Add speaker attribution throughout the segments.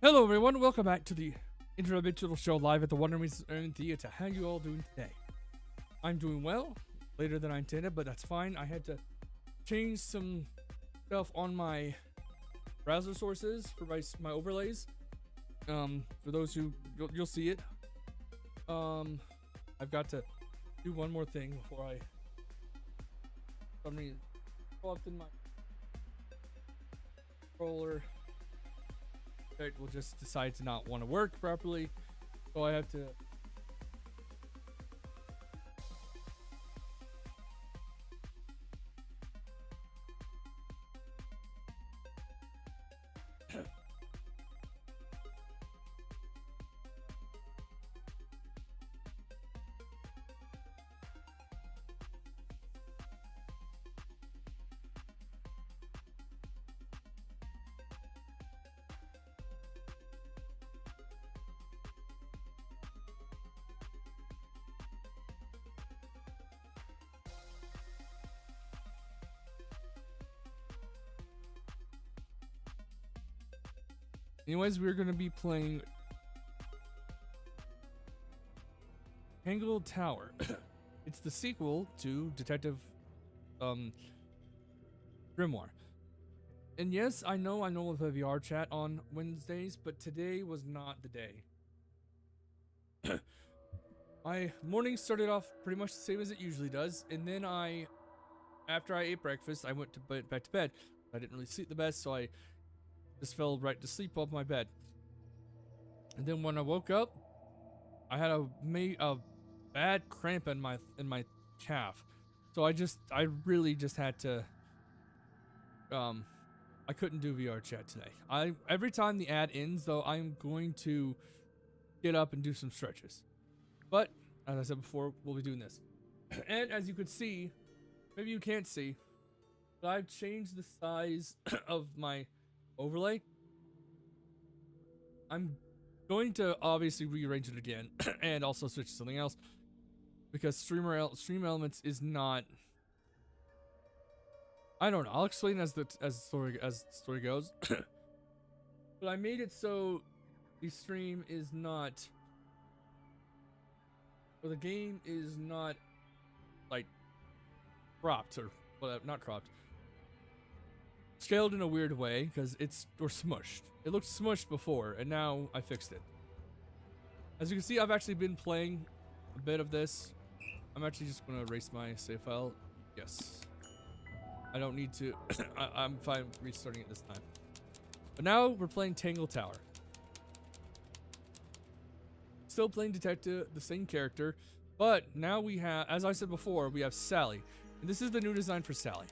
Speaker 1: Hello everyone, welcome back to the Interdimensional Show live at the Wonder Museum Theater. How you all doing today? I'm doing well, later than I intended, but that's fine. I had to change some stuff on my browser sources for my overlays. For those who, you'll see it. I've got to do one more thing before I pull up in my controller. It will just decide to not want to work properly, so I have to Anyways, we're going to be playing Tangled Tower. It's the sequel to Detective Grimoire. And yes, I know with a VR chat on Wednesdays, but today was not the day. My morning started off pretty much the same as it usually does, and then after I ate breakfast, I went back to bed. I didn't really sleep the best, so I just fell right to sleep off my bed. And then when I woke up, I had a bad cramp in my calf. So I really just had to I couldn't do VR chat today. Every time the ad ends though, I'm going to get up and do some stretches. But as I said before, we'll be doing this. And as you could see, maybe you can't see, but I've changed the size of my overlay. I'm going to obviously rearrange it again and also switch to something else because Stream Elements is not. I don't know. I'll explain as the story goes. But I made it so the stream is not, or the game is not like cropped or not cropped. Scaled in a weird way because or smushed. It looked smushed before, and now I fixed it. As you can see, I've actually been playing a bit of this. I'm actually just going to erase my save file. Yes. I don't need to. I'm fine restarting it this time. But now we're playing Tangled Tower. Still playing Detective, the same character, but now we have, as I said before, we have Sally. And this is the new design for Sally.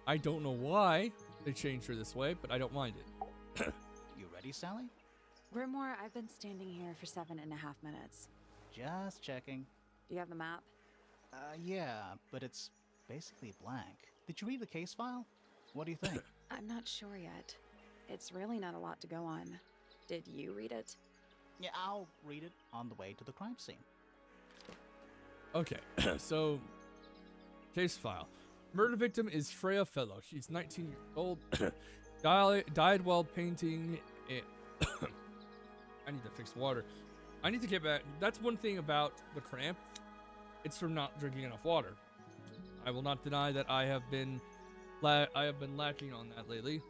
Speaker 1: I don't know why they changed her this way, but I don't mind it.
Speaker 2: You ready, Sally?
Speaker 3: Grimoire, I've been standing here for 7.5 minutes.
Speaker 2: Just checking.
Speaker 3: Do you have the map?
Speaker 2: Yeah, but it's basically blank. Did you read the case file? What do you think?
Speaker 3: I'm not sure yet. It's really not a lot to go on. Did you read it?
Speaker 2: Yeah, I'll read it on the way to the crime scene.
Speaker 1: Okay, so case file. Murder victim is Freya Fellow. She's 19 years old. Died while painting it. I need to fix water. I need to get back. That's one thing about the cramp. It's from not drinking enough water. I will not deny that I have been lacking on that lately.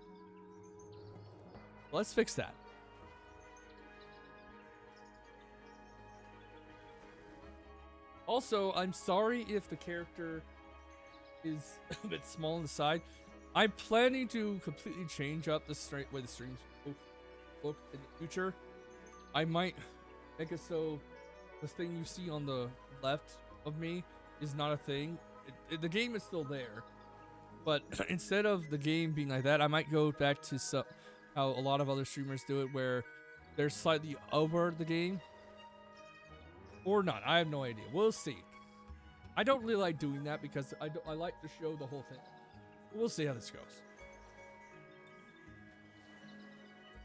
Speaker 1: Let's fix that. Also, I'm sorry if the character is a bit small on the side. I'm planning to completely change up the way the streams look in the future. I might make it so this thing you see on the left of me is not a thing. The game is still there, but instead of the game being like that, I might go back to how a lot of other streamers do it, where they're slightly over the game. Or not, I have no idea. We'll see. I don't really like doing that because I like to show the whole thing. We'll see how this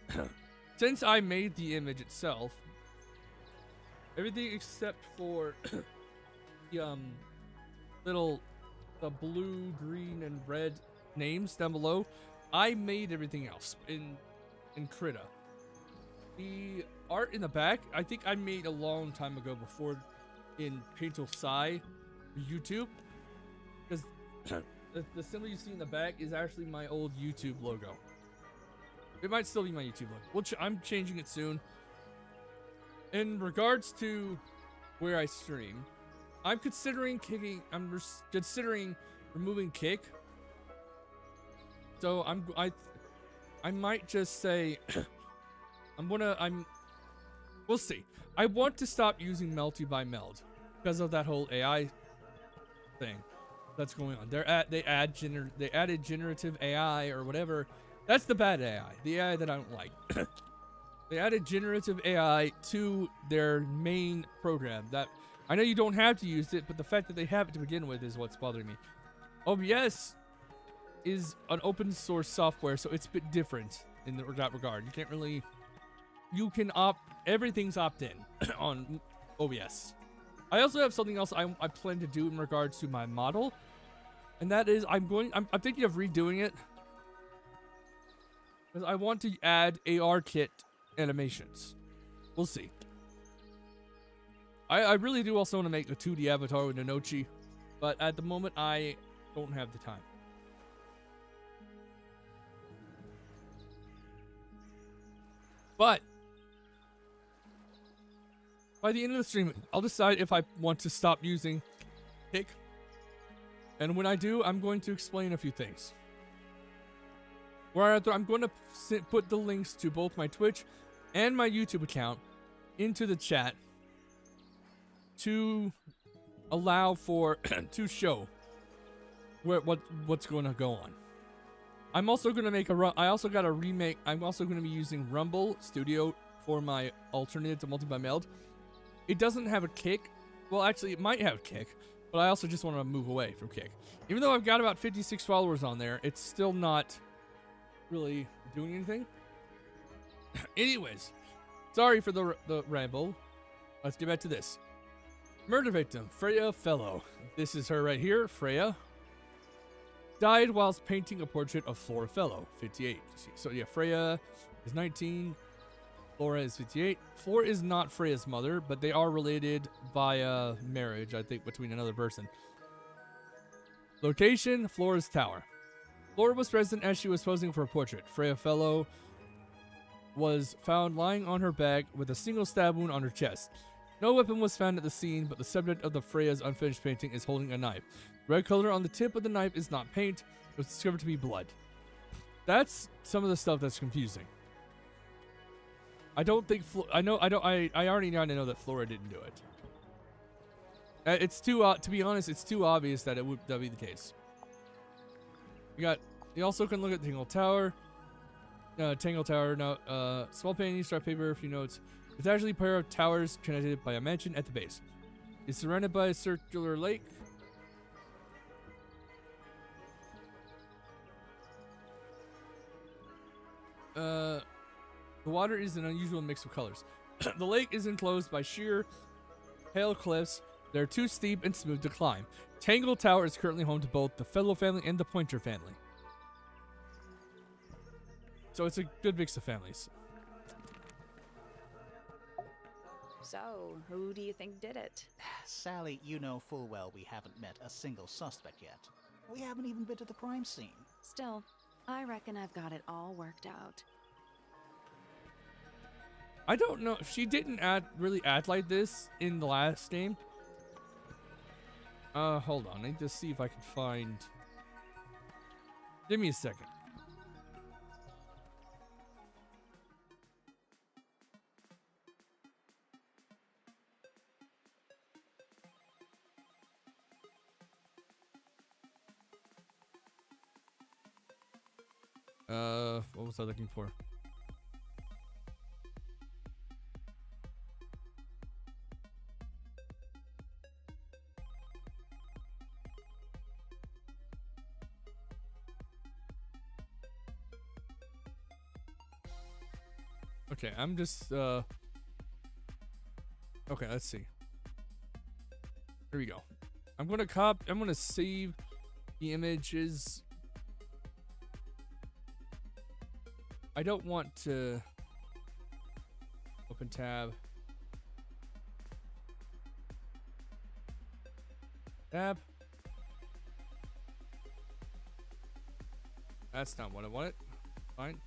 Speaker 1: goes. Since I made the image itself, everything except for the the blue, green, and red names down below, I made everything else in Krita. The art in the back, I think I made a long time ago before in Paintal Psy YouTube, because the symbol you see in the back is actually my old YouTube logo. It might still be my YouTube logo. I'm changing it soon. In regards to where I stream, I'm considering kicking. Considering removing kick. So I might just say we'll see. I want to stop using Melty by Meld because of that whole AI thing that's going on. They added generative AI or whatever. That's the bad AI, the AI that I don't like. They added generative AI to their main program. That I know you don't have to use it, but the fact that they have it to begin with is what's bothering me. OBS is an open source software, so it's a bit different in that regard. You can't really, everything's opt-in on OBS. I also have something else I plan to do in regards to my model, and that is I'm thinking of redoing it because I want to add AR kit animations. We'll see. I really do also want to make a 2D avatar with Nanochi, but at the moment I don't have the time. But by the end of the stream, I'll decide if I want to stop using Kick. And when I do, I'm going to explain a few things. I'm going to put the links to both my Twitch and my YouTube account into the chat to allow for to show what's going to go on. I'm also going to make I also got a remake. I'm also going to be using Rumble Studio for my alternate to Multi by Meld. It doesn't have a kick. Well, actually, it might have kick, but I also just want to move away from kick. Even though I've got about 56 followers on there, it's still not really doing anything. Anyways, sorry for the ramble. Let's get back to this. Murder victim, Freya Fellow. This is her right here, Freya. Died whilst painting a portrait of Flora Fellow, 58. So yeah, Freya is 19. Flora is 58. Flora is not Freya's mother, but they are related via marriage, I think, between another person. Location, Flora's tower. Flora was present as she was posing for a portrait. Freya Fellow was found lying on her back with a single stab wound on her chest. No weapon was found at the scene, but the subject of the Freya's unfinished painting is holding a knife. Red color on the tip of the knife is not paint. It was discovered to be blood. That's some of the stuff that's confusing. I don't think I already know that Flora didn't do it. It's too to be honest, it's too obvious that that be the case. You also can look at Tangle Tower. Tangle Tower now. Small painting, strap paper, a few notes. It's actually a pair of towers connected by a mansion at the base. It's surrounded by a circular lake. The water is an unusual mix of colors. The lake is enclosed by sheer, pale cliffs. They're too steep and smooth to climb. Tangle Tower is currently home to both the Fellow family and the Pointer family. So it's a good mix of families.
Speaker 3: So, who do you think did it?
Speaker 2: Sally, you know full well we haven't met a single suspect yet. We haven't even been to the crime scene.
Speaker 3: Still, I reckon I've got it all worked out.
Speaker 1: I don't know. She didn't really act like this in the last game. Hold on. I need to see if I can find... Give me a second. What was I looking for? Okay, I'm just, okay, let's see. Here we go. I'm gonna save the images. I don't want to... weapon tab. Tab. That's not what I wanted. Fine.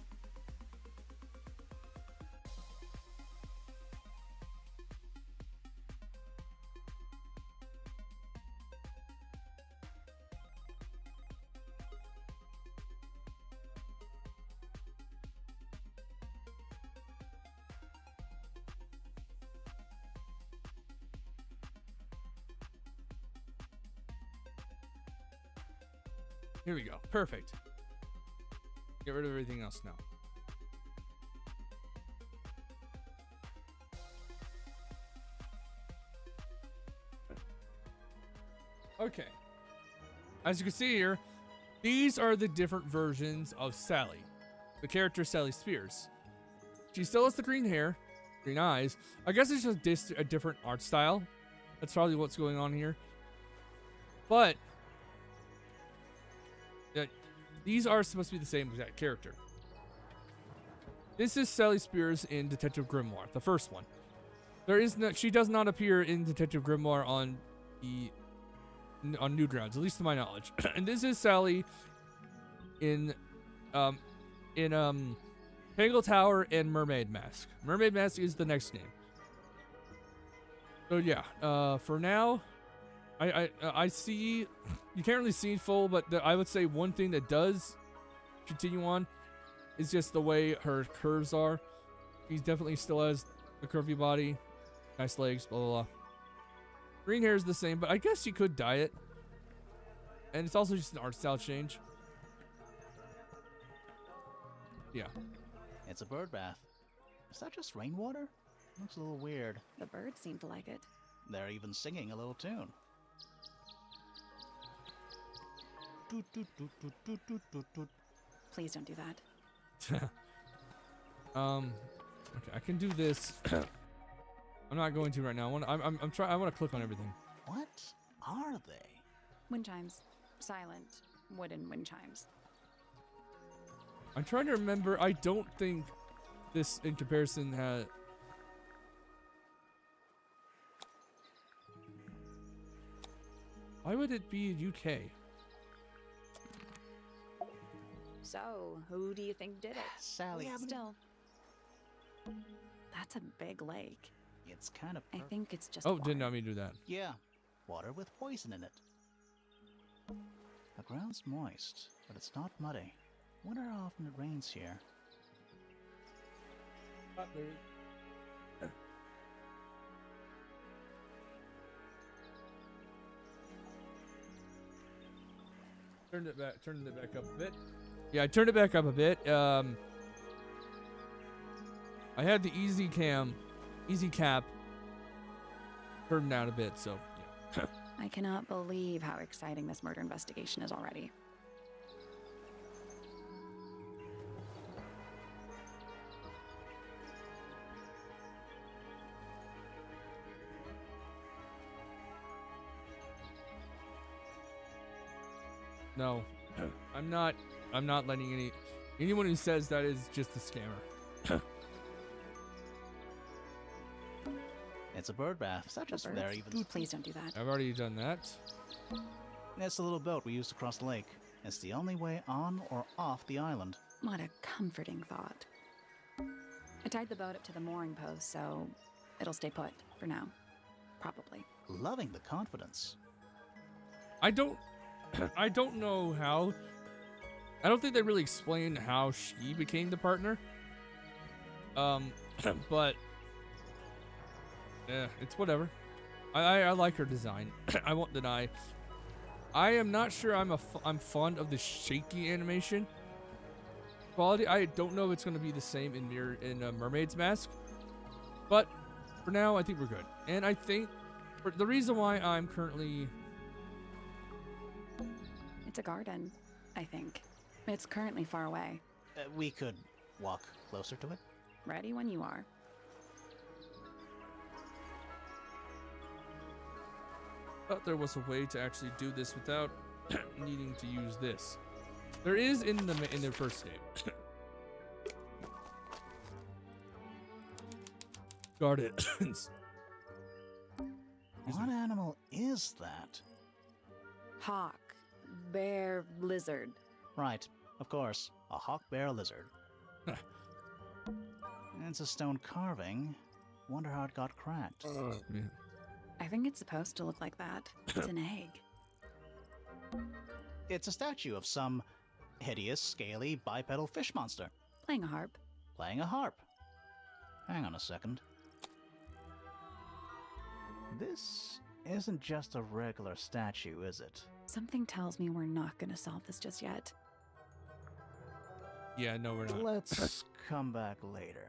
Speaker 1: Here we go. Perfect. Get rid of everything else now. Okay. As you can see here, these are the different versions of Sally. The character Sally Spears. She still has the green hair, green eyes. I guess it's just a different art style. That's probably what's going on here. But these are supposed to be the same exact character. This is Sally Spears in Detective Grimoire, the first one. She does not appear in Detective Grimoire on Newgrounds, at least to my knowledge. And this is Sally in Tangle Tower and Mermaid Mask. Mermaid Mask is the next name. So yeah, for now, I see, you can't really see full, but I would say one thing that does continue on is just the way her curves are. She definitely still has a curvy body, nice legs, blah, blah, blah. Green hair is the same, but I guess you could dye it. And it's also just an art style change. Yeah.
Speaker 2: It's a bird bath. Is that just rainwater? Looks a little weird.
Speaker 3: The birds seem to like it.
Speaker 2: They're even singing a little tune. Toot, toot, toot, toot, toot, toot, toot, toot.
Speaker 3: Please don't do that.
Speaker 1: Okay, I can do this. I'm not going to right now. I want to click on everything.
Speaker 2: What are they?
Speaker 3: Wind chimes. Silent wooden wind chimes.
Speaker 1: I'm trying to remember. I don't think this in comparison had. Why would it be UK?
Speaker 3: So, who do you think did it?
Speaker 2: Sally.
Speaker 3: Still, that's a big lake.
Speaker 2: It's kind of
Speaker 3: I think it's just
Speaker 1: Oh,
Speaker 3: water.
Speaker 1: did not mean to do that.
Speaker 2: Yeah, water with poison in it. The ground's moist, but it's not muddy. Wonder how often it rains here.
Speaker 1: Turned it back up a bit. Yeah, I turned it back up a bit. I had the easy cap turned down a bit, so yeah.
Speaker 3: I cannot believe how exciting this murder investigation is already.
Speaker 1: No, I'm not letting anyone who says that is just a scammer.
Speaker 2: It's a bird bath. Is that just
Speaker 3: Birds?
Speaker 2: there even?
Speaker 3: Please don't do that.
Speaker 1: I've already done that.
Speaker 2: It's the little boat we used to cross the lake. It's the only way on or off the island.
Speaker 3: What a comforting thought. I tied the boat up to the mooring post, so it'll stay put for now. Probably.
Speaker 2: Loving the confidence.
Speaker 1: I don't know how. I don't think they really explained how she became the partner. But yeah, it's whatever. I like her design. I won't deny. I am not sure I'm fond of the shaky animation quality. I don't know if it's going to be the same in Mermaid's Mask, but for now I think we're good. And I think the reason why I'm currently
Speaker 3: It's a garden, I think. It's currently far away.
Speaker 2: We could walk closer to it.
Speaker 3: Ready when you are.
Speaker 1: thought there was a way to actually do this without needing to use this. There is in the first game. Gardens.
Speaker 2: What animal is that?
Speaker 3: Hawk, bear, lizard.
Speaker 2: Right, of course. A hawk bear lizard. It's a stone carving. Wonder how it got cracked.
Speaker 1: Yeah.
Speaker 3: I think it's supposed to look like that. It's an egg.
Speaker 2: It's a statue of some hideous, scaly, bipedal fish monster
Speaker 3: Playing a harp.
Speaker 2: playing a harp. Hang on a second. This isn't just a regular statue, is it?
Speaker 3: Something tells me we're not going to solve this just yet.
Speaker 1: Yeah, no, we're not.
Speaker 2: Let's come back later.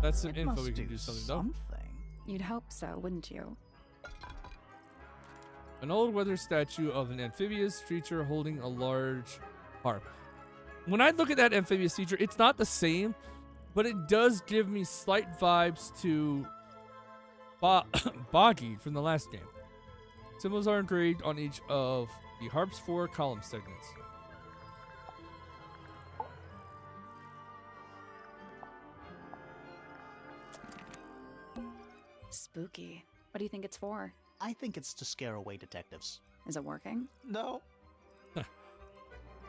Speaker 1: That's some
Speaker 2: It
Speaker 1: info
Speaker 2: must
Speaker 1: we can
Speaker 2: do
Speaker 1: do something though.
Speaker 2: something.
Speaker 3: You'd hope so, wouldn't you?
Speaker 1: An old weather statue of an amphibious creature holding a large harp. When I look at that amphibious creature, it's not the same, but it does give me slight vibes to Boggy from the last game. Symbols are engraved on each of the harp's 4 column segments.
Speaker 3: Spooky. What do you think it's for?
Speaker 2: I think it's to scare away detectives.
Speaker 3: Is it working?
Speaker 2: No.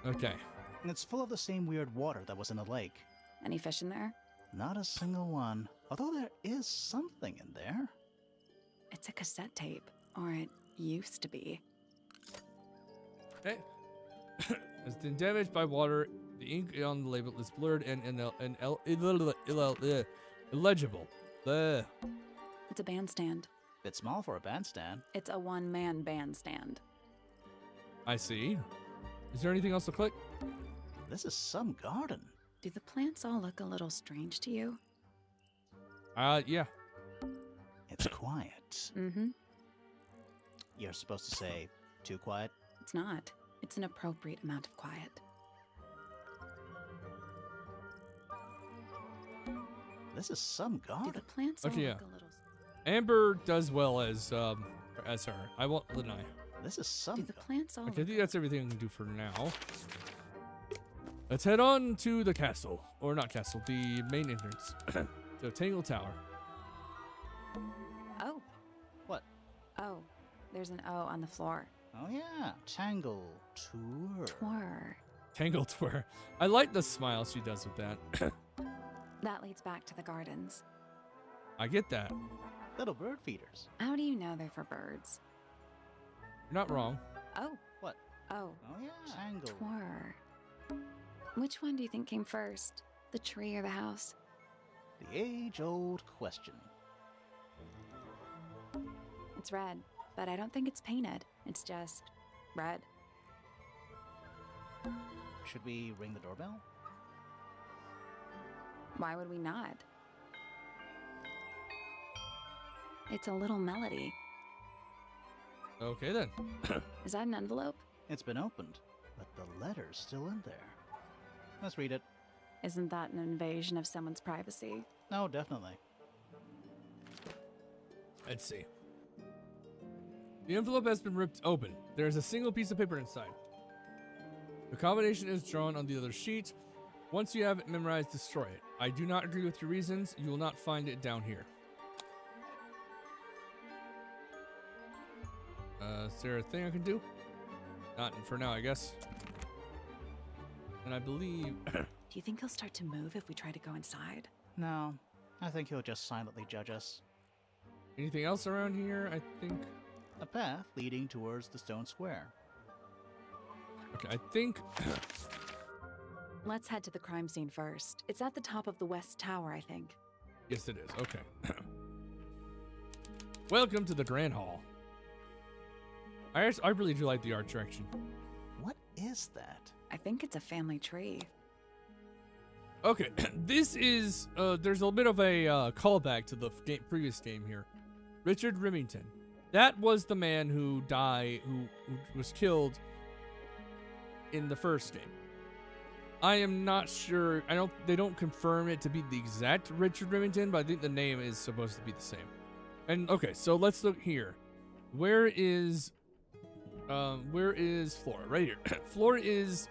Speaker 1: Okay.
Speaker 2: And it's full of the same weird water that was in the lake.
Speaker 3: Any fish in there?
Speaker 2: Not a single one. Although there is something in there.
Speaker 3: It's a cassette tape. Or it used to be.
Speaker 1: Okay. Has been damaged by water. The ink on the label is blurred and illegible. Ugh.
Speaker 3: It's a bandstand.
Speaker 2: Bit small for a bandstand.
Speaker 3: It's a one-man bandstand.
Speaker 1: I see. Is there anything else to click?
Speaker 2: This is some garden.
Speaker 3: Do the plants all look a little strange to you?
Speaker 1: Yeah.
Speaker 2: It's quiet.
Speaker 3: Mm-hmm.
Speaker 2: You're supposed to say, too quiet?
Speaker 3: It's not. It's an appropriate amount of quiet.
Speaker 2: This is some
Speaker 3: Do
Speaker 2: garden.
Speaker 3: the plants all
Speaker 1: Okay, yeah.
Speaker 3: look a little...
Speaker 1: Amber does well as her. I won't deny.
Speaker 2: This is some
Speaker 3: Do the
Speaker 2: garden.
Speaker 3: plants all
Speaker 1: Okay, I
Speaker 3: look...
Speaker 1: think that's everything I can do for now. Let's head on to the castle. Or not castle, the main entrance. The Tangle Tower.
Speaker 3: Oh.
Speaker 2: What?
Speaker 3: Oh. There's an O on the floor.
Speaker 2: Oh yeah, Tangle Tour.
Speaker 3: Twir.
Speaker 1: Tangle Tour. I like the smile she does with that.
Speaker 3: That leads back to the gardens.
Speaker 1: I get that.
Speaker 2: Little bird feeders.
Speaker 3: How do you know they're for birds?
Speaker 1: You're not wrong.
Speaker 3: Oh.
Speaker 2: What?
Speaker 3: Oh.
Speaker 2: Oh yeah, Tangle.
Speaker 3: Twir. Which one do you think came first? The tree or the house?
Speaker 2: The age-old question.
Speaker 3: It's red, but I don't think it's painted. It's just red.
Speaker 2: Should we ring the doorbell?
Speaker 3: Why would we not? It's a little melody.
Speaker 1: Okay then.
Speaker 3: Is that an envelope?
Speaker 2: It's been opened, but the letter's still in there. Let's read it.
Speaker 3: Isn't that an invasion of someone's privacy?
Speaker 2: No, definitely.
Speaker 1: Let's see. The envelope has been ripped open. There is a single piece of paper inside. The combination is drawn on the other sheet. Once you have it memorized, destroy it. I do not agree with your reasons. You will not find it down here. Is there a thing I can do? Not for now, I guess. And I believe...
Speaker 3: Do you think he'll start to move if we try to go inside?
Speaker 2: No, I think he'll just silently judge us.
Speaker 1: Anything else around here? I think...
Speaker 2: A path leading towards the stone square.
Speaker 1: Okay, I think...
Speaker 3: Let's head to the crime scene first. It's at the top of the west tower, I think.
Speaker 1: Yes, it is. Okay. Welcome to the Grand Hall. I really do like the art direction.
Speaker 2: What is that?
Speaker 3: I think it's a family tree.
Speaker 1: Okay, this is, there's a bit of a callback to the previous game here. Richard Remington. That was the man who died, who was killed in the first game. I am not sure, they don't confirm it to be the exact Richard Remington, but I think the name is supposed to be the same. And, okay, so let's look here. Where is Flora? Right here. Flora is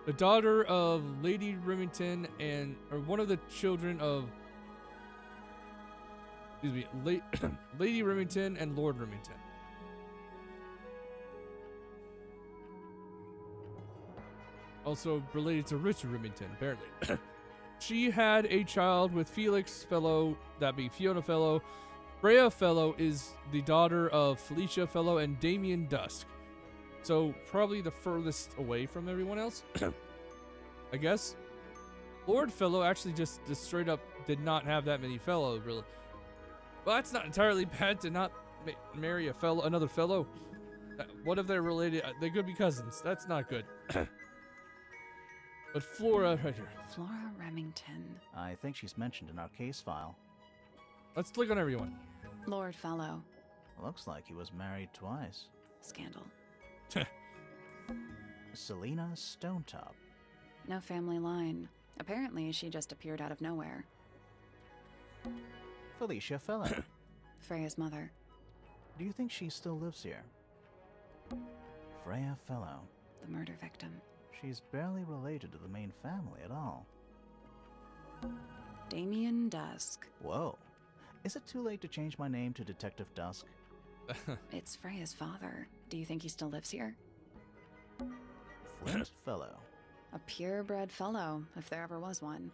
Speaker 1: the daughter of Lady Remington or one of the children of excuse me, Lady Remington and Lord Remington. Also related to Richard Remington, apparently. She had a child with Felix Fellow, that be Fiona Fellow. Freya Fellow is the daughter of Felicia Fellow and Damien Dusk. So probably the furthest away from everyone else, I guess. Lord Fellow actually just straight up did not have that many fellow, really. Well, that's not entirely bad to not marry another fellow. What if they're related? They could be cousins. That's not good. But Flora, right here.
Speaker 3: Flora Remington.
Speaker 2: I think she's mentioned in our case file.
Speaker 1: Let's click on everyone.
Speaker 3: Lord Fellow.
Speaker 2: Looks like he was married twice.
Speaker 3: Scandal.
Speaker 2: Selena Stonetop.
Speaker 3: No family line. Apparently, she just appeared out of nowhere.
Speaker 2: Felicia Fellow.
Speaker 3: Freya's mother.
Speaker 2: Do you think she still lives here? Freya Fellow.
Speaker 3: The murder victim.
Speaker 2: She's barely related to the main family at all.
Speaker 3: Damien Dusk.
Speaker 2: Whoa. Is it too late to change my name to Detective Dusk?
Speaker 3: It's Freya's father. Do you think he still lives here?
Speaker 2: Flint Fellow.
Speaker 3: A purebred fellow, if there ever was one.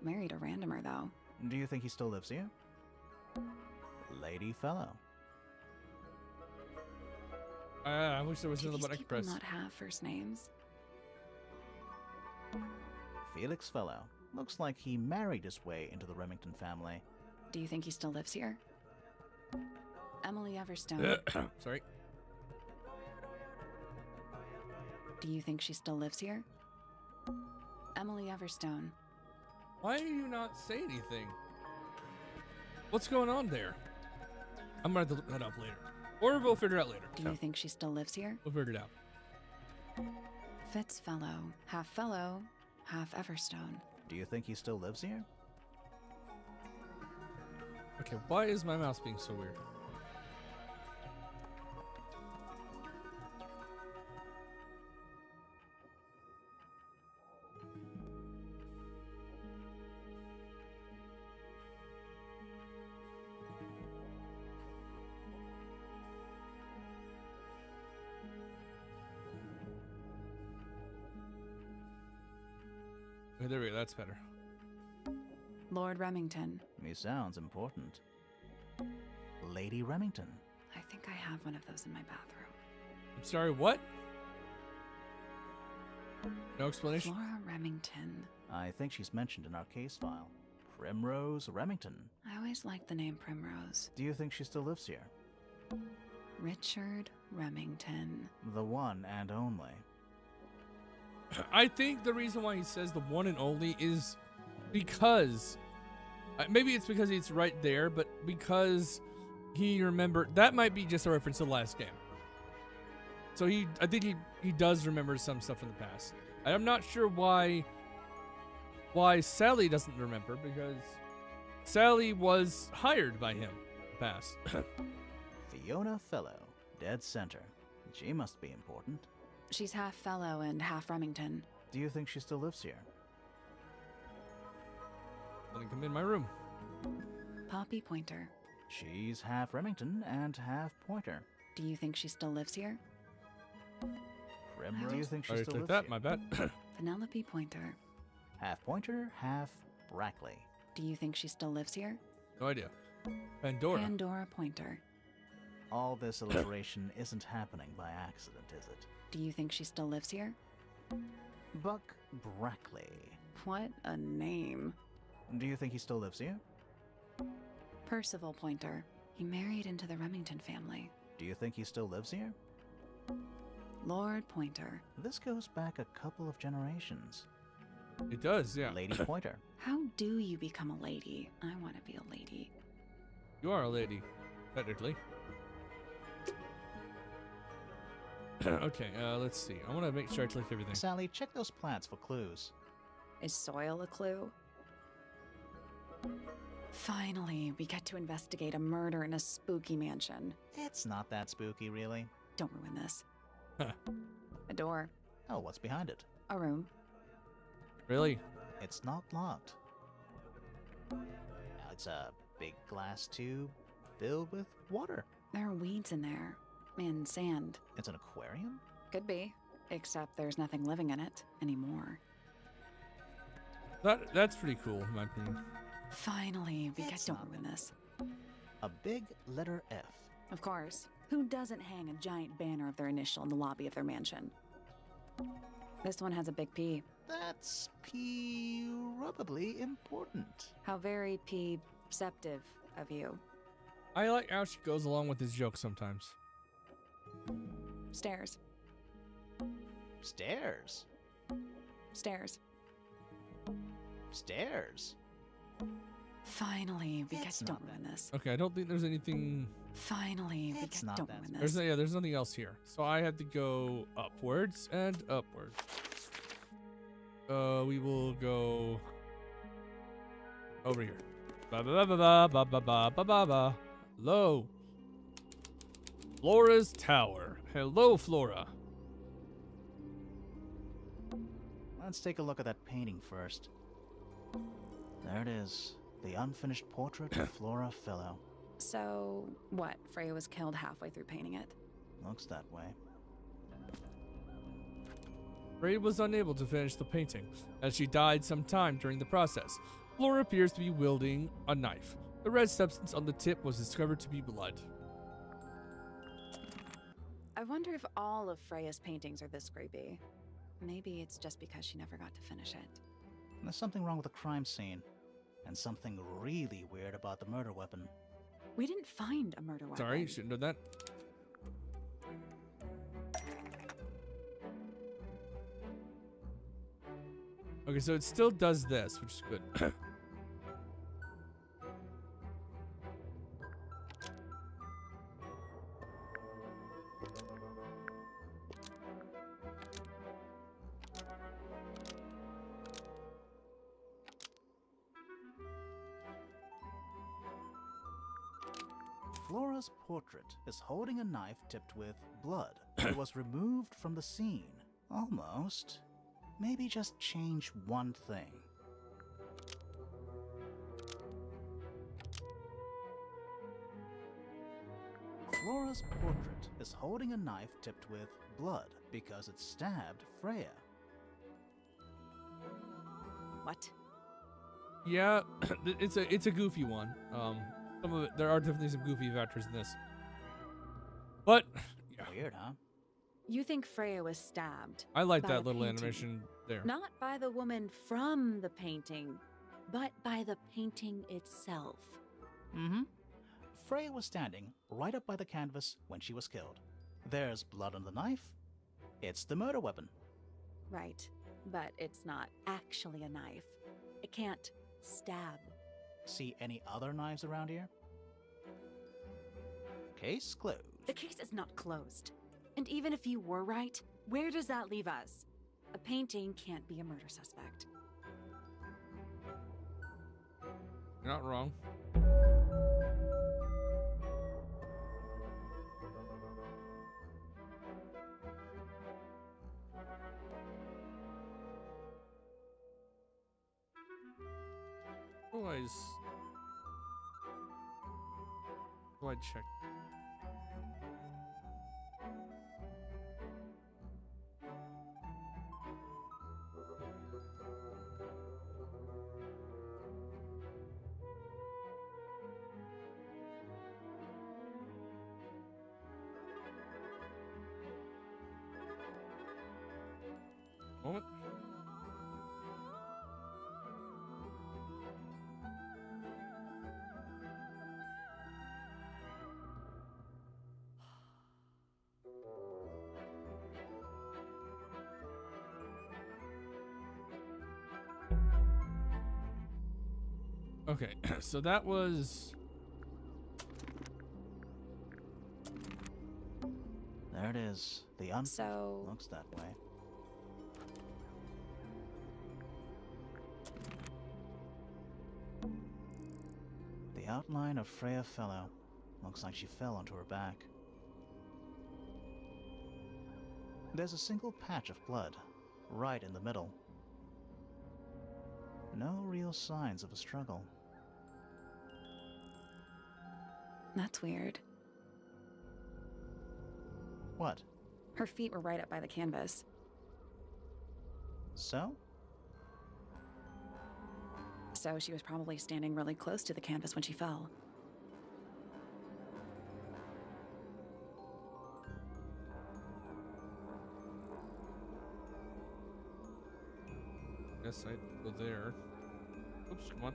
Speaker 3: Married a randomer, though.
Speaker 2: Do you think he still lives here? Lady Fellow.
Speaker 1: I wish there was
Speaker 3: Do
Speaker 1: another
Speaker 3: these
Speaker 1: button I could
Speaker 3: people
Speaker 1: press.
Speaker 3: not have first names?
Speaker 2: Felix Fellow. Looks like he married his way into the Remington family.
Speaker 3: Do you think he still lives here? Emily Everstone.
Speaker 1: Sorry.
Speaker 3: Do you think she still lives here? Emily Everstone.
Speaker 1: Why do you not say anything? What's going on there? I'm gonna have to look that up later. Or we'll figure it out later.
Speaker 3: Do you think she still lives here?
Speaker 1: We'll figure it out.
Speaker 3: Fitzfellow. Half fellow, half Everstone.
Speaker 2: Do you think he still lives here?
Speaker 1: Okay, why is my mouse being so weird? Okay, there we go, that's better.
Speaker 3: Lord Remington.
Speaker 2: He sounds important. Lady Remington.
Speaker 3: I think I have one of those in my bathroom.
Speaker 1: I'm sorry, what? No explanation?
Speaker 3: Flora Remington.
Speaker 2: I think she's mentioned in our case file. Primrose Remington.
Speaker 3: I always liked the name Primrose.
Speaker 2: Do you think she still lives here?
Speaker 3: Richard Remington.
Speaker 2: The one and only.
Speaker 1: I think the reason why he says the one and only is because maybe it's because it's right there, but because he remembered that might be just a reference to the last game. So I think he does remember some stuff from the past. I'm not sure why Sally doesn't remember, because Sally was hired by him in the past.
Speaker 2: Fiona Fellow. Dead center. She must be important.
Speaker 3: She's half fellow and half Remington.
Speaker 2: Do you think she still lives here?
Speaker 1: Let me come in my room.
Speaker 3: Poppy Pointer.
Speaker 2: She's half Remington and half Pointer.
Speaker 3: Do you think she still lives here?
Speaker 2: Primrose. Do you think she
Speaker 1: Already
Speaker 2: still
Speaker 1: clicked
Speaker 2: lives
Speaker 1: that,
Speaker 2: here?
Speaker 1: my bad.
Speaker 3: Penelope Pointer.
Speaker 2: Half Pointer, half Brackley.
Speaker 3: Do you think she still lives here?
Speaker 1: No idea. Pandora.
Speaker 3: Pandora Pointer.
Speaker 2: All this alliteration isn't happening by accident, is it?
Speaker 3: Do you think she still lives here?
Speaker 2: Buck Brackley.
Speaker 3: What a name.
Speaker 2: Do you think he still lives here?
Speaker 3: Percival Pointer. He married into the Remington family.
Speaker 2: Do you think he still lives here?
Speaker 3: Lord Pointer.
Speaker 2: This goes back a couple of generations.
Speaker 1: It does, yeah.
Speaker 2: Lady Pointer.
Speaker 3: How do you become a lady? I want to be a lady.
Speaker 1: You are a lady, technically. Okay, let's see. I want to make sure I click everything.
Speaker 2: Sally, check those plants for clues.
Speaker 3: Is soil a clue? Finally, we get to investigate a murder in a spooky mansion.
Speaker 2: It's not that spooky, really.
Speaker 3: Don't ruin this. A door.
Speaker 2: Oh, what's behind it?
Speaker 3: A room.
Speaker 1: Really?
Speaker 2: It's not locked. It's a big glass tube filled with water.
Speaker 3: There are weeds in there. And sand.
Speaker 2: It's an aquarium?
Speaker 3: Could be. Except there's nothing living in it anymore.
Speaker 1: That's pretty cool, in my opinion.
Speaker 3: Finally, we
Speaker 2: It's
Speaker 3: don't
Speaker 2: not
Speaker 3: ruin this.
Speaker 2: A big letter F.
Speaker 3: Of course. Who doesn't hang a giant banner of their initial in the lobby of their mansion? This one has a big P.
Speaker 2: That's probably important.
Speaker 3: How very P-ceptive of you.
Speaker 1: I like how she goes along with his jokes sometimes.
Speaker 3: Stairs.
Speaker 2: Stairs.
Speaker 3: Stairs.
Speaker 2: Stairs.
Speaker 3: Finally, we
Speaker 2: It's
Speaker 3: don't
Speaker 2: not
Speaker 3: ruin this.
Speaker 1: Okay, I don't think there's anything...
Speaker 3: Finally, we
Speaker 2: It's not
Speaker 3: don't
Speaker 2: that
Speaker 3: ruin this.
Speaker 1: There's nothing else here. So I have to go upwards and upwards. We will go over here. Ba ba ba ba ba ba ba ba ba ba. Hello. Flora's Tower. Hello, Flora.
Speaker 2: Let's take a look at that painting first. There it is. The unfinished portrait of Flora Fellow.
Speaker 3: So, what? Freya was killed halfway through painting it?
Speaker 2: Looks that way.
Speaker 1: Freya was unable to finish the painting, as she died sometime during the process. Flora appears to be wielding a knife. The red substance on the tip was discovered to be blood.
Speaker 3: I wonder if all of Freya's paintings are this creepy. Maybe it's just because she never got to finish it.
Speaker 2: There's something wrong with the crime scene. And something really weird about the murder weapon.
Speaker 3: We didn't find a murder weapon.
Speaker 1: Sorry, shouldn't have done that. Okay, so it still does this, which is good.
Speaker 2: Flora's portrait is holding a knife tipped with blood. It was removed from the scene. Almost. Maybe just change one thing. Flora's portrait is holding a knife tipped with blood because it stabbed Freya.
Speaker 3: What?
Speaker 1: Yeah, it's a goofy one. Some of it, there are definitely some goofy factors in this. But yeah,
Speaker 2: Weird, huh?
Speaker 3: You think Freya was stabbed?
Speaker 1: I like
Speaker 3: By
Speaker 1: that
Speaker 3: a
Speaker 1: little
Speaker 3: painting.
Speaker 1: animation there.
Speaker 3: Not by the woman from the painting, but by the painting itself.
Speaker 2: Mm-hmm. Freya was standing right up by the canvas when she was killed. There's blood on the knife. It's the murder weapon.
Speaker 3: Right, but it's not actually a knife. It can't stab.
Speaker 2: See any other knives around here? Case closed.
Speaker 3: The case is not closed. And even if you were right, where does that leave us? A painting can't be a murder suspect.
Speaker 1: You're not wrong. Otherwise, do I check? Moment. Okay, so that was...
Speaker 2: There it is. The
Speaker 3: So,
Speaker 2: looks that way. The outline of Freya Fellow. Looks like she fell onto her back. There's a single patch of blood, right in the middle. No real signs of a struggle.
Speaker 3: That's weird.
Speaker 2: What?
Speaker 3: Her feet were right up by the canvas.
Speaker 2: So?
Speaker 3: So she was probably standing really close to the canvas when she fell.
Speaker 1: Guess I'd go there. Oops, come on.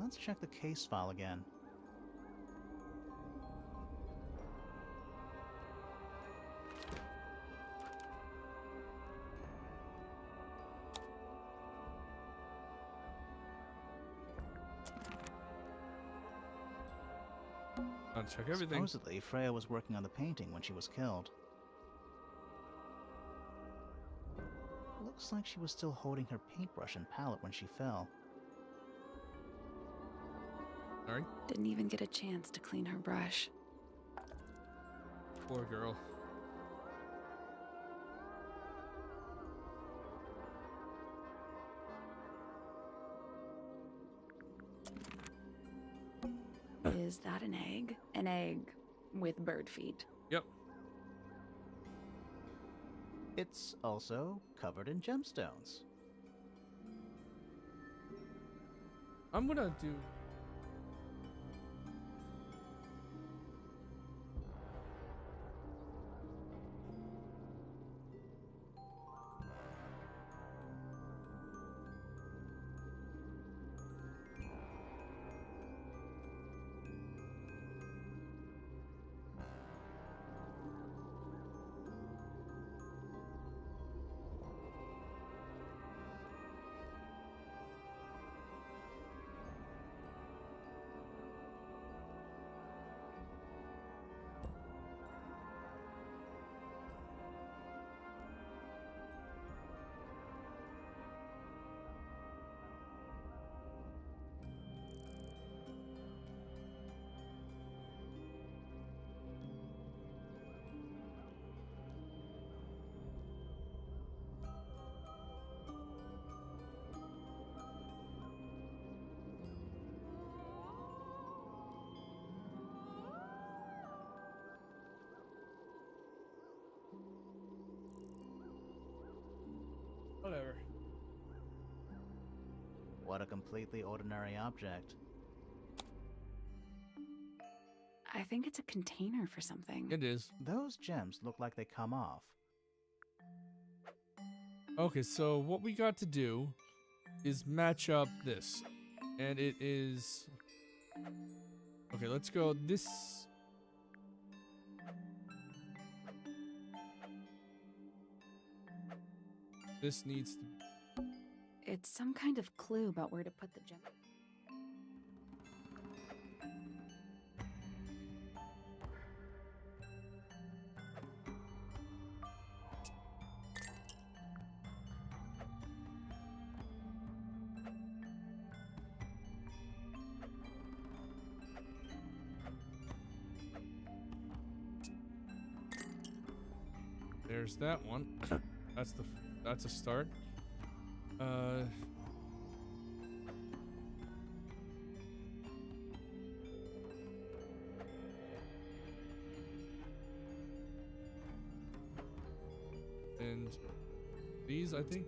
Speaker 2: Let's check the case file again.
Speaker 1: Gotta check everything.
Speaker 2: Supposedly, Freya was working on the painting when she was killed. Looks like she was still holding her paintbrush and palette when she fell.
Speaker 1: Sorry.
Speaker 3: Didn't even get a chance to clean her brush.
Speaker 1: Poor girl.
Speaker 3: Is that an egg? An egg with bird feet.
Speaker 1: Yep.
Speaker 2: It's also covered in gemstones.
Speaker 1: I'm gonna do. Whatever.
Speaker 2: What a completely ordinary object.
Speaker 3: I think it's a container for something.
Speaker 1: It is.
Speaker 2: Those gems look like they come off.
Speaker 1: Okay, so what we got to do is match up this. And it is... Okay, let's go this... This needs to...
Speaker 3: It's some kind of clue about where to put the gem.
Speaker 1: There's that one. That's a start. And these, I think.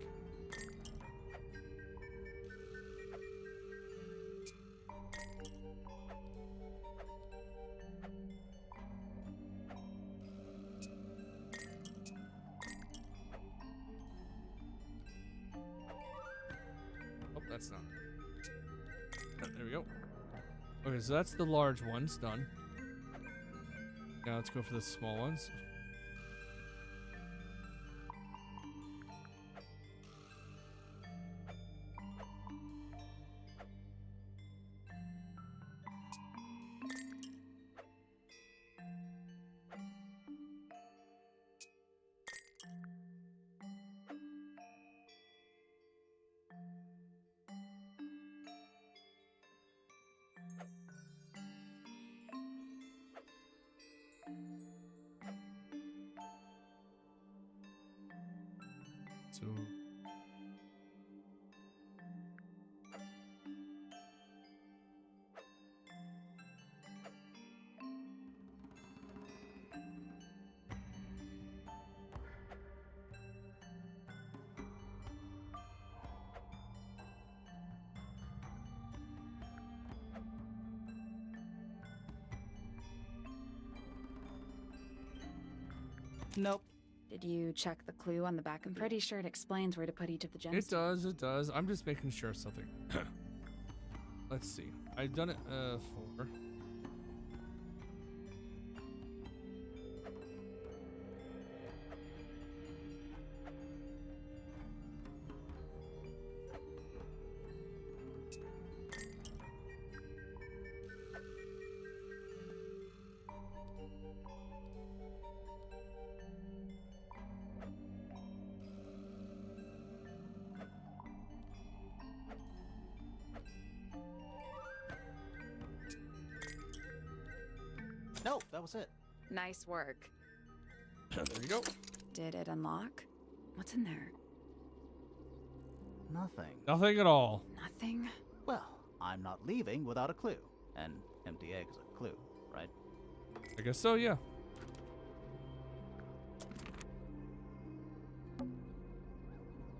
Speaker 1: Oh, that's not. There we go. Okay, so that's the large ones done. Now let's go for the small ones. So
Speaker 2: Nope.
Speaker 3: Did you check the clue on the back? I'm pretty sure it explains where to put each of the gems.
Speaker 1: It does, it does. I'm just making sure of something. Let's see. I've done it for.
Speaker 2: Nope, that was it.
Speaker 3: Nice work.
Speaker 1: There you go.
Speaker 3: Did it unlock? What's in there?
Speaker 2: Nothing.
Speaker 1: Nothing at all.
Speaker 3: Nothing.
Speaker 2: Well, I'm not leaving without a clue. An empty egg is a clue, right?
Speaker 1: I guess so, yeah.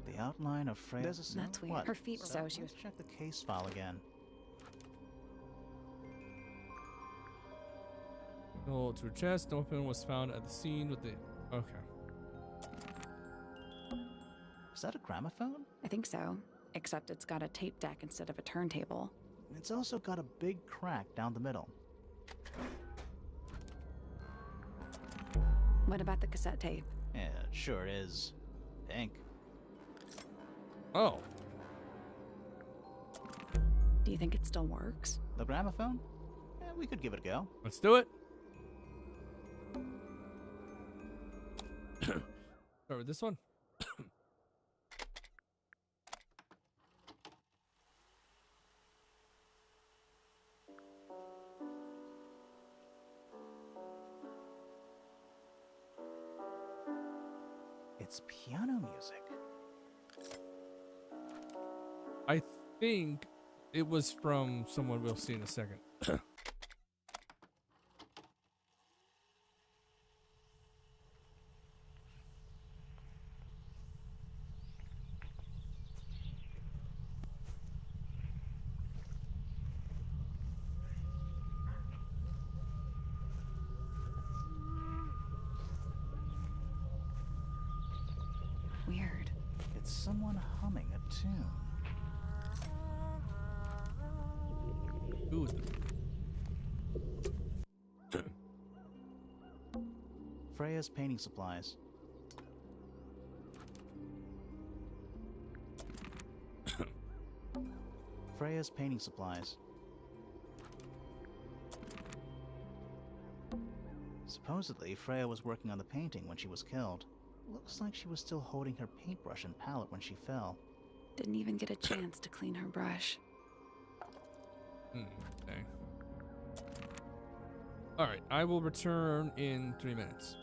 Speaker 2: The outline of Freya's...
Speaker 3: That's weird.
Speaker 2: What?
Speaker 3: Her feet were so she was...
Speaker 2: Let's check the case file again.
Speaker 1: No to her chest. No weapon was found at the scene with the. Okay.
Speaker 2: Is that a gramophone?
Speaker 3: I think so. Except it's got a tape deck instead of a turntable.
Speaker 2: It's also got a big crack down the middle.
Speaker 3: What about the cassette tape?
Speaker 2: Yeah, it sure is. Pink.
Speaker 1: Oh.
Speaker 3: Do you think it still works?
Speaker 2: The gramophone? Yeah, we could give it a go.
Speaker 1: Let's do it. Start with this one.
Speaker 2: It's piano music.
Speaker 1: I think it was from someone we'll see in a second.
Speaker 3: Weird.
Speaker 2: It's someone humming a tune.
Speaker 1: Ooh.
Speaker 2: Freya's painting supplies. Freya's painting supplies. Supposedly, Freya was working on the painting when she was killed. Looks like she was still holding her paintbrush and palette when she fell.
Speaker 3: Didn't even get a chance to clean her brush.
Speaker 1: Okay. Alright, I will return in 3 minutes.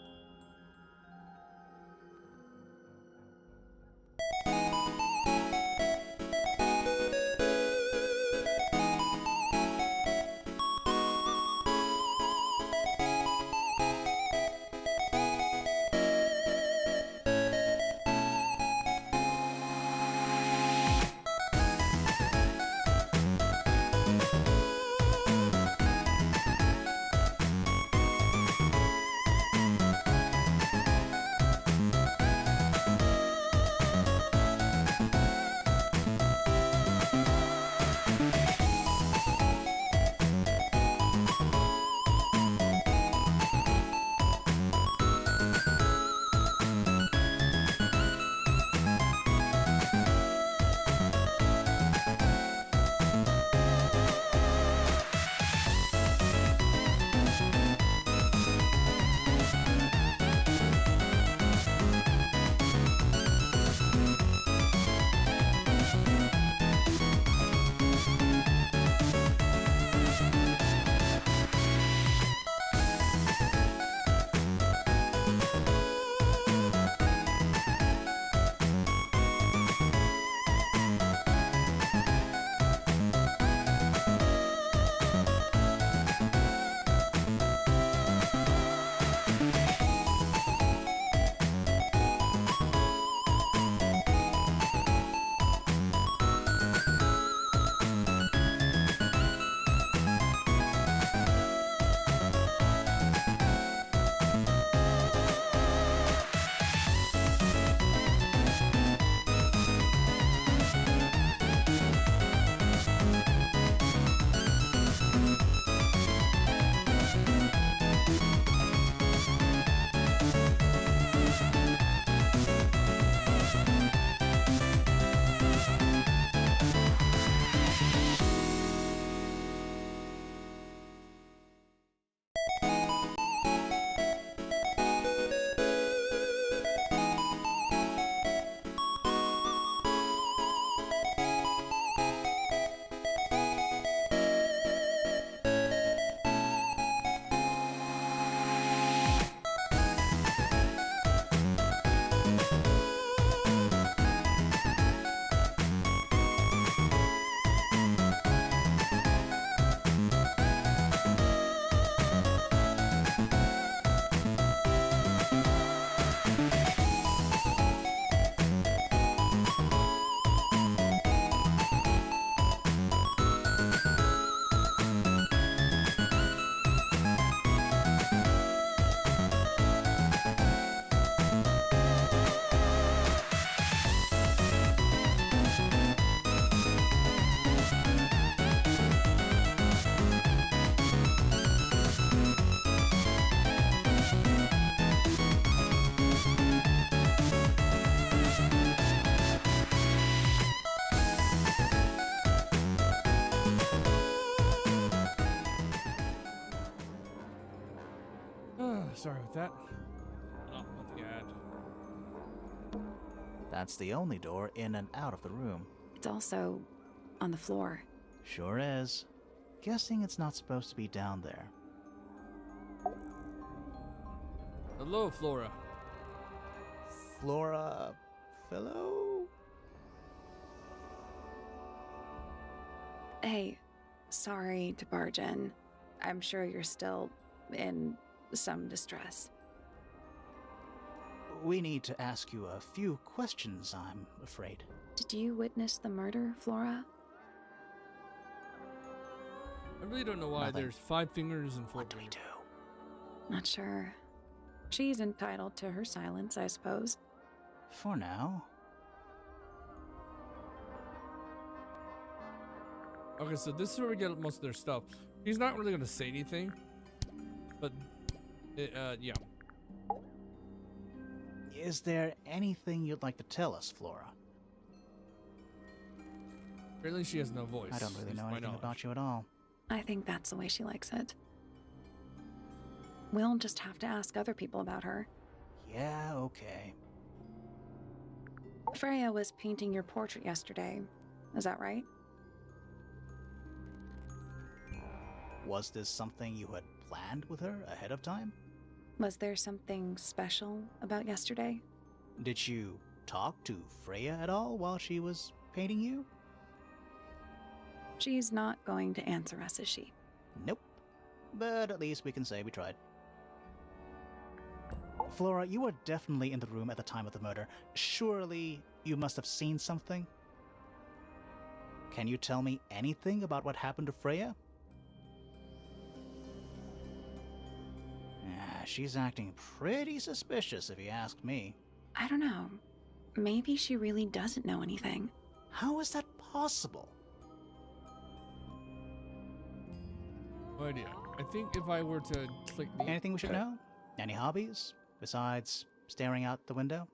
Speaker 1: Sorry about that. Oh, nothing to add.
Speaker 2: That's the only door in and out of the room.
Speaker 3: It's also on the floor.
Speaker 2: Sure is. Guessing it's not supposed to be down there.
Speaker 1: Hello, Flora.
Speaker 2: Flora... Fellow?
Speaker 3: Hey, sorry to barge in. I'm sure you're still in some distress.
Speaker 2: We need to ask you a few questions, I'm afraid.
Speaker 3: Did you witness the murder, Flora?
Speaker 1: I really don't know why
Speaker 2: Nothing.
Speaker 1: there's 5 fingers and 4
Speaker 2: What do we
Speaker 1: fingers.
Speaker 2: do?
Speaker 3: Not sure. She's entitled to her silence, I suppose.
Speaker 2: For now.
Speaker 1: Okay, so this is where we get most of their stuff. He's not really gonna say anything, but yeah.
Speaker 2: Is there anything you'd like to tell us, Flora?
Speaker 1: Apparently she has no voice.
Speaker 2: I don't really
Speaker 1: at
Speaker 2: know
Speaker 1: my
Speaker 2: anything
Speaker 1: knowledge.
Speaker 2: about you at all.
Speaker 3: I think that's the way she likes it. We'll just have to ask other people about her.
Speaker 2: Yeah, okay.
Speaker 3: Freya was painting your portrait yesterday. Is that right?
Speaker 2: Was this something you had planned with her ahead of time?
Speaker 3: Was there something special about yesterday?
Speaker 2: Did you talk to Freya at all while she was painting you?
Speaker 3: She's not going to answer us, is she?
Speaker 2: Nope. But at least we can say we tried. Flora, you were definitely in the room at the time of the murder. Surely you must have seen something? Can you tell me anything about what happened to Freya? She's acting pretty suspicious if you ask me.
Speaker 3: I don't know. Maybe she really doesn't know anything.
Speaker 2: How is that possible?
Speaker 1: No idea. I think if I were to click the
Speaker 2: Anything we should know? Any hobbies? Besides staring out the window?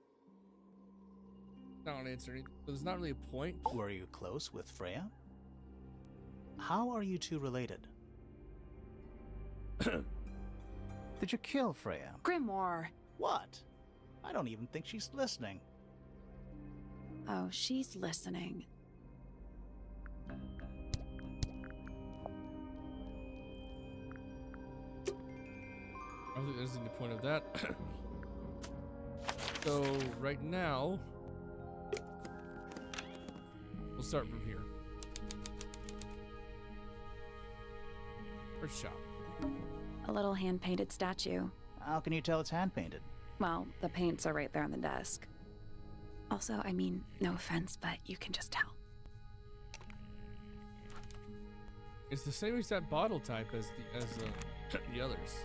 Speaker 1: Not answering. There's not really a point.
Speaker 2: Were you close with Freya? How are you two related? Did you kill Freya?
Speaker 3: Grimoire!
Speaker 2: What? I don't even think she's listening.
Speaker 3: Oh, she's listening.
Speaker 1: I don't think there's any point of that. So right now, we'll start from here. First shop.
Speaker 3: A little hand-painted statue.
Speaker 2: How can you tell it's hand-painted?
Speaker 3: Well, the paints are right there on the desk. Also, I mean, no offense, but you can just tell.
Speaker 1: It's the same exact bottle type as the others.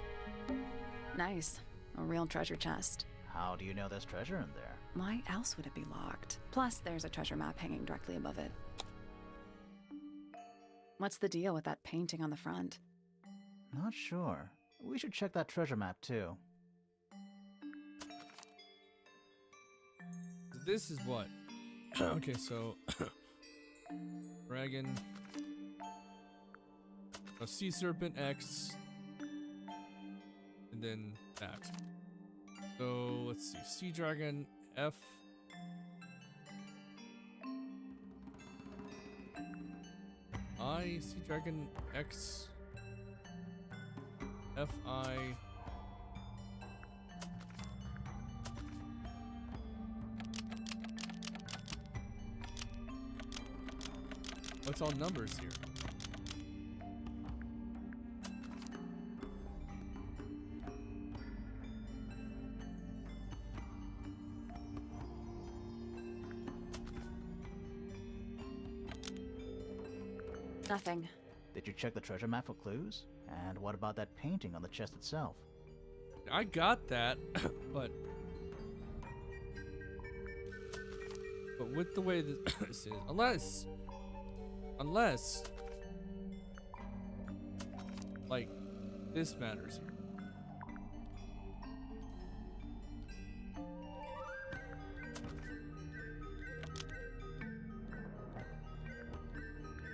Speaker 3: Nice. A real treasure chest.
Speaker 2: How do you know there's treasure in there?
Speaker 3: Why else would it be locked? Plus, there's a treasure map hanging directly above it. What's the deal with that painting on the front?
Speaker 2: Not sure. We should check that treasure map too.
Speaker 1: This is what? Okay, so dragon, a sea serpent X, and then that. So let's see, sea dragon F. I, sea dragon X, F I. What's all numbers here?
Speaker 3: Nothing.
Speaker 2: Did you check the treasure map for clues? And what about that painting on the chest itself?
Speaker 1: I got that, but with the way this is, unless like this matters here.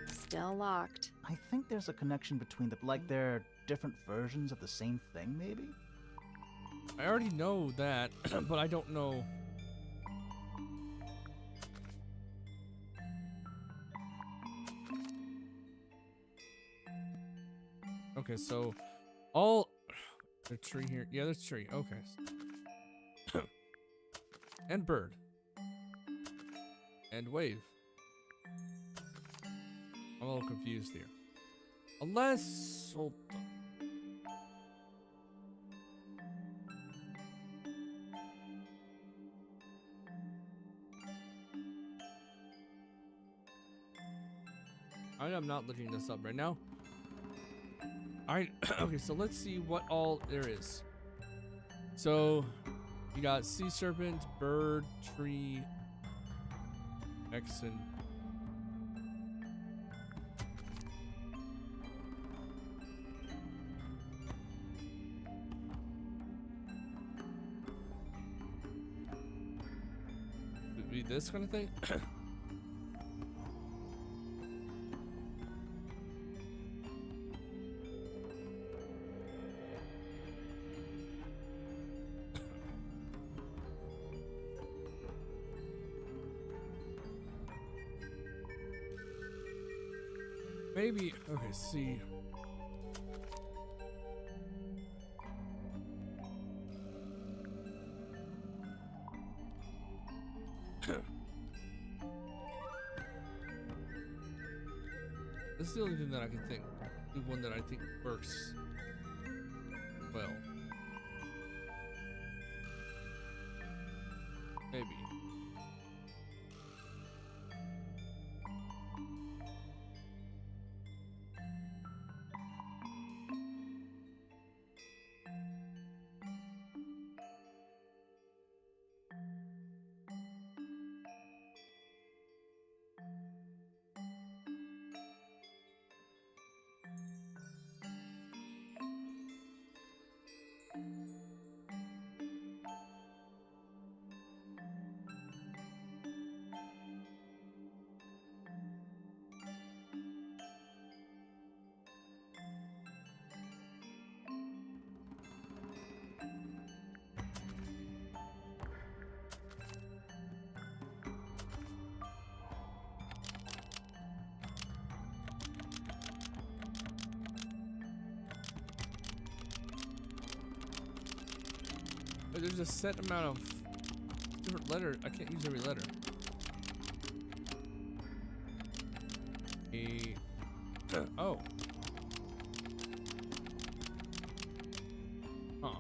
Speaker 3: Still locked.
Speaker 2: I think there's a connection between the... like they're different versions of the same thing, maybe?
Speaker 1: I already know that, but I don't know. Okay, so all the tree here. Yeah, there's a tree. Okay. And bird. And wave. I'm a little confused here. Unless hold on. I'm not looking this up right now. Alright, okay, so let's see what all there is. So, you got sea serpent, bird, tree, Exon. Would be this kind of thing? Maybe, okay, see. This is the only thing that I can think. The one that I think works well. Maybe. But there's a set amount of different letters. I can't use every letter. Oh. Huh.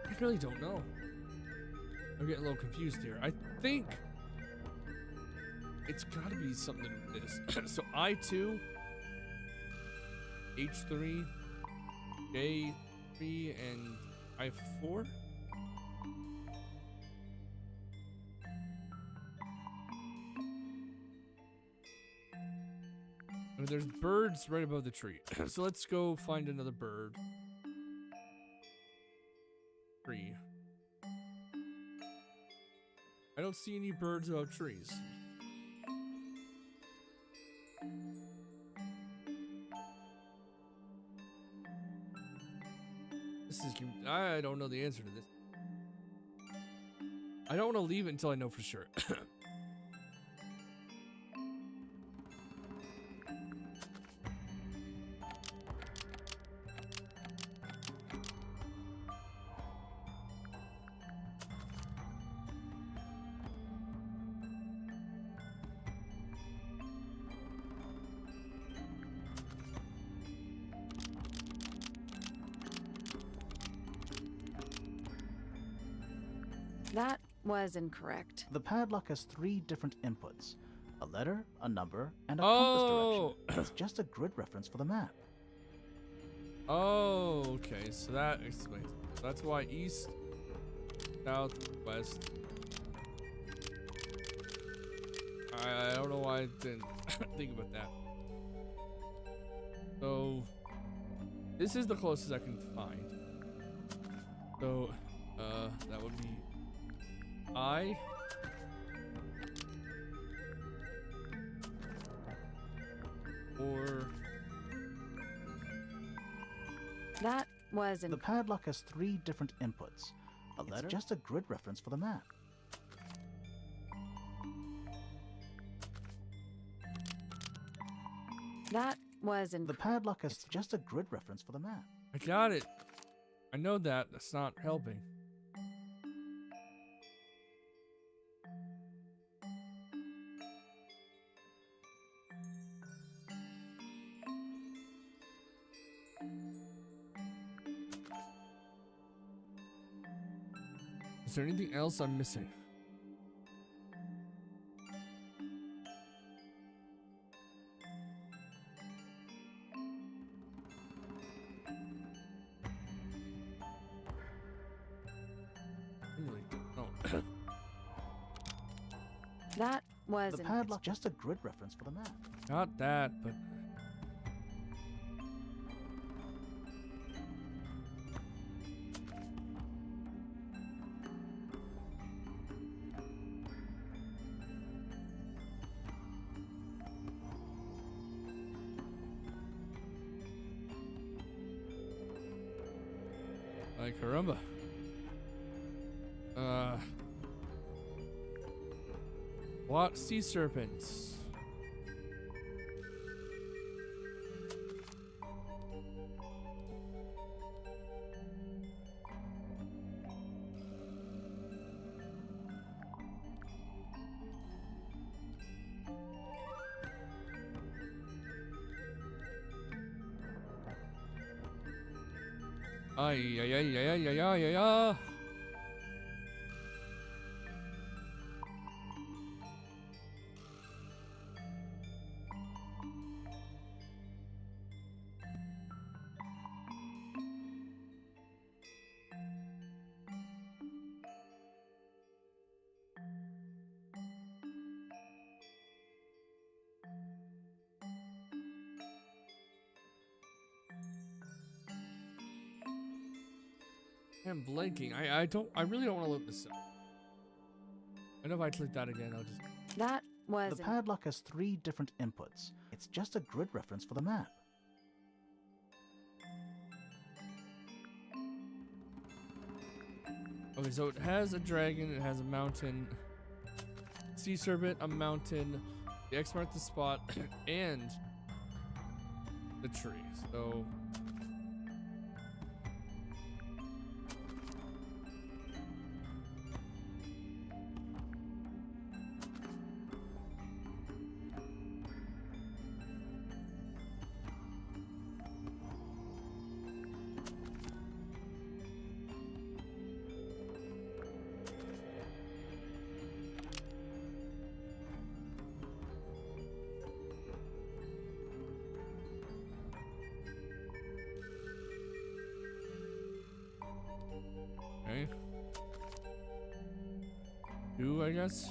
Speaker 1: I really don't know. I'm getting a little confused here. I think it's got to be something with this. So I2, H3, J3, and I4. And there's birds right above the tree. So let's go find another bird. Tree. I don't see any birds above trees. This is. I don't know the answer to this. I don't want to leave it until I know for sure.
Speaker 3: That was incorrect.
Speaker 2: The padlock has 3 different inputs: a letter, a number, and a compass direction. It's just a grid reference for the map.
Speaker 1: Oh, okay. So that explains. That's why east, south, west. I don't know why I didn't think about that. So this is the closest I can find. So that would be I. Or
Speaker 3: That was
Speaker 2: The padlock has 3 different inputs. A letter? It's just a grid reference for the map.
Speaker 3: That was
Speaker 2: The padlock has just a grid reference for the map.
Speaker 1: I got it. I know that. That's not helping. Is there anything else I'm missing? I really don't know.
Speaker 3: That was
Speaker 2: The padlock just a grid reference for the map.
Speaker 1: Not that, but ay caramba. What sea serpents? Ay, ay, ay, ay, ay, ay, ay, ay. I'm blanking. I really don't want to look this up. I know if I click that again, I'll just.
Speaker 3: That was
Speaker 2: The padlock has 3 different inputs. It's just a grid reference for the map.
Speaker 1: Okay, so it has a dragon, it has a mountain, sea serpent, a mountain, the X marked the spot, and the tree. So okay. 2, I guess.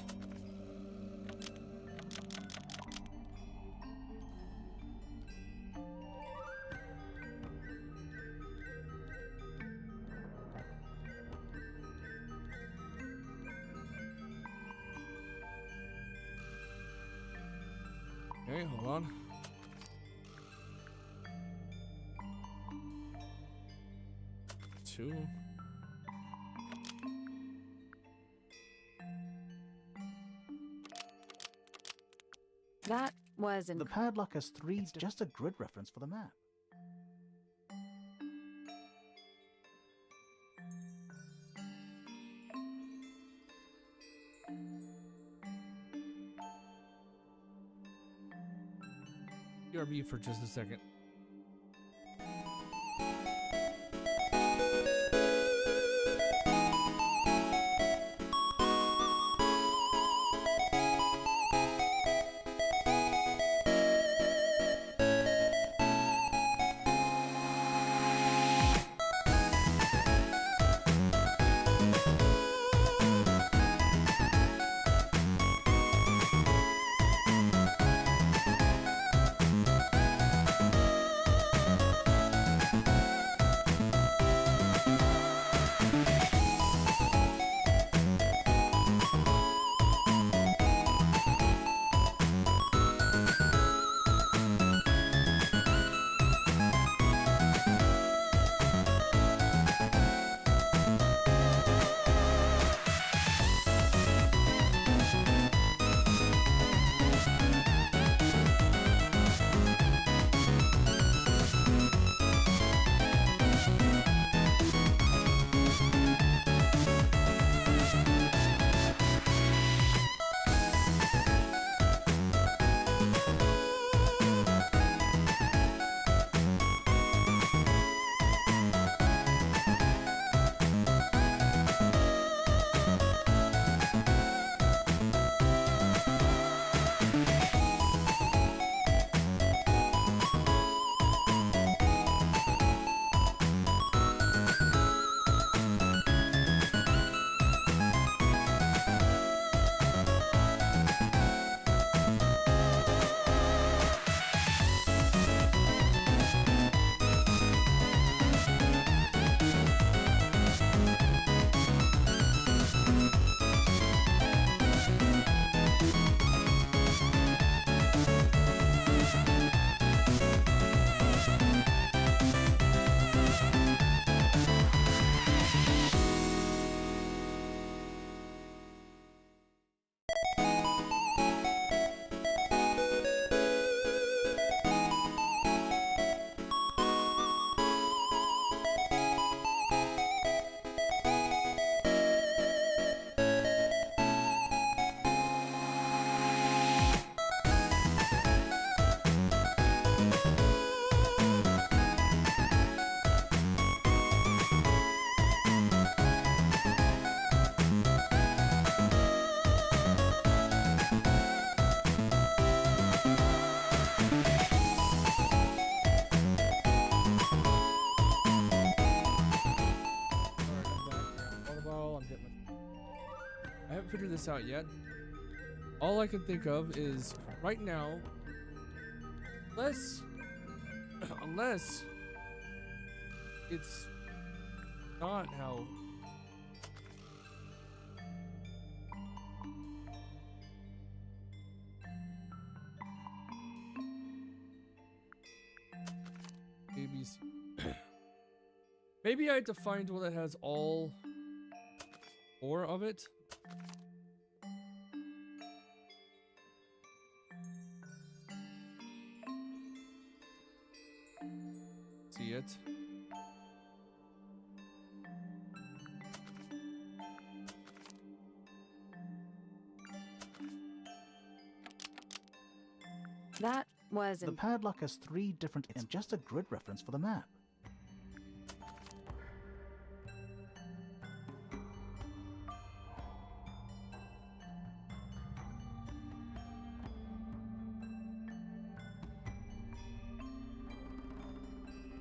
Speaker 1: Okay, hold on. Two.
Speaker 3: that was
Speaker 2: The padlock has 3, just a grid reference for the map.
Speaker 1: BRB for just a second. I haven't figured this out yet. All I can think of is right now, unless it's not how. ABC. Maybe I had to find one that has all 4 of it. See it.
Speaker 3: That was
Speaker 2: The padlock has 3 different. It's just a grid reference for the map.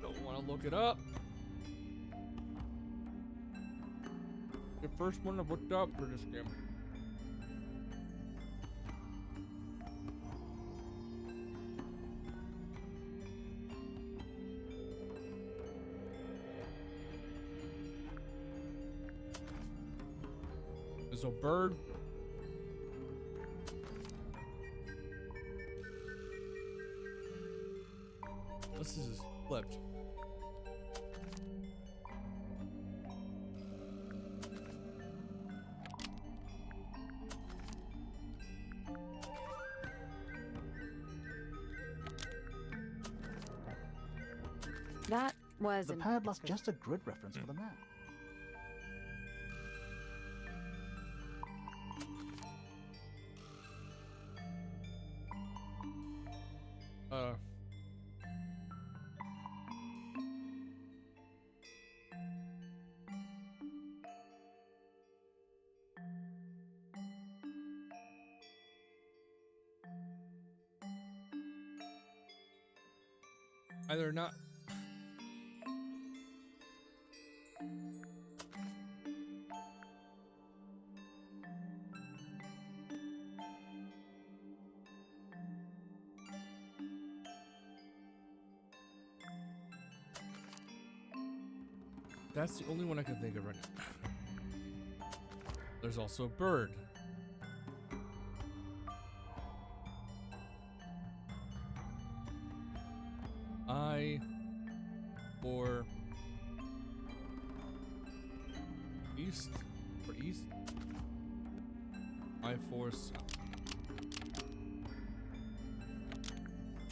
Speaker 1: Don't want to look it up. The first one I've looked up for this game. There's a bird. This is flipped.
Speaker 3: That was
Speaker 2: The padlock's just a grid reference for the map.
Speaker 1: Either not. That's the only one I can think of right now. There's also a bird. I or east or east. I for south.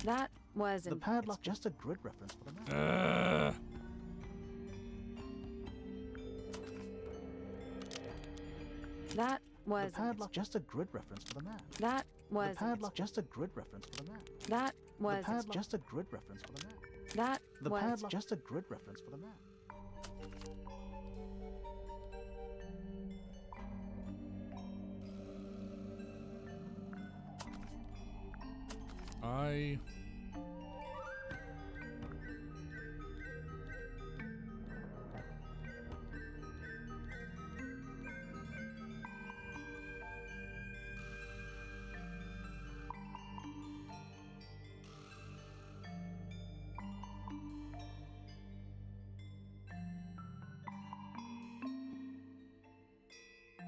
Speaker 3: That was
Speaker 2: The padlock just a grid reference for the map.
Speaker 3: That was
Speaker 2: The padlock just a grid reference for the map.
Speaker 3: That was
Speaker 2: The padlock just a grid reference for the map.
Speaker 3: That was
Speaker 2: The padlock just a grid reference for the map.
Speaker 3: That
Speaker 2: The
Speaker 3: was
Speaker 2: padlock just a grid reference for the map.
Speaker 1: I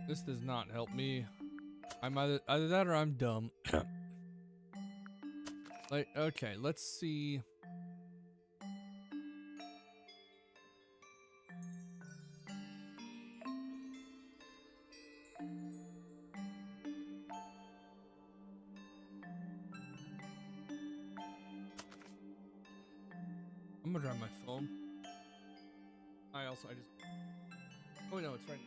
Speaker 1: This does not help me. I'm either that or I'm dumb. Like, okay, let's see. I'm gonna grab my phone. I just. Oh no, it's right.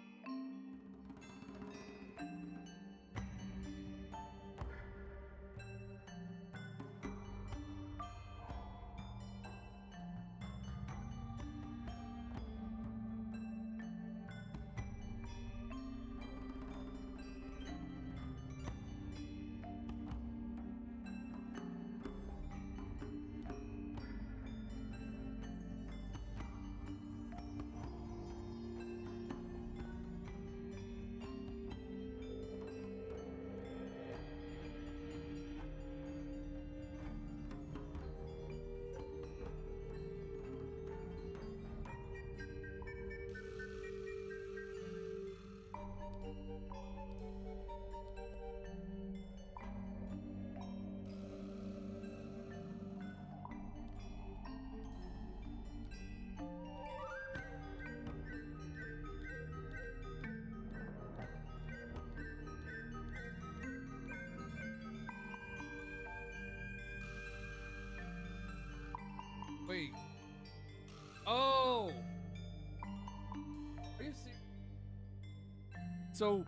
Speaker 1: so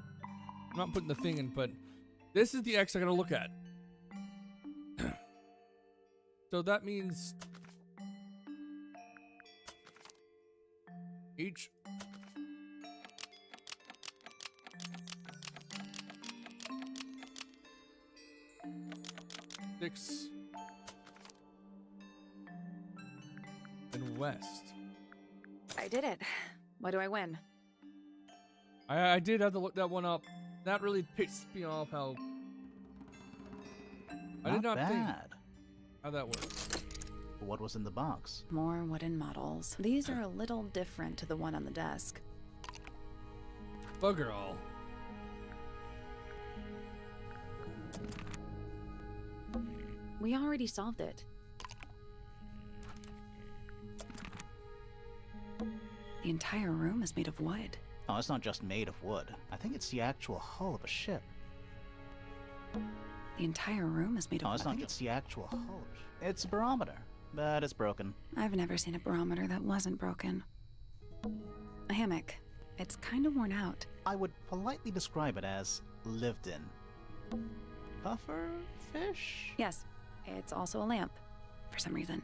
Speaker 1: I'm not putting the thing in, but this is the X I gotta look at. So that means H. Six and west.
Speaker 3: I did it. What do I win?
Speaker 1: I did have to look that one up. That really pissed me off how I did not think
Speaker 2: bad.
Speaker 1: how that works.
Speaker 2: What was in the box?
Speaker 3: More wooden models. These are a little different to the one on the desk.
Speaker 1: Bugger all.
Speaker 3: We already solved it. The entire room is made of wood.
Speaker 2: Oh, it's not just made of wood. I think it's the actual hull of a ship.
Speaker 3: The entire room is made of
Speaker 2: Oh,
Speaker 3: wood.
Speaker 2: it's not just the actual hull. It's a barometer, but it's broken.
Speaker 3: I've never seen a barometer that wasn't broken. A hammock. It's kind of worn out.
Speaker 2: I would politely describe it as lived in. Puffer fish?
Speaker 3: Yes, it's also a lamp, for some reason.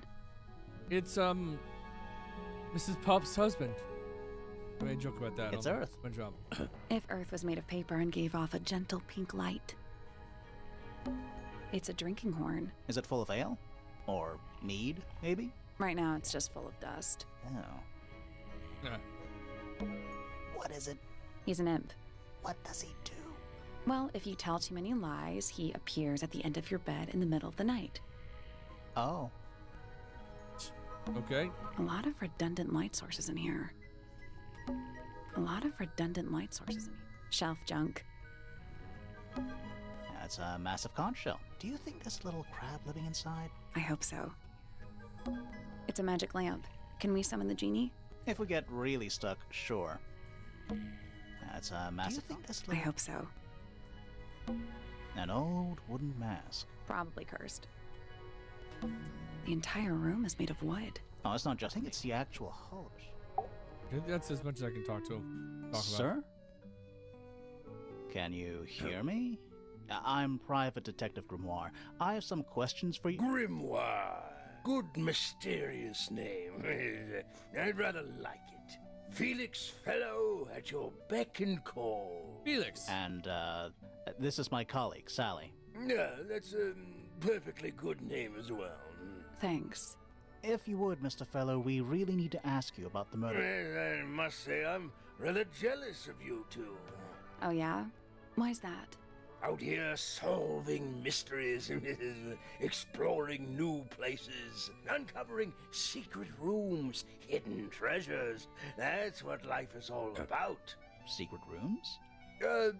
Speaker 1: It's Mrs. Pop's husband. I made a joke about that.
Speaker 2: It's Earth.
Speaker 1: My job.
Speaker 3: If Earth was made of paper and gave off a gentle pink light. It's a drinking horn.
Speaker 2: Is it full of ale? Or mead, maybe?
Speaker 3: Right now, it's just full of dust.
Speaker 2: Oh.
Speaker 1: Yeah.
Speaker 2: What is it?
Speaker 3: He's an imp.
Speaker 2: What does he do?
Speaker 3: Well, if you tell too many lies, he appears at the end of your bed in the middle of the night.
Speaker 2: Oh.
Speaker 1: Okay.
Speaker 3: A lot of redundant light sources in here. Shelf junk.
Speaker 2: That's a massive conch shell. Do you think there's a little crab living inside?
Speaker 3: I hope so. It's a magic lamp. Can we summon the genie?
Speaker 2: If we get really stuck, sure. That's a massive. Do you think there's a
Speaker 3: I
Speaker 2: little...
Speaker 3: hope so.
Speaker 2: An old wooden mask.
Speaker 3: Probably cursed. The entire room is made of wood.
Speaker 2: Oh, it's not just... I think it's the actual hull.
Speaker 1: That's as much as I can talk about.
Speaker 2: Sir? Can you hear me? I'm Private Detective Grimoire. I have some questions for you.
Speaker 4: Grimoire. Good mysterious name. I'd rather like it. Felix Fellow at your beck and call.
Speaker 1: Felix.
Speaker 2: And, this is my colleague, Sally.
Speaker 4: Yeah, that's a perfectly good name as well.
Speaker 3: Thanks.
Speaker 2: If you would, Mr. Fellow, we really need to ask you about the murder.
Speaker 4: Well, I must say I'm rather jealous of you two.
Speaker 3: Oh yeah? Why's that?
Speaker 4: Out here solving mysteries, exploring new places, uncovering secret rooms, hidden treasures. That's what life is all about.
Speaker 2: Secret rooms?
Speaker 4: Generally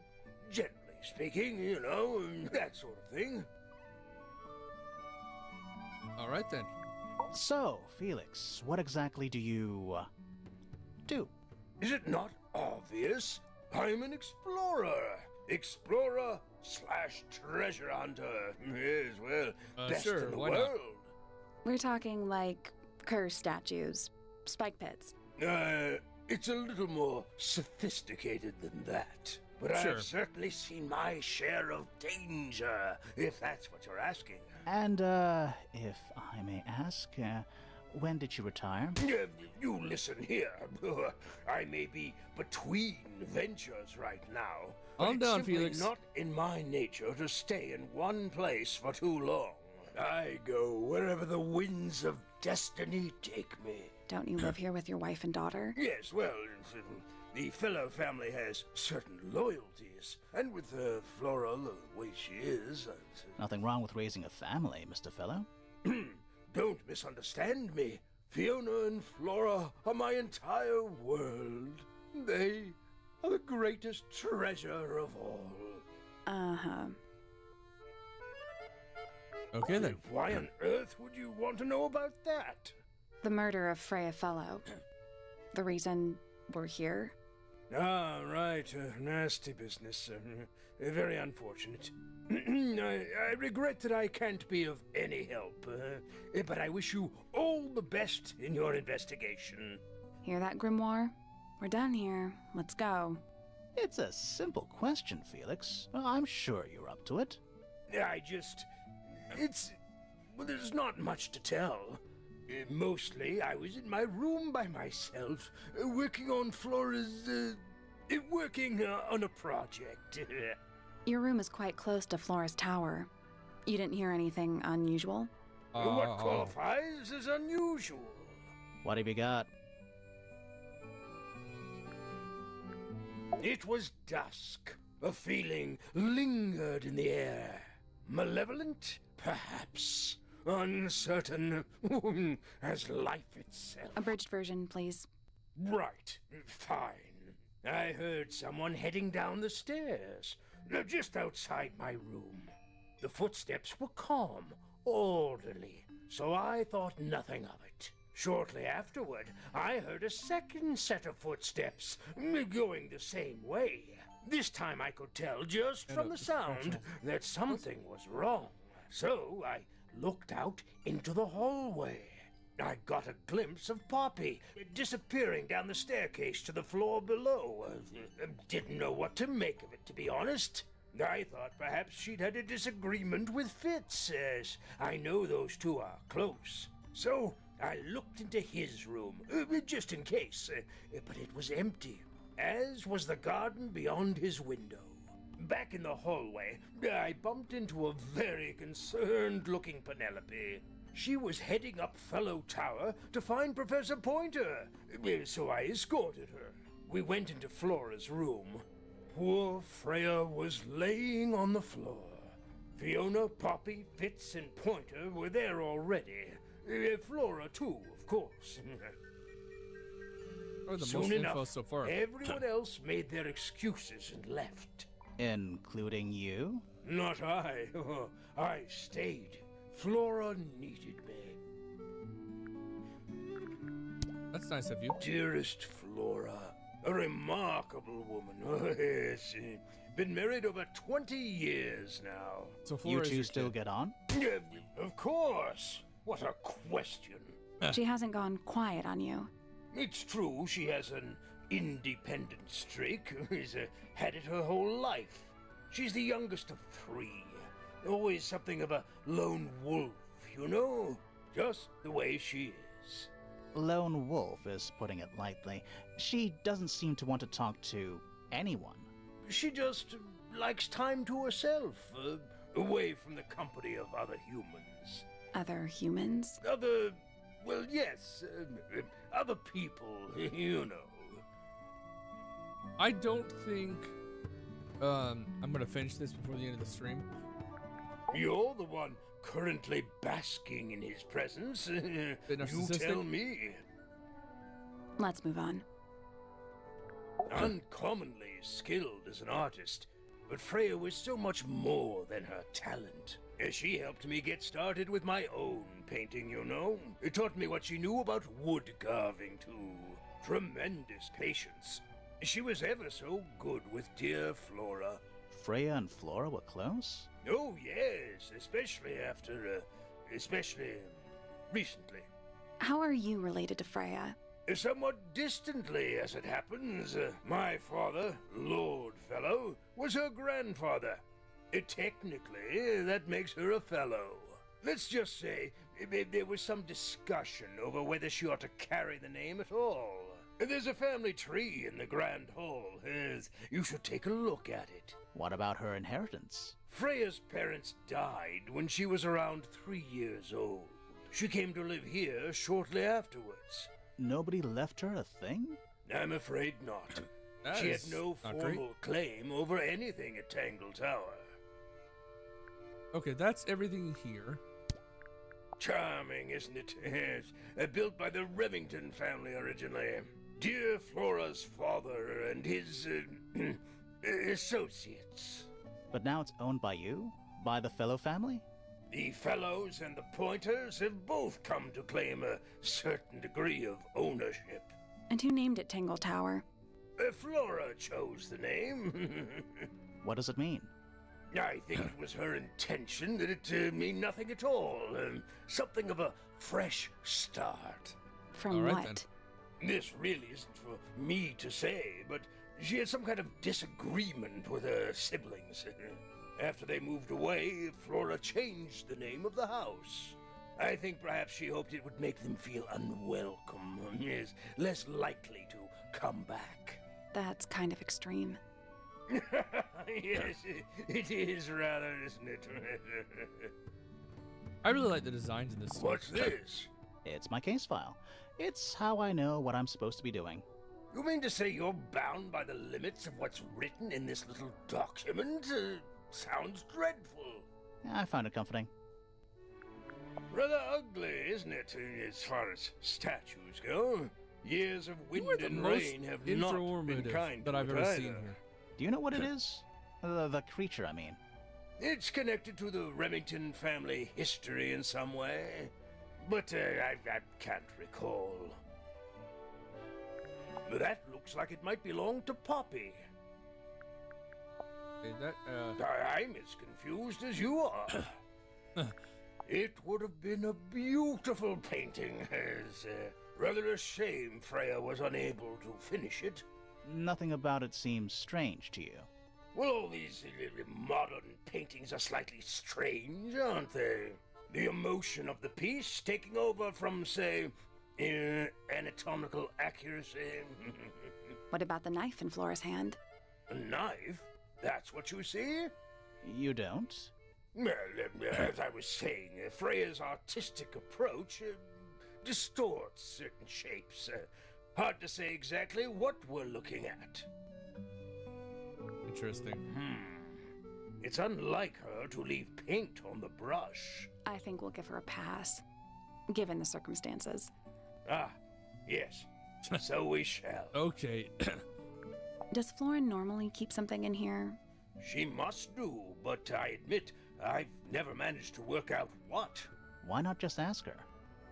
Speaker 4: speaking, you know, that sort of thing.
Speaker 1: All right then.
Speaker 2: So, Felix, what exactly do you, do?
Speaker 4: Is it not obvious? I'm an explorer. Explorer/treasure hunter. Yes, well, best
Speaker 1: sure,
Speaker 4: in the
Speaker 1: why not?
Speaker 4: world.
Speaker 3: We're talking like curse statues, spike pits.
Speaker 4: It's a little more sophisticated than that. But
Speaker 1: Sure.
Speaker 4: I've certainly seen my share of danger, if that's what you're asking.
Speaker 2: And, if I may ask, when did you retire?
Speaker 4: You listen here. I may be between ventures right now. But
Speaker 1: Calm
Speaker 4: it's
Speaker 1: down,
Speaker 4: simply
Speaker 1: Felix.
Speaker 4: not in my nature to stay in one place for too long. I go wherever the winds of destiny take me.
Speaker 3: Don't you live here with your wife and daughter?
Speaker 4: Yes, well, the fellow family has certain loyalties, and with Flora the way she is,
Speaker 2: Nothing wrong with raising a family, Mr. Fellow.
Speaker 4: don't misunderstand me. Fiona and Flora are my entire world. They are the greatest treasure of all.
Speaker 3: Uh-huh.
Speaker 1: Okay then.
Speaker 4: Why on earth would you want to know about that?
Speaker 3: The murder of Freya Fellow. The reason we're here?
Speaker 4: Ah, right. Nasty business. Very unfortunate. I regret that I can't be of any help, but I wish you all the best in your investigation.
Speaker 3: Hear that, Grimoire? We're done here. Let's go.
Speaker 2: It's a simple question, Felix. I'm sure you're up to it.
Speaker 4: Well, there's not much to tell. Mostly, I was in my room by myself, working on Flora's, working on a project.
Speaker 3: Your room is quite close to Flora's tower. You didn't hear anything unusual?
Speaker 4: What qualifies as unusual?
Speaker 2: What have you got?
Speaker 4: It was dusk. A feeling lingered in the air. Malevolent, perhaps. Uncertain, as life itself.
Speaker 3: Abridged version, please.
Speaker 4: Right, fine. I heard someone heading down the stairs, just outside my room. The footsteps were calm, orderly, so I thought nothing of it. Shortly afterward, I heard a second set of footsteps, going the same way. This time I could tell just from the sound that something was wrong. So I looked out into the hallway. I got a glimpse of Poppy disappearing down the staircase to the floor below. Didn't know what to make of it, to be honest. I thought perhaps she'd had a disagreement with Fitz, as I know those two are close. So I looked into his room, just in case, but it was empty, as was the garden beyond his window. Back in the hallway, I bumped into a very concerned-looking Penelope. She was heading up Fellow Tower to find Professor Pointer, so I escorted her. We went into Flora's room. Poor Freya was laying on the floor. Fiona, Poppy, Fitz, and Pointer were there already. Flora, too, of course.
Speaker 1: Or the
Speaker 4: Soon
Speaker 1: most
Speaker 4: enough,
Speaker 1: info so far.
Speaker 4: everyone else made their excuses and left.
Speaker 2: Including you?
Speaker 4: Not I. I stayed. Flora needed me.
Speaker 1: That's nice of you.
Speaker 4: Dearest Flora, a remarkable woman. Yes, been married over 20 years now.
Speaker 1: So
Speaker 2: You
Speaker 1: Flora is
Speaker 2: two
Speaker 1: your
Speaker 2: still
Speaker 1: kid.
Speaker 2: get on?
Speaker 4: Of course. What a question.
Speaker 3: She hasn't gone quiet on you.
Speaker 4: It's true she has an independent streak. She's had it her whole life. She's the youngest of 3. Always something of a lone wolf, you know? Just the way she is.
Speaker 2: Lone wolf is putting it lightly. She doesn't seem to want to talk to anyone.
Speaker 4: She just likes time to herself, away from the company of other humans.
Speaker 3: Other humans?
Speaker 4: Well, yes, other people, you know.
Speaker 1: I don't think I'm gonna finish this before the end of the stream.
Speaker 4: You're the one currently basking in his presence. You
Speaker 1: narcissistic?
Speaker 4: tell me.
Speaker 3: Let's move on.
Speaker 4: Uncommonly skilled as an artist, but Freya was so much more than her talent. She helped me get started with my own painting, you know. It taught me what she knew about wood carving, too. Tremendous patience. She was ever so good with dear Flora.
Speaker 2: Freya and Flora were close?
Speaker 4: Oh, yes, especially recently.
Speaker 3: How are you related to Freya?
Speaker 4: Somewhat distantly, as it happens. My father, Lord Fellow, was her grandfather. Technically, that makes her a fellow. Let's just say there was some discussion over whether she ought to carry the name at all. There's a family tree in the Grand Hall. You should take a look at it.
Speaker 2: What about her inheritance?
Speaker 4: Freya's parents died when she was around 3 years old. She came to live here shortly afterwards.
Speaker 2: Nobody left her a thing?
Speaker 4: I'm afraid not.
Speaker 1: That
Speaker 4: She had
Speaker 1: is
Speaker 4: no
Speaker 1: not
Speaker 4: formal
Speaker 1: great.
Speaker 4: claim over anything at Tangle Tower.
Speaker 1: Okay, that's everything here.
Speaker 4: Charming, isn't it? Yes. Built by the Remington family originally. Dear Flora's father and his associates.
Speaker 2: But now it's owned by you? By the Fellow family?
Speaker 4: The Fellows and the Pointers have both come to claim a certain degree of ownership.
Speaker 3: And who named it Tangle Tower?
Speaker 4: Flora chose the name.
Speaker 2: What does it mean?
Speaker 4: I think it was her intention that it mean nothing at all. Something of a fresh start.
Speaker 3: From
Speaker 1: All right,
Speaker 3: what?
Speaker 1: then.
Speaker 4: This really isn't for me to say, but She had some kind of disagreement with her siblings. After they moved away, Flora changed the name of the house. I think perhaps she hoped it would make them feel unwelcome, yes, less likely to come back.
Speaker 3: That's kind of extreme.
Speaker 4: Yes, it is rather, isn't it?
Speaker 1: I really like the designs in this.
Speaker 4: What's this?
Speaker 2: It's my case file. It's how I know what I'm supposed to be doing.
Speaker 4: You mean to say you're bound by the limits of what's written in this little document? Sounds dreadful.
Speaker 2: I found it comforting.
Speaker 4: Rather ugly, isn't it, as far as statues go? Years of wind
Speaker 1: You are the
Speaker 4: and
Speaker 1: most
Speaker 4: rain have not been
Speaker 1: informative
Speaker 4: kind
Speaker 1: that
Speaker 4: to
Speaker 1: I've
Speaker 4: it
Speaker 1: ever
Speaker 4: either.
Speaker 1: seen here.
Speaker 2: Do you know what it is? The creature, I mean.
Speaker 4: It's connected to the Remington family history in some way, but I can't recall. But that looks like it might belong to Poppy.
Speaker 1: Okay, that,
Speaker 4: I'm as confused as you are. It would have been a beautiful painting. It's rather a shame Freya was unable to finish it.
Speaker 2: Nothing about it seems strange to you.
Speaker 4: Well, all these modern paintings are slightly strange, aren't they? The emotion of the piece taking over from, say, anatomical accuracy.
Speaker 3: What about the knife in Flora's hand?
Speaker 4: A knife? That's what you see?
Speaker 2: You don't?
Speaker 4: Well, as I was saying, Freya's artistic approach distorts certain shapes. Hard to say exactly what we're looking at.
Speaker 1: interesting.
Speaker 4: It's unlike her to leave paint on the brush.
Speaker 3: I think we'll give her a pass, given the circumstances.
Speaker 4: Ah, yes. So we shall.
Speaker 1: Okay.
Speaker 3: Does Flora normally keep something in here?
Speaker 4: She must do, but I admit I've never managed to work out what.
Speaker 2: Why not just ask her?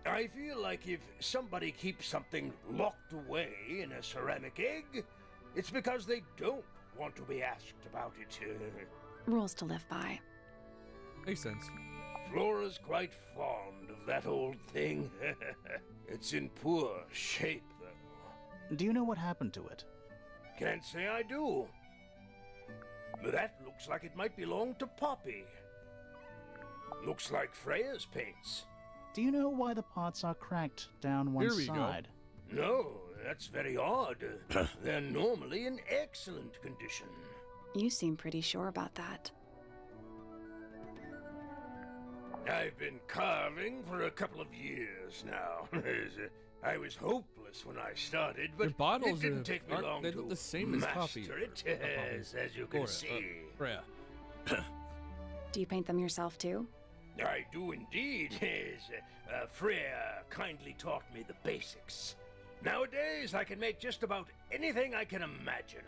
Speaker 4: I feel like if somebody keeps something locked away in a ceramic egg, it's because they don't want to be asked about it.
Speaker 3: Rules to live by.
Speaker 1: Makes sense.
Speaker 4: Flora's quite fond of that old thing. It's in poor shape, though.
Speaker 2: Do you know what happened to it?
Speaker 4: Can't say I do. But that looks like it might belong to Poppy. Looks like Freya's paints.
Speaker 2: Do you know why the pots are cracked down one
Speaker 1: Here we go.
Speaker 2: side?
Speaker 4: No, that's very odd. They're normally in excellent condition.
Speaker 3: You seem pretty sure about that.
Speaker 4: I've been carving for a couple of years now. I was hopeless when I started, but
Speaker 1: Your bottles
Speaker 4: it didn't
Speaker 1: are-
Speaker 4: take me
Speaker 1: aren't
Speaker 4: long
Speaker 1: they
Speaker 4: to
Speaker 1: the same as
Speaker 4: master
Speaker 1: Poppy?
Speaker 4: it,
Speaker 1: Or Poppy.
Speaker 4: as you can
Speaker 1: Flora,
Speaker 4: see.
Speaker 1: Freya.
Speaker 3: Do you paint them yourself too?
Speaker 4: I do indeed, yes. Freya kindly taught me the basics. Nowadays, I can make just about anything I can imagine.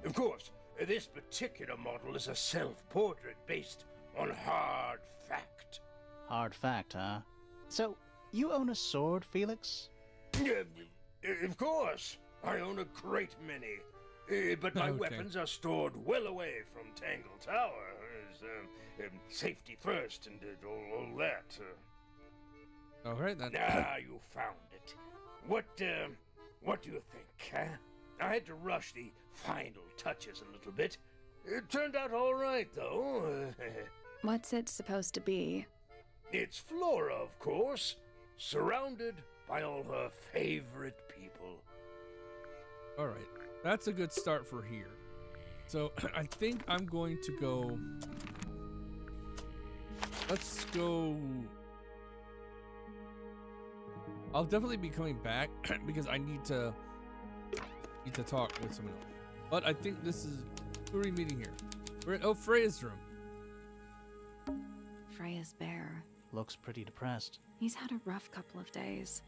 Speaker 4: Of course, this particular model is a self-portrait based on hard fact.
Speaker 2: Hard fact, huh? So, you own a sword, Felix?
Speaker 4: Of course, I own a great many. But my
Speaker 1: Okay.
Speaker 4: weapons are stored well away from Tangle Tower. Safety first and all that.
Speaker 1: All right, then.
Speaker 4: You found it. What do you think, huh? I had to rush the final touches a little bit. It turned out all right, though.
Speaker 3: What's it supposed to be?
Speaker 4: It's Flora, of course, surrounded by all her favorite people.
Speaker 1: All right. That's a good start for here. So I think I'm going to go. Let's go. I'll definitely be coming back because I need to talk with someone else. But I think this is who are we meeting here? We're at Freya's room.
Speaker 3: Freya's bear.
Speaker 2: Looks pretty depressed.
Speaker 3: He's had a rough couple of days.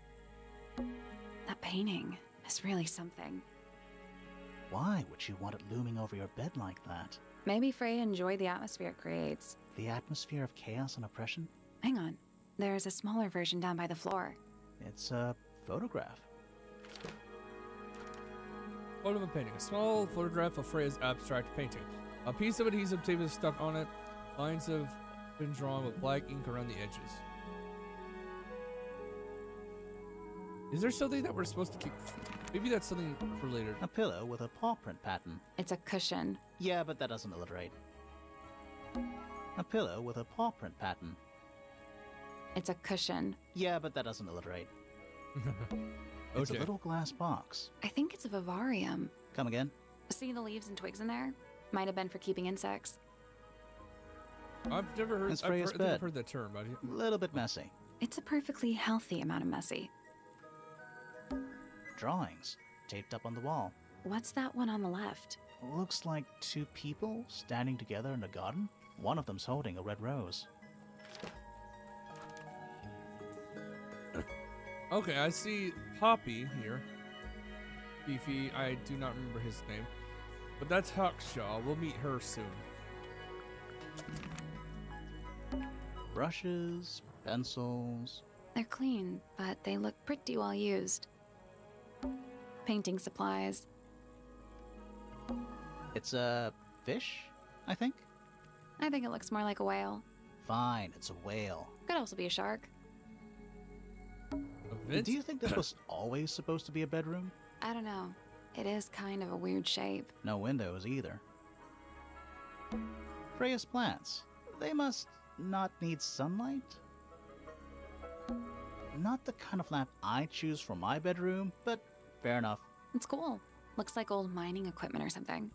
Speaker 3: That painting is really something.
Speaker 2: Why would you want it looming over your bed like that?
Speaker 3: Maybe Freya enjoyed the atmosphere it creates.
Speaker 2: The atmosphere of chaos and oppression?
Speaker 3: Hang on. There's a smaller version down by the floor.
Speaker 2: It's a photograph.
Speaker 1: Photo of a painting. A small photograph of Freya's abstract painting. A piece of adhesive tape is stuck on it. Lines have been drawn with black ink around the edges. Is there something that we're supposed to keep? Maybe that's something related.
Speaker 2: A pillow with a paw print pattern.
Speaker 3: It's a cushion.
Speaker 2: Yeah, but that doesn't alliterate. A pillow with a paw print pattern.
Speaker 3: It's a cushion.
Speaker 2: Yeah, but that doesn't alliterate. It's a
Speaker 1: Okay.
Speaker 2: little glass box.
Speaker 3: I think it's a vivarium.
Speaker 2: Come again?
Speaker 3: See the leaves and twigs in there? Might have been for keeping insects.
Speaker 1: I've never heard.
Speaker 2: It's
Speaker 1: I
Speaker 2: Freya's
Speaker 1: think I've
Speaker 2: bed.
Speaker 1: heard that term. But
Speaker 2: A little bit messy.
Speaker 3: It's a perfectly healthy amount of messy.
Speaker 2: Drawings taped up on the wall.
Speaker 3: What's that one on the left?
Speaker 2: Looks like two people standing together in a garden. One of them's holding a red rose.
Speaker 1: Okay, I see Poppy here. Beefy, I do not remember his name. But that's Hawkshaw. We'll meet her soon.
Speaker 2: Brushes, pencils.
Speaker 3: They're clean, but they look pretty well used. Painting supplies.
Speaker 2: It's a fish, I think?
Speaker 3: I think it looks more like a whale.
Speaker 2: Fine, it's a whale.
Speaker 3: Could also be a shark.
Speaker 1: A Vince?
Speaker 2: Do you think this was always supposed to be a bedroom?
Speaker 3: I don't know. It is kind of a weird shape.
Speaker 2: No windows either. Freya's plants. They must not need sunlight? Not the kind of lamp I choose for my bedroom, but fair enough.
Speaker 3: It's cool. Looks like old mining equipment or something.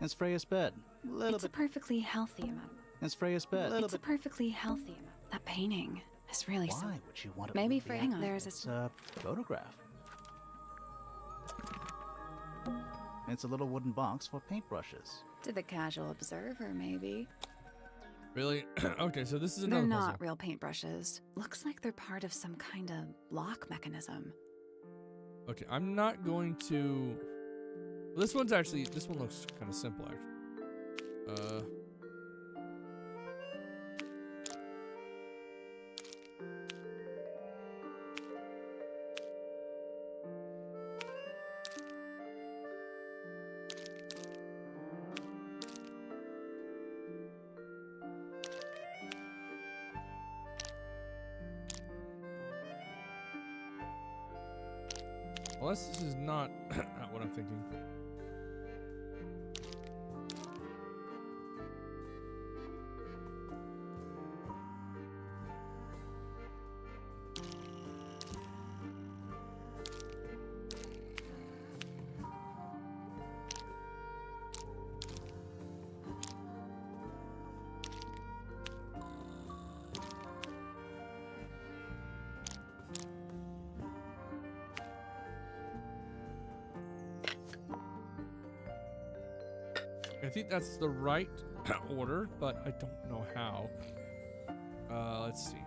Speaker 2: It's Freya's bed.
Speaker 3: It's a perfectly healthy amount.
Speaker 2: It's Freya's bed.
Speaker 3: It's a perfectly healthy amount. That painting is really so.
Speaker 2: Why would you want to
Speaker 3: Maybe
Speaker 2: move the
Speaker 3: Freya.
Speaker 2: act-
Speaker 3: Hang on. There's
Speaker 2: It's a photograph. It's a little wooden box for paintbrushes.
Speaker 3: To the casual observer, maybe.
Speaker 1: Really? Okay, so this is
Speaker 3: They're
Speaker 1: another
Speaker 3: not
Speaker 1: puzzle.
Speaker 3: real paintbrushes. Looks like they're part of some kind of lock mechanism.
Speaker 1: Okay, I'm not going to. This one looks kind of simple actually. Unless this is not what I'm thinking. I think that's the right order, but I don't know how. Let's see.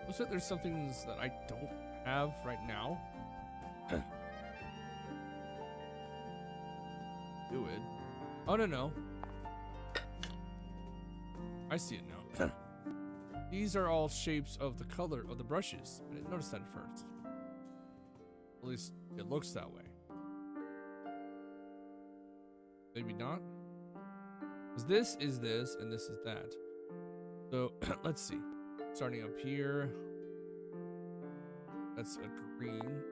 Speaker 1: Looks like there's some things that I don't have right now. Do it. Oh, no. I see it now. These are all shapes of the color of the brushes. I didn't notice that at first. At least it looks that way. Maybe not. Because this is this and this is that. So let's see. Starting up here. That's a green.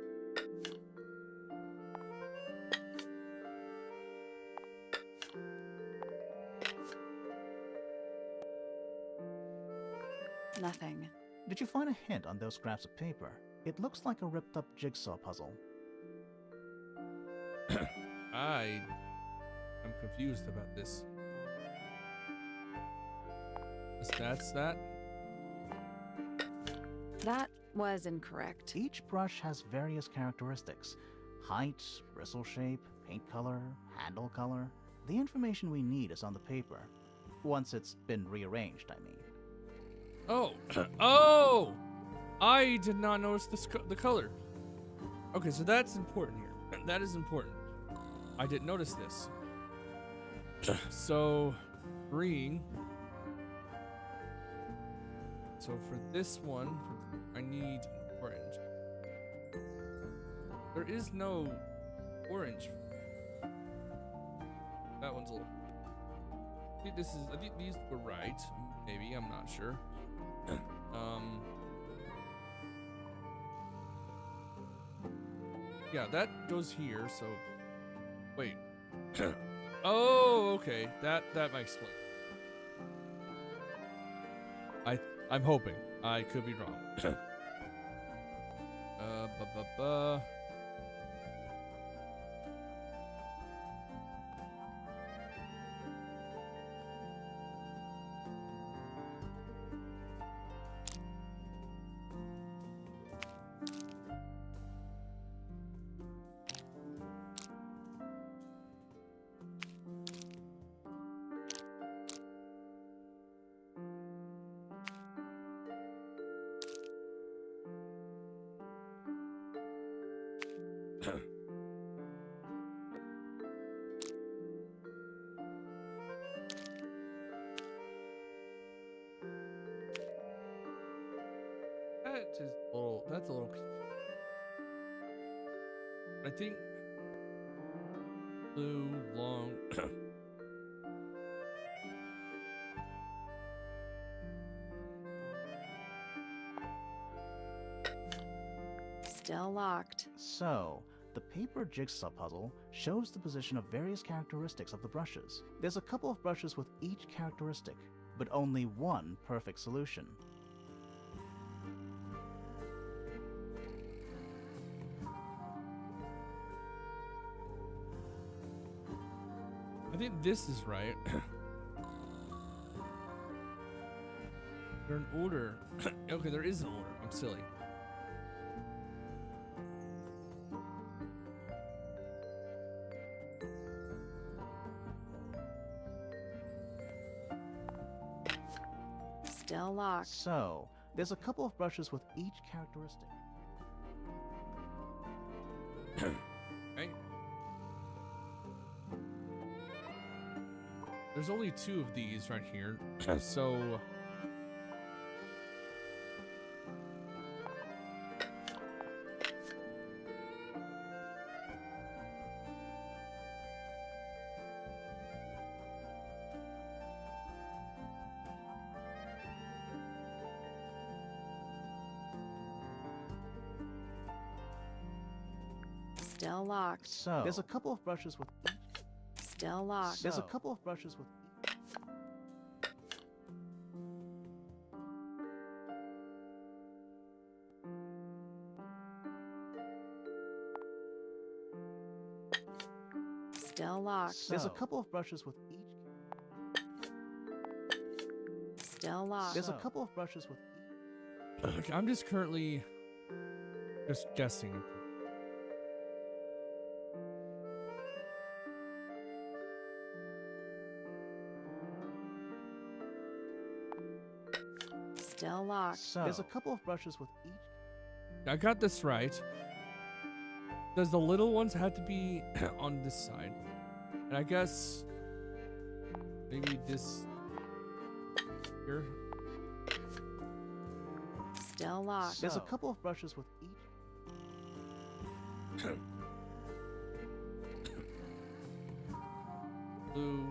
Speaker 3: Nothing.
Speaker 2: Did you find a hint on those scraps of paper? It looks like a ripped up jigsaw puzzle.
Speaker 1: I am confused about this. That's that.
Speaker 3: That was incorrect.
Speaker 2: Each brush has various characteristics. Height, bristle shape, paint color, handle color. The information we need is on the paper. Once it's been rearranged, I mean.
Speaker 1: Oh, oh! I did not notice the color. Okay, so that's important here. That is important. I didn't notice this. So, green. So for this one, I need orange. There is no orange. That one's a little. I think these were right. Maybe, I'm not sure. Yeah, that goes here, so wait. Oh, okay. That might explain. I'm hoping. I could be wrong. That's a little. I think blue long.
Speaker 3: Still locked.
Speaker 2: So, the paper jigsaw puzzle shows the position of various characteristics of the brushes. There's a couple of brushes with each characteristic, but only one perfect solution.
Speaker 1: I think this is right. They're in order. Okay, there is an order. I'm silly.
Speaker 3: Still locked.
Speaker 2: So, there's a couple of brushes with each characteristic.
Speaker 1: Right? There's only 2 of these right here. So
Speaker 3: Still locked.
Speaker 2: So, there's a couple of brushes with each.
Speaker 3: Still locked.
Speaker 2: There's a couple of brushes with each.
Speaker 3: Still locked.
Speaker 2: There's a couple of brushes with each.
Speaker 3: Still locked.
Speaker 2: There's a couple of brushes with each.
Speaker 1: okay, I'm just currently just guessing.
Speaker 3: Still locked.
Speaker 2: So, there's a couple of brushes with each.
Speaker 1: I got this right. Does the little ones have to be on this side? And I guess maybe this here.
Speaker 3: Still locked.
Speaker 2: There's a couple of brushes with each.
Speaker 1: Blue.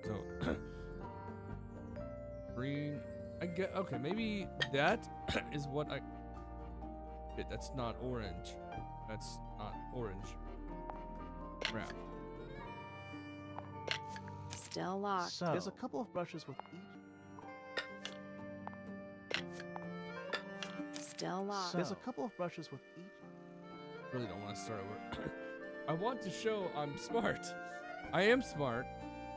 Speaker 1: So green. I get okay. Maybe that is what I. Wait, that's not orange. That's not orange. Crap.
Speaker 3: Still locked.
Speaker 2: So, there's a couple of brushes with each.
Speaker 3: Still locked.
Speaker 2: There's a couple of brushes with each.
Speaker 1: Really don't want to start over. I want to show I'm smart. I am smart.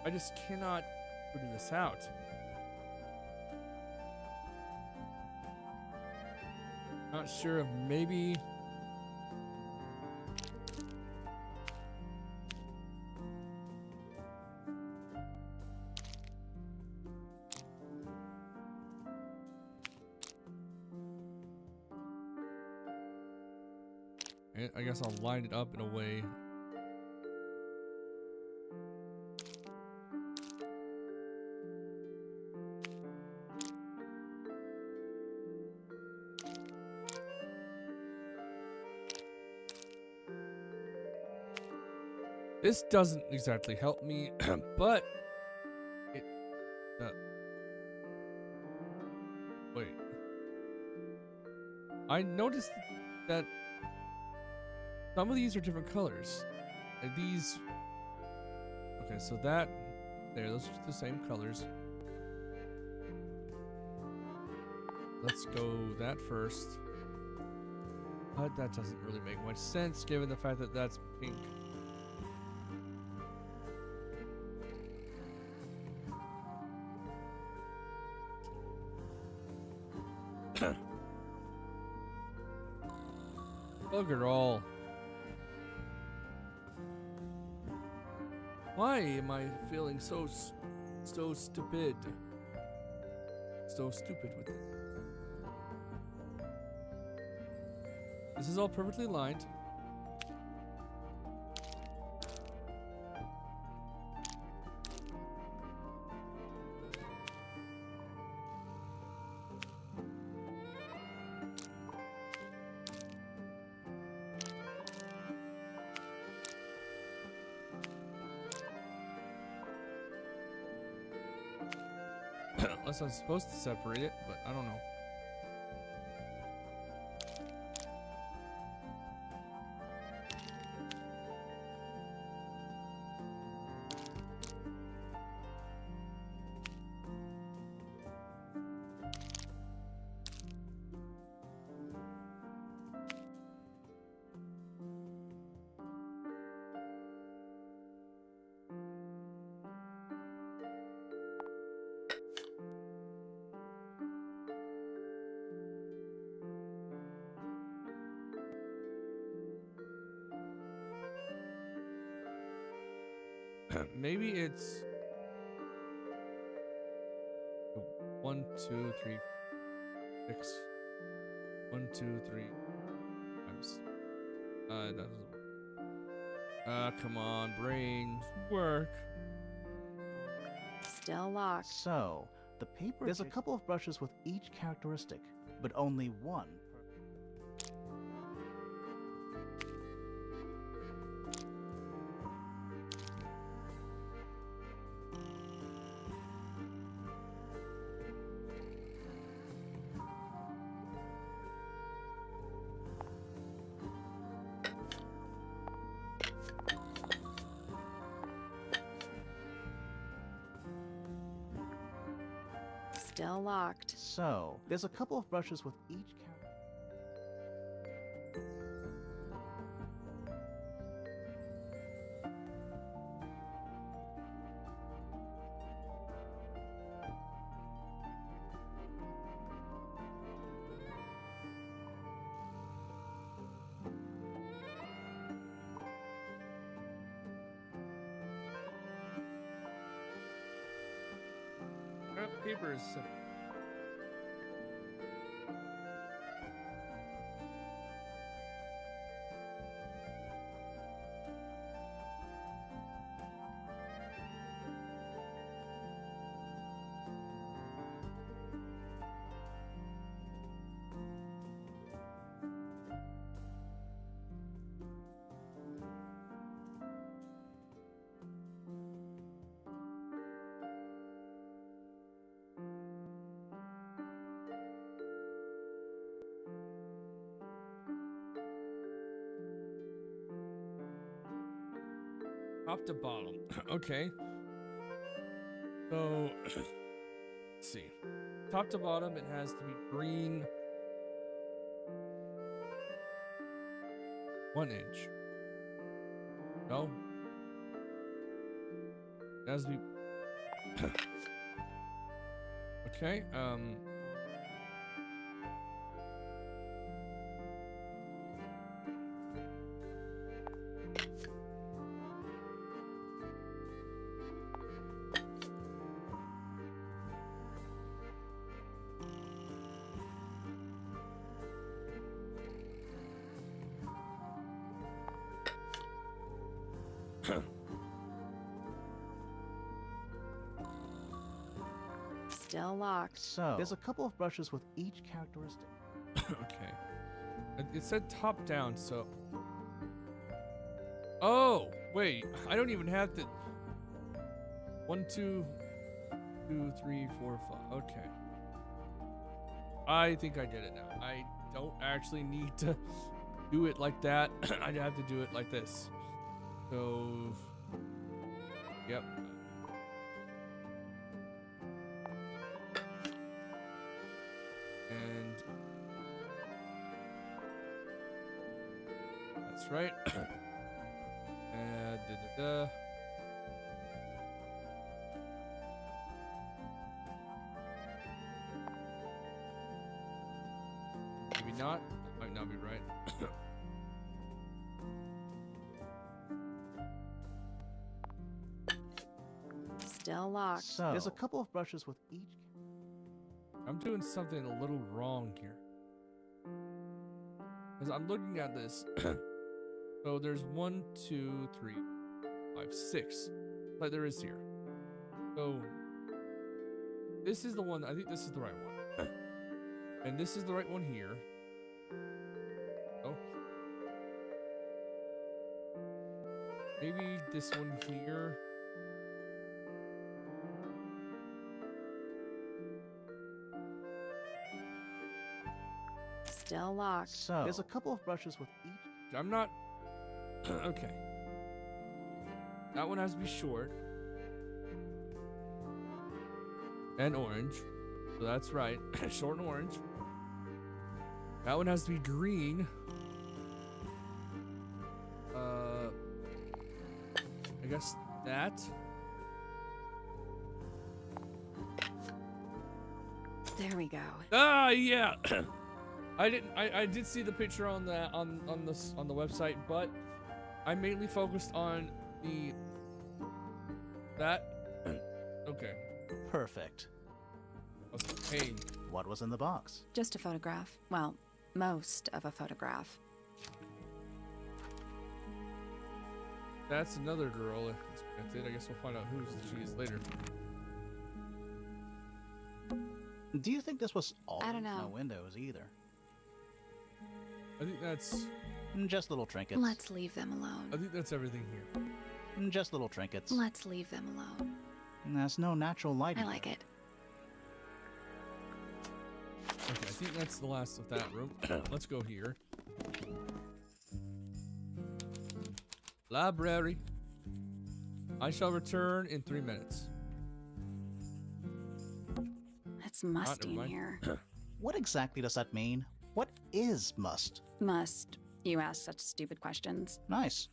Speaker 1: I just cannot figure this out. Not sure if maybe I guess I'll line it up in a way. This doesn't exactly help me, but it. Wait. I noticed that some of these are different colors. Like these. Okay, so that. There, those are the same colors. Let's go that first. But that doesn't really make much sense given the fact that that's pink. Bugger all. Why am I feeling so stupid? So stupid with it. This is all perfectly lined. Unless I'm supposed to separate it, but I don't know. Maybe it's 1, 2, 3, 6. 1, 2, 3 times. That doesn't work. Come on, brain, work.
Speaker 3: Still locked.
Speaker 2: So, the paper. There's a couple of brushes with each characteristic, but only one.
Speaker 3: Still locked.
Speaker 2: So, there's a couple of brushes with each character.
Speaker 1: Papers. Top to bottom. Okay. So, let's see. Top to bottom, it has to be green. 1 inch. No. It has to be. Okay.
Speaker 3: Still locked.
Speaker 2: So, there's a couple of brushes with each characteristic.
Speaker 1: Okay. It said top down, so. Oh, wait. I don't even have to. 1, 2, 2, 3, 4, 5. Okay. I think I get it now. I don't actually need to do it like that. I have to do it like this. So. Yep. And. That's right. And da-da-da. Maybe not. That might not be right.
Speaker 3: Still locked.
Speaker 2: So, there's a couple of brushes with each.
Speaker 1: I'm doing something a little wrong here. Because I'm looking at this. So there's 1, 2, 3, 5, 6. Like there is here. So this is the one. I think this is the right one. And this is the right one here. Oh. Maybe this one here.
Speaker 3: Still locked.
Speaker 2: So, there's a couple of brushes with each.
Speaker 1: I'm not. Okay. That one has to be short. And orange. So that's right. Short and orange. That one has to be green. I guess that.
Speaker 3: There we go.
Speaker 1: Ah, yeah. I did see the picture on the website, but I mainly focused on that. Okay.
Speaker 2: Perfect.
Speaker 1: Hey,
Speaker 2: What was in the box?
Speaker 3: Just a photograph. Well, most of a photograph.
Speaker 1: that's another girl. That's it. I guess we'll find out who she is later.
Speaker 2: Do you think this was all?
Speaker 3: I don't know.
Speaker 2: No windows either.
Speaker 1: I think that's.
Speaker 2: Just little trinkets.
Speaker 3: Let's leave them
Speaker 1: I
Speaker 3: alone.
Speaker 1: think that's everything here.
Speaker 2: Just little trinkets.
Speaker 3: Let's leave them alone.
Speaker 2: There's no natural light.
Speaker 3: I like it.
Speaker 1: Okay, I think that's the last of that room. Let's go here. Library. I shall return in 3 minutes.
Speaker 3: It's musty in
Speaker 1: mind.
Speaker 3: here.
Speaker 2: What exactly does that mean? What is must?
Speaker 3: Must. You ask such stupid questions.
Speaker 2: Nice.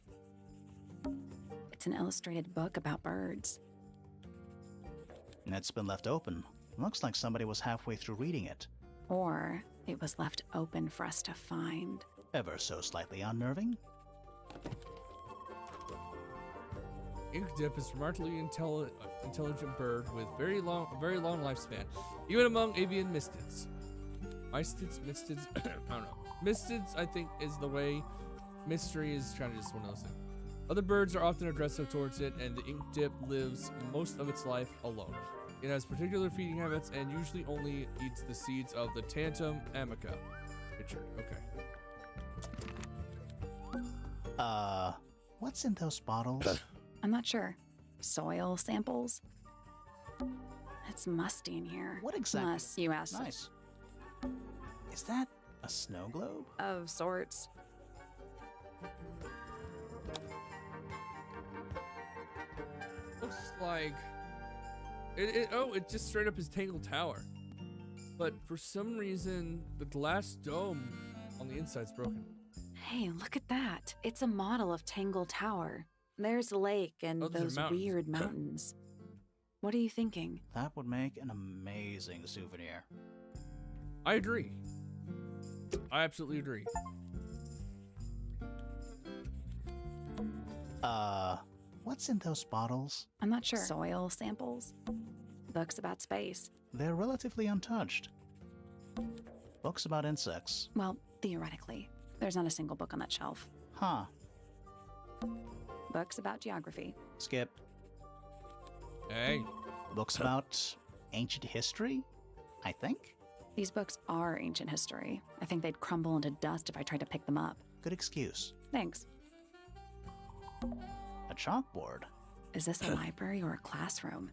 Speaker 3: It's an illustrated book about birds.
Speaker 2: It's been left open. Looks like somebody was halfway through reading it.
Speaker 3: Or it was left open for us to find.
Speaker 2: Ever so slightly unnerving.
Speaker 1: Inkdip is a remarkably intelligent bird with very long lifespan, even among avian mystids. Mystids, I don't know. Mystids, I think, is the way. Mystery is kind of just one of those things. Other birds are often aggressive towards it, and the inkdip lives most of its life alone. It has particular feeding habits and usually only eats the seeds of the Tantum amica. Richard, okay.
Speaker 2: What's in those bottles?
Speaker 3: I'm not sure. Soil samples? It's musty in here.
Speaker 2: What exactly?
Speaker 3: Must, you asked.
Speaker 2: Nice. Is that a snow globe?
Speaker 3: Of sorts.
Speaker 1: Looks like it just straight up is Tangled Tower. But for some reason the glass dome on the inside's broken.
Speaker 3: Hey, look at that. It's a model of Tangle Tower. There's a lake and
Speaker 1: Oh, those are
Speaker 3: those
Speaker 1: mountains.
Speaker 3: weird mountains. What are you thinking?
Speaker 2: That would make an amazing souvenir.
Speaker 1: I agree. I absolutely agree.
Speaker 2: What's in those bottles?
Speaker 3: I'm not sure. Soil samples? Books about space.
Speaker 2: They're relatively untouched. Books about insects.
Speaker 3: Well, theoretically. There's not a single book on that shelf.
Speaker 2: Huh.
Speaker 3: books about geography.
Speaker 2: Skip.
Speaker 1: Hey.
Speaker 2: Books about ancient history, I think?
Speaker 3: These books are ancient history. I think they'd crumble into dust if I tried to pick them up.
Speaker 2: Good excuse.
Speaker 3: Thanks.
Speaker 2: A chalkboard.
Speaker 3: Is this a library or a classroom?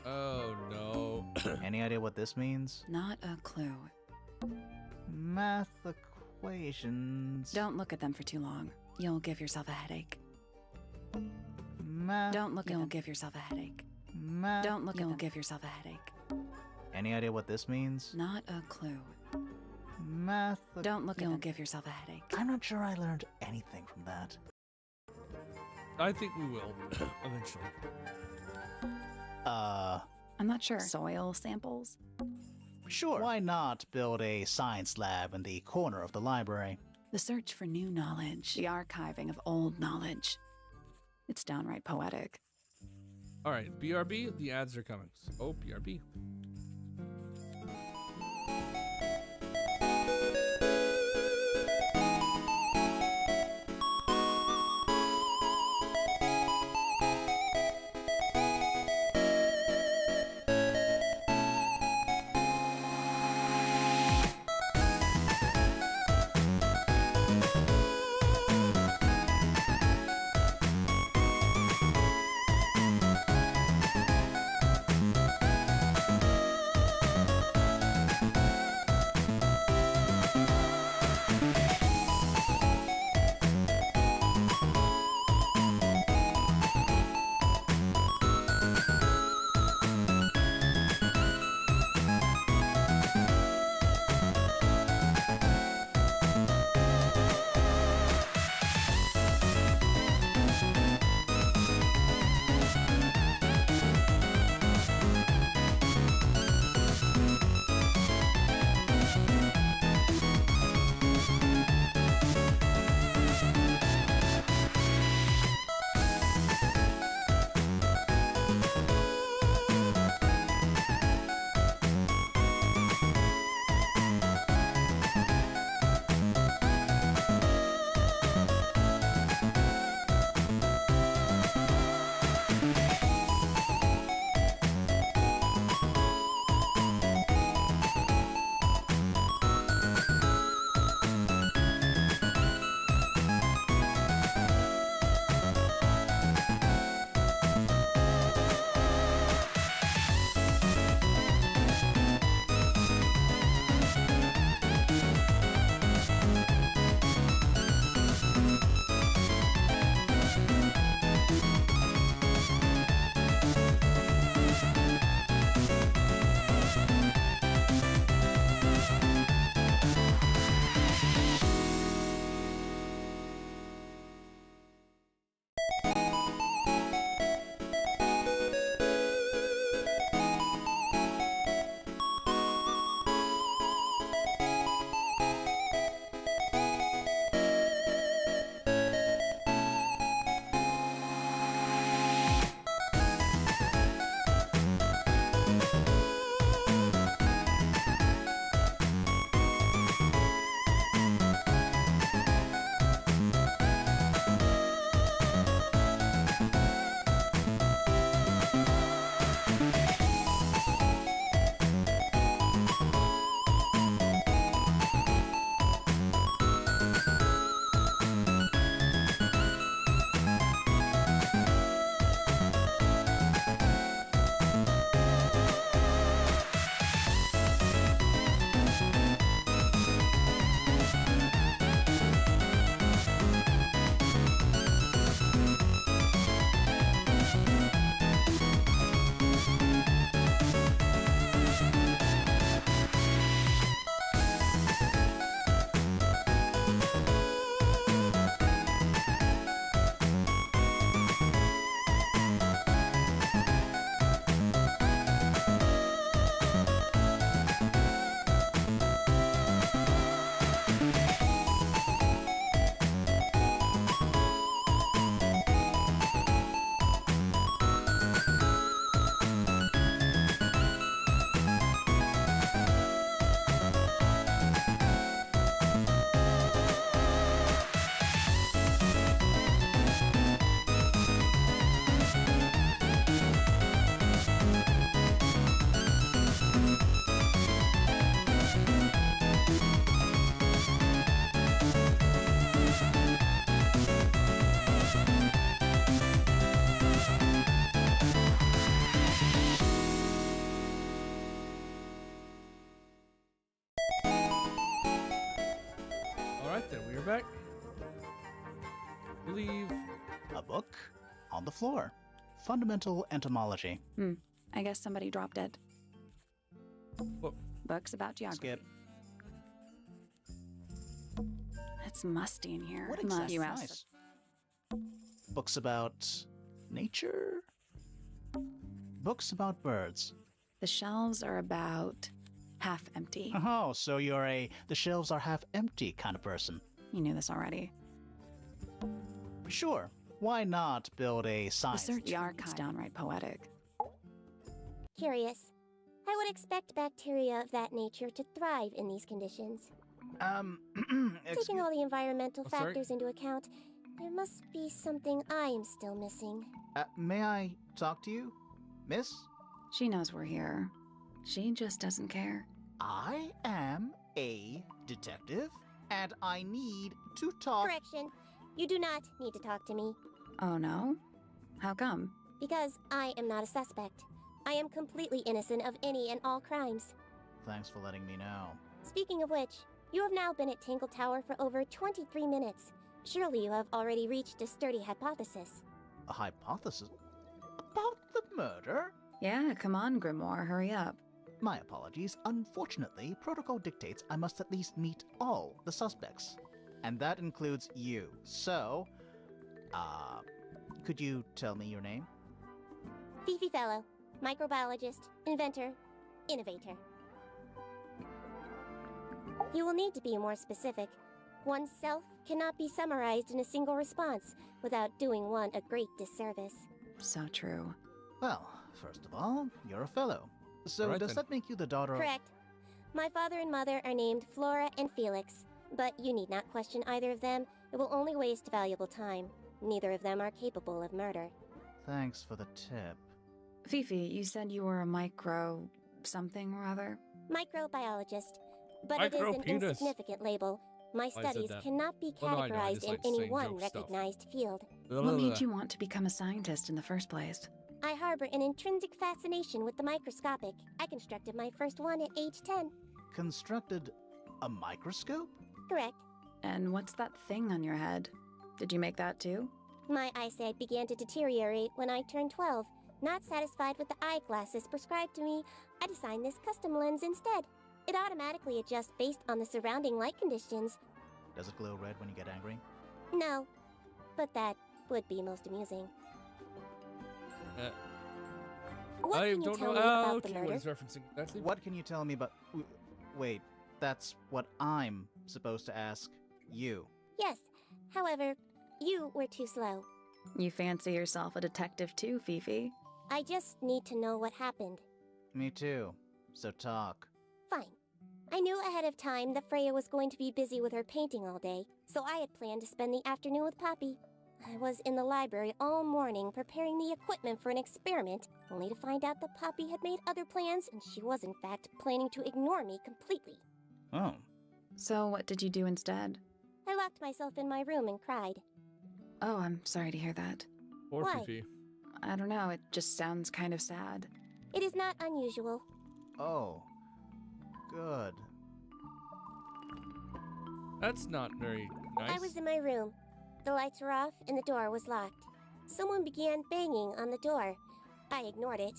Speaker 1: Oh no.
Speaker 2: Any idea what this means?
Speaker 3: Not a clue.
Speaker 2: Math equations.
Speaker 3: Don't look at them for too long. You'll give yourself a headache.
Speaker 2: Math.
Speaker 3: Don't look at them. Give yourself a headache.
Speaker 2: Math.
Speaker 3: Don't look at them. Give yourself a headache.
Speaker 2: Any idea what this means?
Speaker 3: Not a clue.
Speaker 2: Math.
Speaker 3: Don't look at them. Give yourself a headache.
Speaker 2: I'm not sure I learned anything from that.
Speaker 1: I think we will eventually.
Speaker 3: I'm not sure. Soil samples?
Speaker 2: Sure. Why not build a science lab in the corner of the library?
Speaker 3: The search for new knowledge. The archiving of old knowledge. It's downright poetic.
Speaker 1: All right, BRB. The ads are coming. Oh, BRB. back. Leave.
Speaker 2: A book on the floor. Fundamental entomology.
Speaker 3: I guess somebody dropped it.
Speaker 1: Book.
Speaker 3: Books about geography.
Speaker 2: Skip.
Speaker 3: It's musty in here.
Speaker 2: What
Speaker 3: unless
Speaker 2: exactly?
Speaker 3: you asked.
Speaker 2: Nice. Books about nature. Books about birds.
Speaker 3: The shelves are about half empty.
Speaker 2: Oh, so you're a the shelves are half empty kind of person.
Speaker 3: You knew this already.
Speaker 2: Sure. Why not build a
Speaker 3: The
Speaker 2: science?
Speaker 3: search archive's downright poetic.
Speaker 5: Curious. I would expect bacteria of that nature to thrive in these conditions. Taking all the environmental
Speaker 1: Oh, sorry?
Speaker 5: factors into account, there must be something I am still missing.
Speaker 2: May I talk to you, miss?
Speaker 3: She knows we're here. She just doesn't care.
Speaker 2: I am a detective, and I need to talk.
Speaker 5: Correction. You do not need to talk to me,
Speaker 3: Oh no? How come?
Speaker 5: because I am not a suspect. I am completely innocent of any and all crimes.
Speaker 2: Thanks for letting me know.
Speaker 5: Speaking of which, you have now been at Tingle Tower for over 23 minutes. Surely you have already reached a sturdy hypothesis.
Speaker 2: A hypothesis about the murder?
Speaker 3: Yeah, come on, Grimoire, hurry up.
Speaker 2: My apologies. Unfortunately, protocol dictates I must at least meet all the suspects. And that includes you. So, could you tell me your name?
Speaker 5: Fifi Fellow, microbiologist, inventor, innovator. You will need to be more specific. Oneself cannot be summarized in a single response without doing one a great disservice.
Speaker 3: So true.
Speaker 2: Well, first of all, you're a fellow. So
Speaker 1: Right
Speaker 2: does
Speaker 1: then.
Speaker 2: that make you the daughter of...
Speaker 5: Correct. My father and mother are named Flora and Felix, but you need not question either of them. It will only waste valuable time. Neither of them are capable of murder.
Speaker 2: Thanks for the tip.
Speaker 3: Fifi, you said you were a micro... something or other?
Speaker 5: Microbiologist. But it is an
Speaker 1: Micropenis.
Speaker 5: insignificant label. My
Speaker 1: said
Speaker 5: studies
Speaker 1: that.
Speaker 5: cannot be
Speaker 1: Well, no, I know, I
Speaker 5: categorized
Speaker 1: just
Speaker 5: in
Speaker 1: like
Speaker 5: any
Speaker 1: saying
Speaker 5: one
Speaker 1: joke stuff.
Speaker 5: recognized field.
Speaker 3: What made you want to become a scientist in the first place?
Speaker 5: I harbor an intrinsic fascination with the microscopic. I constructed my first one at age 10.
Speaker 2: Constructed a microscope?
Speaker 5: Correct.
Speaker 3: And what's that thing on your head? Did you make that too?
Speaker 5: My eyesight began to deteriorate when I turned 12. Not satisfied with the eyeglasses prescribed to me, I designed this custom lens instead. It automatically adjusts based on the surrounding light conditions.
Speaker 2: Does it glow red when you get angry?
Speaker 5: No, but that would be most amusing. What
Speaker 1: I
Speaker 5: can you
Speaker 1: don't
Speaker 5: tell
Speaker 1: know.
Speaker 5: me about the
Speaker 1: Okay, what
Speaker 5: murder?
Speaker 1: is referencing exactly?
Speaker 2: What can you tell me about... Wait, that's what I'm supposed to ask you.
Speaker 5: Yes, however, you were too slow.
Speaker 3: You fancy yourself a detective too, Fifi?
Speaker 5: I just need to know what happened.
Speaker 2: Me too. So talk.
Speaker 5: Fine. I knew ahead of time that Freya was going to be busy with her painting all day, so I had planned to spend the afternoon with Poppy. I was in the library all morning preparing the equipment for an experiment, only to find out that Poppy had made other plans and she was in fact planning to ignore me completely.
Speaker 2: Oh.
Speaker 3: So what did you do instead?
Speaker 5: I locked myself in my room and cried.
Speaker 3: Oh, I'm sorry to hear that.
Speaker 1: Poor
Speaker 5: Why?
Speaker 1: Fifi.
Speaker 3: I don't know, it just sounds kind of sad.
Speaker 5: It is not unusual.
Speaker 2: Oh. Good.
Speaker 1: That's not very nice.
Speaker 5: I was in my room. The lights were off and the door was locked. Someone began banging on the door. I ignored it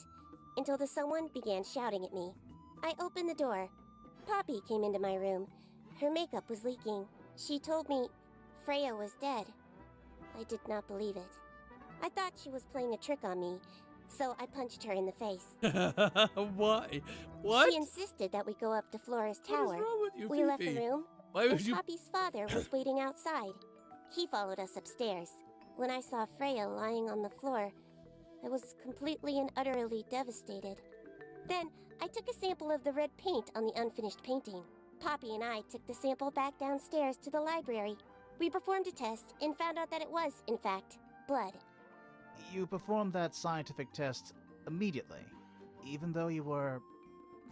Speaker 5: until the someone began shouting at me. I opened the door. Poppy came into my room. Her makeup was leaking. She told me Freya was dead. I did not believe it. I thought she was playing a trick on me, so I punched her in the face.
Speaker 1: Why? What?
Speaker 5: She insisted that we go up to Flora's
Speaker 1: What is
Speaker 5: tower.
Speaker 1: wrong with you,
Speaker 5: We left the
Speaker 1: Fifi?
Speaker 5: room,
Speaker 1: Why
Speaker 5: and
Speaker 1: would you?
Speaker 5: Poppy's father was waiting outside. He followed us upstairs. When I saw Freya lying on the floor, I was completely and utterly devastated. Then, I took a sample of the red paint on the unfinished painting. Poppy and I took the sample back downstairs to the library. We performed a test and found out that it was, in fact, blood.
Speaker 2: You performed that scientific test immediately, even though you were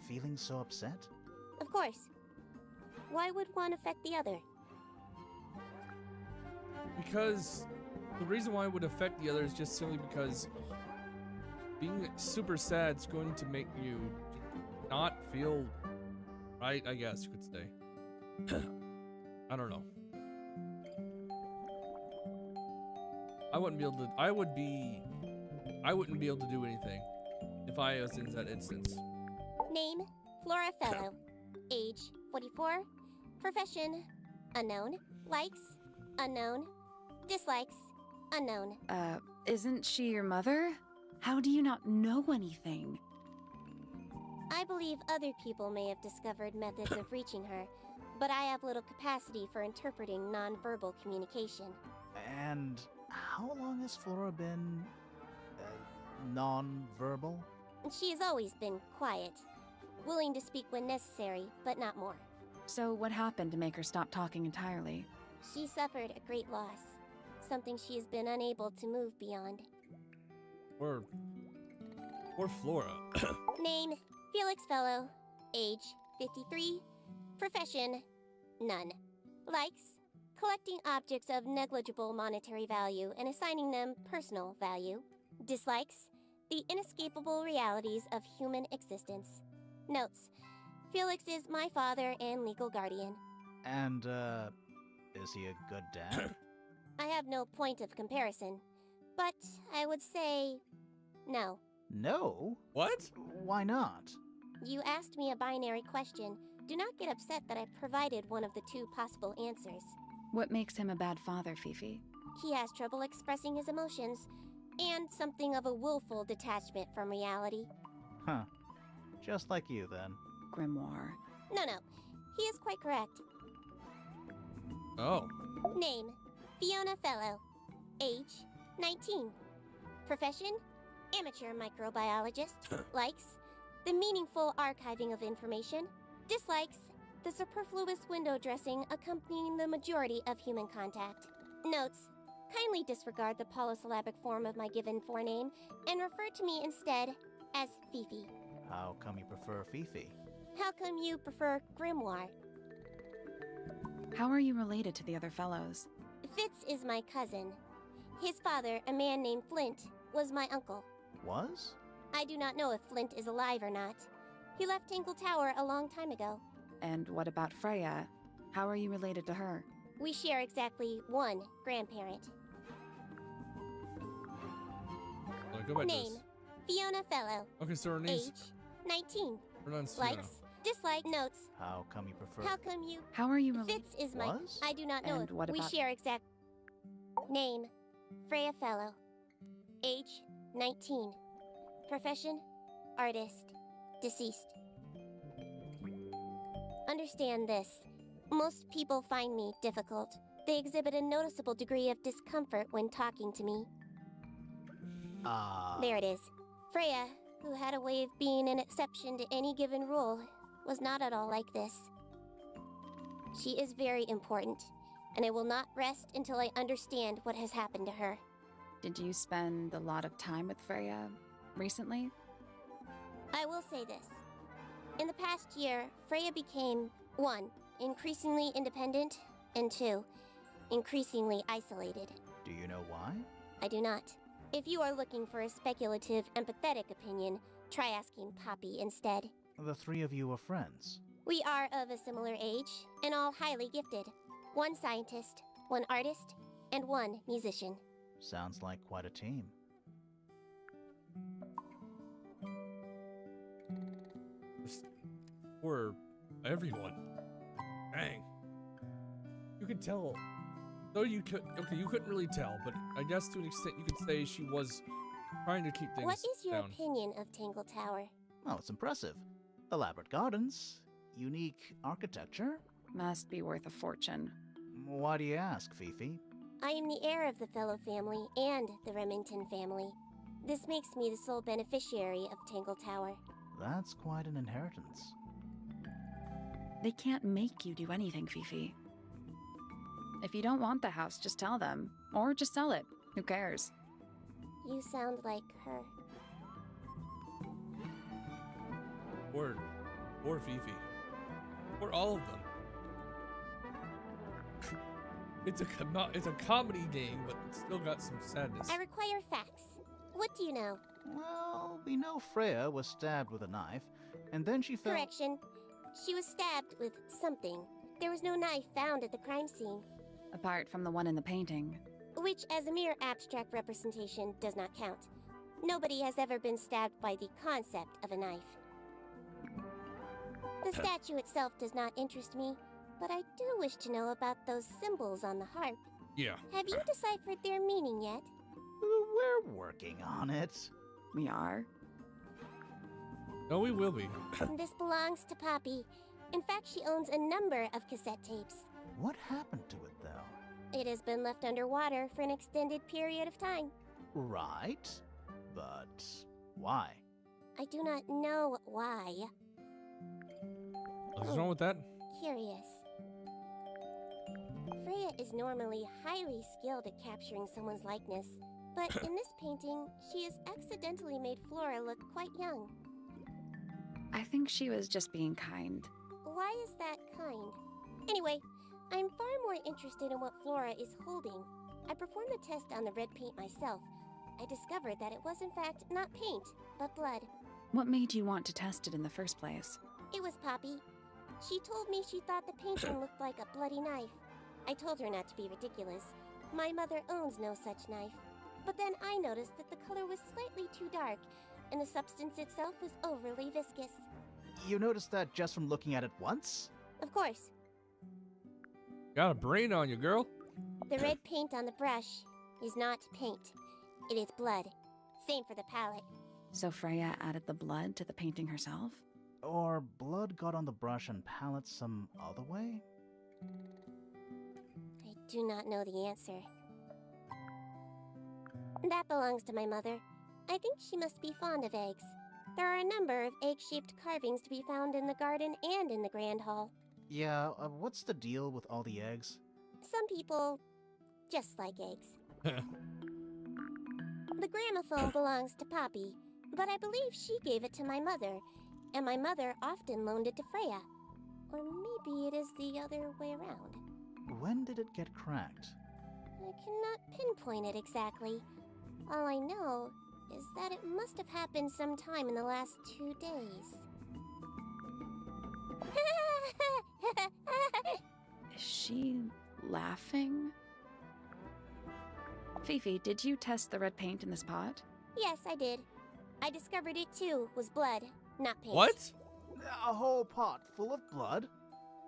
Speaker 2: feeling so upset?
Speaker 5: Of course. Why would one affect the other?
Speaker 1: Because the reason why it would affect the other is just simply because being super sad is going to make you not feel right, I guess you could say. I don't know. I wouldn't be able to. I wouldn't be able to do anything if I was in that instance.
Speaker 5: Name, Flora Fellow. Age, 44. Profession, unknown. Likes, unknown. Dislikes, unknown.
Speaker 3: Isn't she your mother? How do you not know anything?
Speaker 5: I believe other people may have discovered methods of reaching her, but I have little capacity for interpreting nonverbal communication.
Speaker 2: And how long has Flora been non-verbal?
Speaker 5: She has always been quiet, willing to speak when necessary, but not more.
Speaker 3: So what happened to make her stop talking entirely?
Speaker 5: She suffered a great loss, something she has been unable to move beyond.
Speaker 1: Or Flora.
Speaker 5: Name, Felix Fellow. Age, 53. Profession, none. Likes, collecting objects of negligible monetary value and assigning them personal value. Dislikes, the inescapable realities of human existence. Notes, Felix is my father and legal guardian.
Speaker 2: And, is he a good dad?
Speaker 5: I have no point of comparison, but I would say no.
Speaker 2: No?
Speaker 1: What?
Speaker 2: Why not?
Speaker 5: You asked me a binary question. Do not get upset that I provided one of the two possible answers.
Speaker 3: What makes him a bad father, Fifi?
Speaker 5: He has trouble expressing his emotions, and something of a willful detachment from reality.
Speaker 2: Huh. Just like you, then.
Speaker 3: Grimoire.
Speaker 5: No, he is quite correct.
Speaker 1: Oh.
Speaker 5: Name, Fiona Fellow. Age, 19. Profession, amateur microbiologist. Likes, the meaningful archiving of information. Dislikes, the superfluous window dressing accompanying the majority of human contact. Notes, kindly disregard the polysyllabic form of my given forename and refer to me instead as Fifi.
Speaker 2: How come you prefer Fifi?
Speaker 5: How come you prefer Grimoire?
Speaker 3: How are you related to the other fellows?
Speaker 5: Fitz is my cousin. His father, a man named Flint, was my uncle.
Speaker 2: Was?
Speaker 5: I do not know if Flint is alive or not. He left Tangle Tower a long time ago.
Speaker 3: And what about Freya? How are you related to her?
Speaker 5: We share exactly one grandparent.
Speaker 1: Go back to
Speaker 5: Name,
Speaker 1: this.
Speaker 5: Fiona Fellow.
Speaker 1: Okay, so her name's
Speaker 5: Age, 19.
Speaker 1: pronounced Fiona.
Speaker 5: Likes, dislikes, notes.
Speaker 2: How come you prefer...
Speaker 5: How come you...
Speaker 3: How are you related?
Speaker 5: Fitz is my...
Speaker 2: Was?
Speaker 5: I do not know
Speaker 3: And
Speaker 5: if
Speaker 3: what
Speaker 5: we
Speaker 3: about-
Speaker 5: share exact... Name, Freya Fellow. Age, 19. Profession, artist. Deceased. Understand this. Most people find me difficult. They exhibit a noticeable degree of discomfort when talking to me. There it is. Freya, who had a way of being an exception to any given rule, was not at all like this. She is very important, and I will not rest until I understand what has happened to her.
Speaker 3: Did you spend a lot of time with Freya recently?
Speaker 5: I will say this. In the past year, Freya became, 1, increasingly independent, and 2, increasingly isolated.
Speaker 2: Do you know why?
Speaker 5: I do not. If you are looking for a speculative, empathetic opinion, try asking Poppy instead.
Speaker 2: The three of you are friends.
Speaker 5: We are of a similar age, and all highly gifted. 1 scientist, 1 artist, and 1 musician.
Speaker 2: Sounds like quite a team.
Speaker 1: Just for everyone. Dang. You could tell. Though you could, okay, you couldn't really tell, but I guess to an extent you could say she was trying to keep things
Speaker 5: What is your
Speaker 1: down.
Speaker 5: opinion of Tangle Tower?
Speaker 2: Oh, it's impressive. Elaborate gardens, unique architecture.
Speaker 3: Must be worth a fortune.
Speaker 2: Why do you ask, Fifi?
Speaker 5: I am the heir of the Fellow family and the Remington family. This makes me the sole beneficiary of Tangle Tower.
Speaker 2: That's quite an inheritance.
Speaker 3: They can't make you do anything, Fifi. If you don't want the house, just tell them. Or just sell it. Who cares?
Speaker 5: You sound like her.
Speaker 1: Or Fifi. Or all of them. It's a comedy game, but it's still got some sadness.
Speaker 5: I require facts. What do you know?
Speaker 2: Well, we know Freya was stabbed with a knife, and then she fell...
Speaker 5: Correction. She was stabbed with something. There was no knife found at the crime scene.
Speaker 3: Apart from the one in the painting.
Speaker 5: which as a mere abstract representation does not count. Nobody has ever been stabbed by the concept of a knife. The statue itself does not interest me, but I do wish to know about those symbols on the harp.
Speaker 1: Yeah.
Speaker 5: Have you deciphered their meaning yet?
Speaker 2: We're working on it.
Speaker 3: We are.
Speaker 1: No, we will be.
Speaker 5: This belongs to Poppy. In fact, she owns a number of cassette tapes.
Speaker 2: What happened to it, though?
Speaker 5: It has been left underwater for an extended period of time.
Speaker 2: Right. But why?
Speaker 5: I do not know why.
Speaker 1: What's wrong with that?
Speaker 5: Curious. Freya is normally highly skilled at capturing someone's likeness, but in this painting, she has accidentally made Flora look quite young.
Speaker 3: I think she was just being kind.
Speaker 5: Why is that kind? Anyway, I'm far more interested in what Flora is holding. I performed the test on the red paint myself. I discovered that it was in fact not paint, but blood.
Speaker 3: What made you want to test it in the first place?
Speaker 5: It was Poppy. She told me she thought the painting looked like a bloody knife. I told her not to be ridiculous. My mother owns no such knife. But then I noticed that the color was slightly too dark, and the substance itself was overly viscous.
Speaker 2: You noticed that just from looking at it once?
Speaker 5: Of course,
Speaker 1: Got a brain on you, girl.
Speaker 5: the red paint on the brush is not paint. It is blood. Same for the palette.
Speaker 3: So Freya added the blood to the painting herself?
Speaker 2: Or blood got on the brush and palette some other way?
Speaker 5: I do not know the answer. That belongs to my mother. I think she must be fond of eggs. There are a number of egg-shaped carvings to be found in the garden and in the Grand Hall.
Speaker 2: Yeah, what's the deal with all the eggs?
Speaker 5: Some people just like eggs. The gramophone belongs to Poppy, but I believe she gave it to my mother, and my mother often loaned it to Freya. Or maybe it is the other way around.
Speaker 2: When did it get cracked?
Speaker 5: I cannot pinpoint it exactly. All I know is that it must have happened sometime in the last 2 days.
Speaker 3: Is she laughing? Fifi, did you test the red paint in this pot?
Speaker 5: Yes, I did. I discovered it too was blood, not paint.
Speaker 1: What?
Speaker 2: A whole pot full of blood?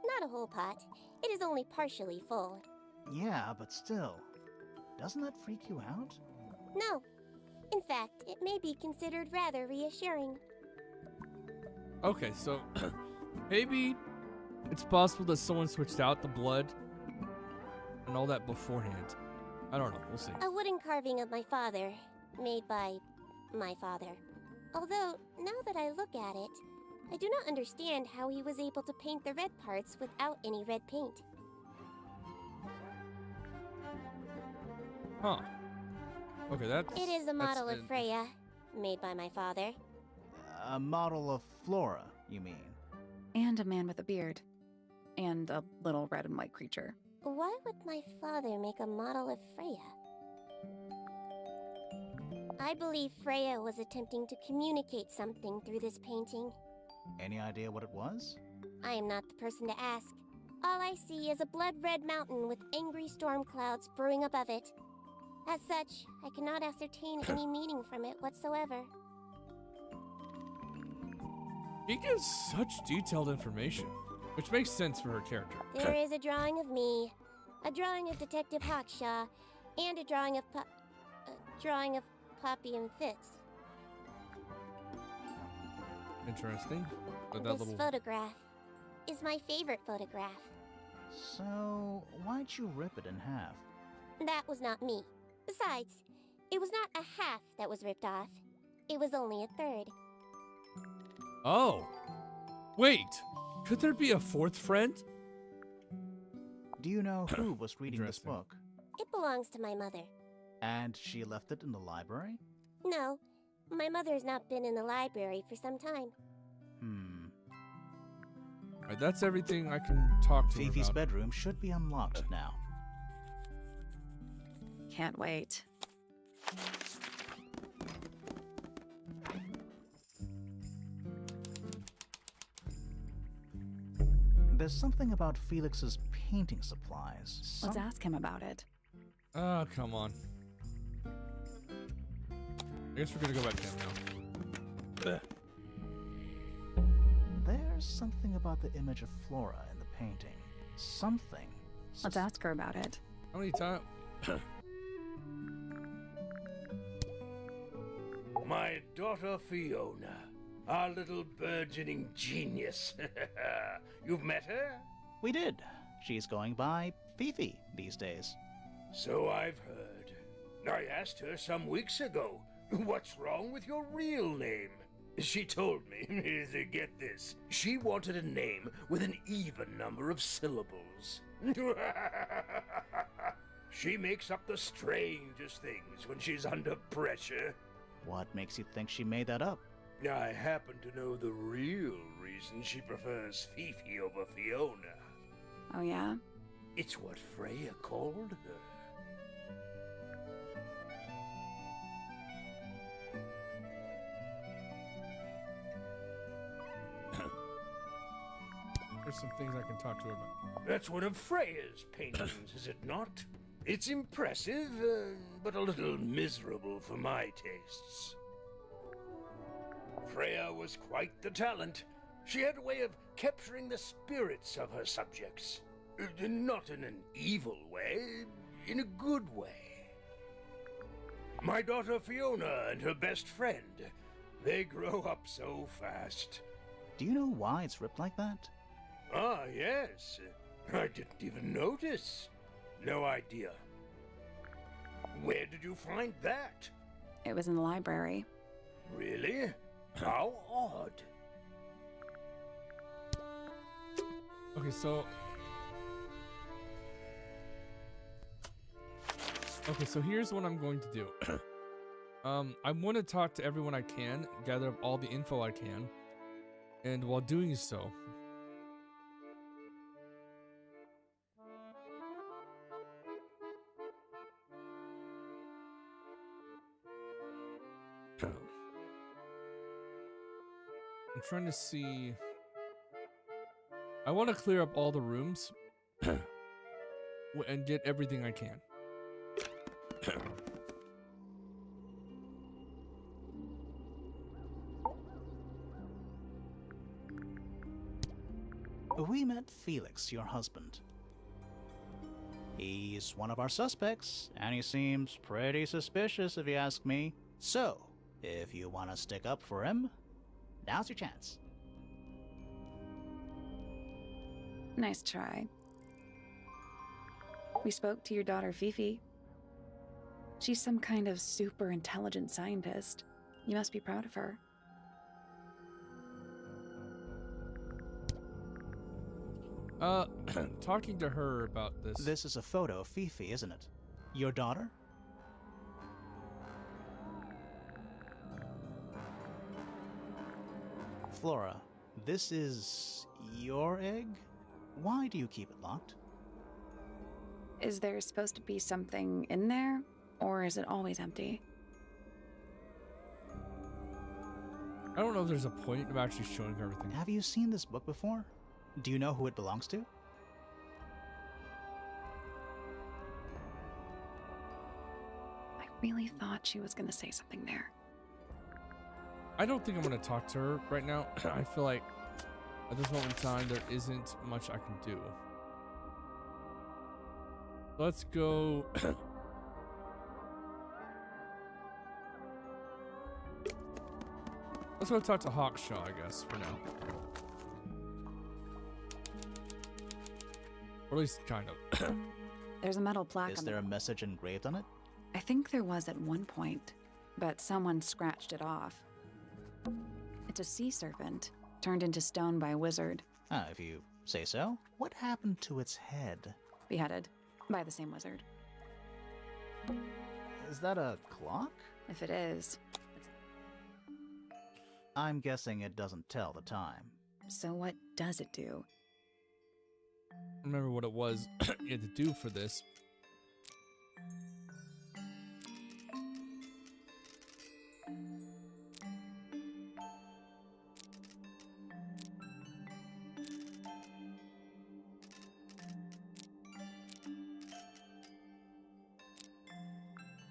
Speaker 5: Not a whole pot. It is only partially full.
Speaker 2: Yeah, but still. Doesn't that freak you out?
Speaker 5: No. In fact, it may be considered rather reassuring.
Speaker 1: Okay, so maybe it's possible that someone switched out the blood and all that beforehand. I don't know. We'll see.
Speaker 5: A wooden carving of my father, made by my father. Although, now that I look at it, I do not understand how he was able to paint the red parts without any red paint.
Speaker 1: Huh. Okay, that's...
Speaker 5: It is a model
Speaker 1: that's
Speaker 5: of Freya, made by my father.
Speaker 2: A model of Flora, you mean?
Speaker 3: And a man with a beard. And a little red and white creature.
Speaker 5: Why would my father make a model of Freya? I believe Freya was attempting to communicate something through this painting.
Speaker 2: Any idea what it was?
Speaker 5: I am not the person to ask. All I see is a blood-red mountain with angry storm clouds brewing above it. As such, I cannot ascertain any meaning from it whatsoever.
Speaker 1: He gives such detailed information, which makes sense for her character.
Speaker 5: There is a drawing of me, a drawing of Detective Hawkshaw, and a drawing of Poppy and Fitz.
Speaker 1: Interesting. But that
Speaker 5: This
Speaker 1: little...
Speaker 5: photograph is my favorite photograph.
Speaker 2: So, why'd you rip it in half?
Speaker 5: That was not me. Besides, it was not a half that was ripped off. It was only a third.
Speaker 1: Oh. Wait. Could there be a fourth friend?
Speaker 2: Do you know who was reading this
Speaker 1: Interesting.
Speaker 2: book?
Speaker 5: It belongs to my mother.
Speaker 2: And she left it in the library?
Speaker 5: No, my mother has not been in the library for some time.
Speaker 1: Alright, that's everything I can talk to her
Speaker 2: Fifi's
Speaker 1: about.
Speaker 2: bedroom should be unlocked now.
Speaker 3: Can't wait.
Speaker 2: There's something about Felix's painting supplies.
Speaker 3: Let's ask him about it.
Speaker 1: Oh, come on. I guess we're gonna go back down now. Ugh.
Speaker 2: There's something about the image of Flora in the painting. Something.
Speaker 3: Let's ask her about it.
Speaker 1: How many times?
Speaker 4: My daughter Fiona, our little burgeoning genius. You've met her?
Speaker 2: We did. She's going by Fifi these days.
Speaker 4: So I've heard. I asked her some weeks ago, what's wrong with your real name? She told me, get this, she wanted a name with an even number of syllables. She makes up the strangest things when she's under pressure.
Speaker 2: What makes you think she made that up?
Speaker 4: I happen to know the real reason she prefers Fifi over Fiona.
Speaker 3: Oh, yeah?
Speaker 4: It's what Freya called her.
Speaker 1: There's some things I can talk to her about.
Speaker 4: That's one of Freya's paintings, is it not? It's impressive, but a little miserable for my tastes. Freya was quite the talent. She had a way of capturing the spirits of her subjects. Not in an evil way, in a good way. My daughter Fiona and her best friend, they grow up so fast.
Speaker 2: Do you know why it's ripped like that?
Speaker 4: Ah, yes. I didn't even notice. No idea. Where did you find that?
Speaker 3: It was in the library.
Speaker 4: Really? How odd.
Speaker 1: Okay, so... Okay, so here's what I'm going to do. I want to talk to everyone I can, gather up all the info I can, and while doing so... I'm trying to see... I want to clear up all the rooms and get everything I can.
Speaker 2: We met Felix, your husband. He's one of our suspects, and he seems pretty suspicious if you ask me. So, if you want to stick up for him, now's your chance.
Speaker 3: Nice try. We spoke to your daughter Fifi. She's some kind of super intelligent scientist. You must be proud of her.
Speaker 1: Talking to her about this.
Speaker 2: This is a photo of Fifi, isn't it? Your daughter? Flora, this is your egg? Why do you keep it locked?
Speaker 3: Is there supposed to be something in there, or is it always empty?
Speaker 1: I don't know if there's a point of actually showing her everything.
Speaker 2: Have you seen this book before? Do you know who it belongs to?
Speaker 3: I really thought she was gonna say something there.
Speaker 1: I don't think I'm going to talk to her right now. I feel like at this moment in time, there isn't much I can do. Let's go... Let's go talk to Hawkshaw, I guess, for now. Or at least kind of.
Speaker 3: There's a metal plaque
Speaker 2: Is
Speaker 3: on
Speaker 2: there
Speaker 3: the...
Speaker 2: a message engraved on it?
Speaker 3: I think there was at one point, but someone scratched it off. It's a sea serpent, turned into stone by a wizard.
Speaker 2: Ah, if you say so. What happened to its head?
Speaker 3: Beheaded by the same wizard.
Speaker 2: Is that a clock?
Speaker 3: If it is,
Speaker 2: I'm guessing it doesn't tell the time.
Speaker 3: so what does it do?
Speaker 1: Remember what it was you had to do for this.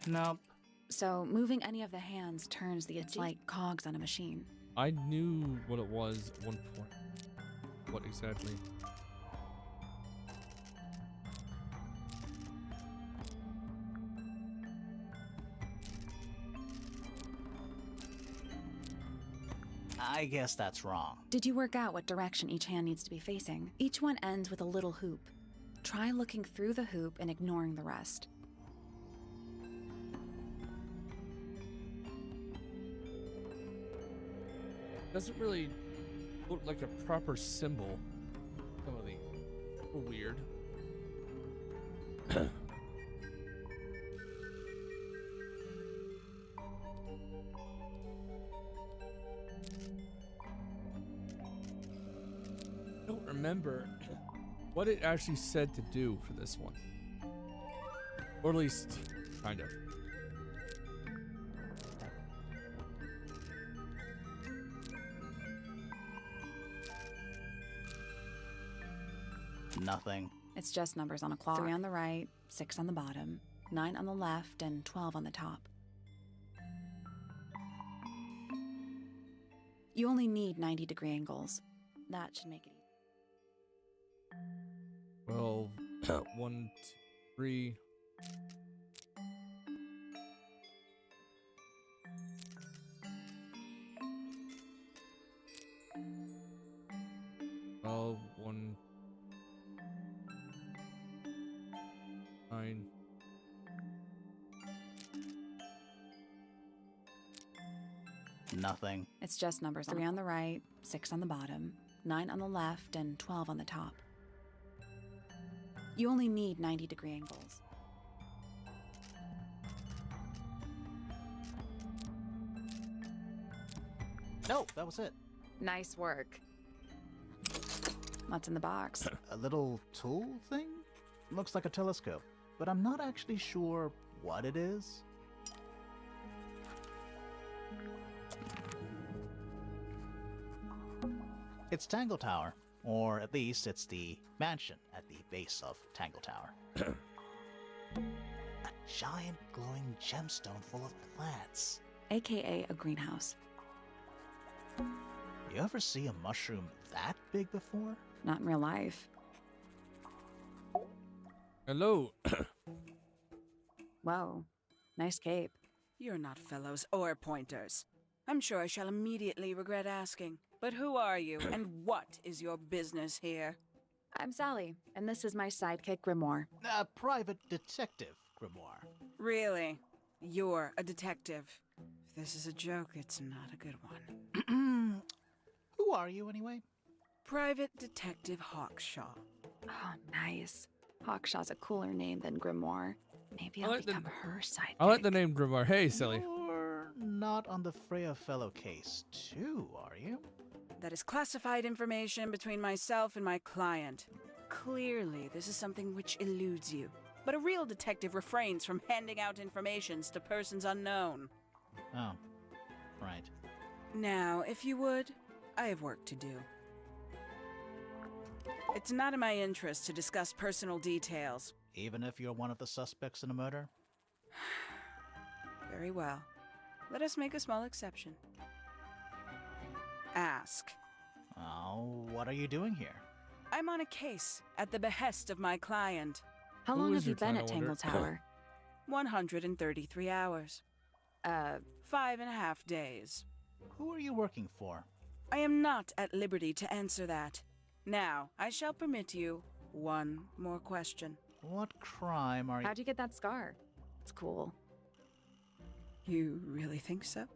Speaker 2: Nope.
Speaker 3: So moving any of the hands turns it's like cogs on a machine.
Speaker 1: I knew what it was at one point. What exactly?
Speaker 2: I guess that's wrong.
Speaker 3: Did you work out what direction each hand needs to be facing? Each one ends with a little hoop. Try looking through the hoop and ignoring the rest.
Speaker 1: Doesn't really look like a proper symbol. Some of the weird. I don't remember what it actually said to do for this one. Or at least, kind of.
Speaker 2: Nothing.
Speaker 3: It's just numbers on a clock. 3 on the right, 6 on the bottom, 9 on the left, and 12 on the top. You only need 90-degree angles. That should make it easy.
Speaker 1: 12, 1, 2, 3. Oh, 1, 9.
Speaker 2: Nothing.
Speaker 3: It's just numbers. 3 on the right, 6 on the bottom, 9 on the left, and 12 on the top. You only need 90-degree angles.
Speaker 2: No, that was it.
Speaker 3: Nice work. What's in the box?
Speaker 2: A little tool thing? Looks like a telescope, but I'm not actually sure what it is. It's Tangle Tower, or at least it's the mansion at the base of Tangle Tower. A giant glowing gemstone full of plants.
Speaker 3: AKA a greenhouse.
Speaker 2: You ever see a mushroom that big before?
Speaker 3: Not in real life.
Speaker 1: Hello.
Speaker 3: Whoa. Nice cape.
Speaker 6: You're not fellows or pointers. I'm sure I shall immediately regret asking. But who are you, and what is your business here?
Speaker 3: I'm Sally, and this is my sidekick, Grimoire.
Speaker 2: A private detective, Grimoire.
Speaker 6: Really? You're a detective. If this is a joke, it's not a good one.
Speaker 2: Who are you, anyway?
Speaker 6: Private Detective Hawkshaw.
Speaker 3: Oh, nice. Hawkshaw's a cooler name than Grimoire. Maybe
Speaker 1: I
Speaker 3: I'll
Speaker 1: like the-
Speaker 3: become her sidekick.
Speaker 1: I like the name Grimoire. Hey, silly.
Speaker 2: You're not on the Freya Fellow case, too, are you?
Speaker 6: That is classified information between myself and my client. Clearly, this is something which eludes you. But a real detective refrains from handing out informations to persons unknown.
Speaker 2: Oh, right.
Speaker 6: Now, if you would, I have work to do. It's not in my interest to discuss personal details.
Speaker 2: Even if you're one of the suspects in a murder?
Speaker 6: Very well. Let us make a small exception. Ask.
Speaker 2: Oh, what are you doing here?
Speaker 6: I'm on a case at the behest of my client.
Speaker 3: How
Speaker 1: Who
Speaker 3: long
Speaker 1: is
Speaker 3: have you
Speaker 1: your
Speaker 3: been
Speaker 1: client,
Speaker 3: at
Speaker 1: I wonder?
Speaker 3: Tangle Tower?
Speaker 6: 133 hours. 5.5 days.
Speaker 2: Who are you working for?
Speaker 6: I am not at liberty to answer that. Now, I shall permit you one more question.
Speaker 2: What crime are you...
Speaker 3: How'd you get that scar? It's cool.
Speaker 6: You really think so?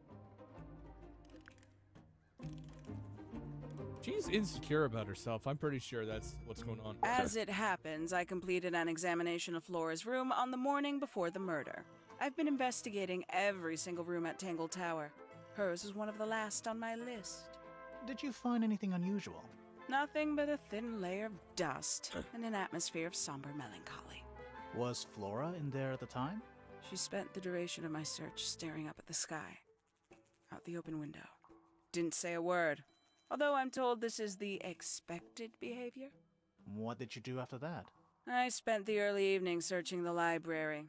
Speaker 1: She's insecure about herself. I'm pretty sure that's what's going on.
Speaker 6: As it happens, I completed an examination of Flora's room on the morning before the murder. I've been investigating every single room at Tangle Tower. Hers was one of the last on my list.
Speaker 2: Did you find anything unusual?
Speaker 6: Nothing but a thin layer of dust and an atmosphere of somber melancholy.
Speaker 2: Was Flora in there at the time?
Speaker 6: She spent the duration of my search staring up at the sky, out the open window. Didn't say a word, although I'm told this is the expected behavior.
Speaker 2: What did you do after that?
Speaker 6: I spent the early evening searching the library.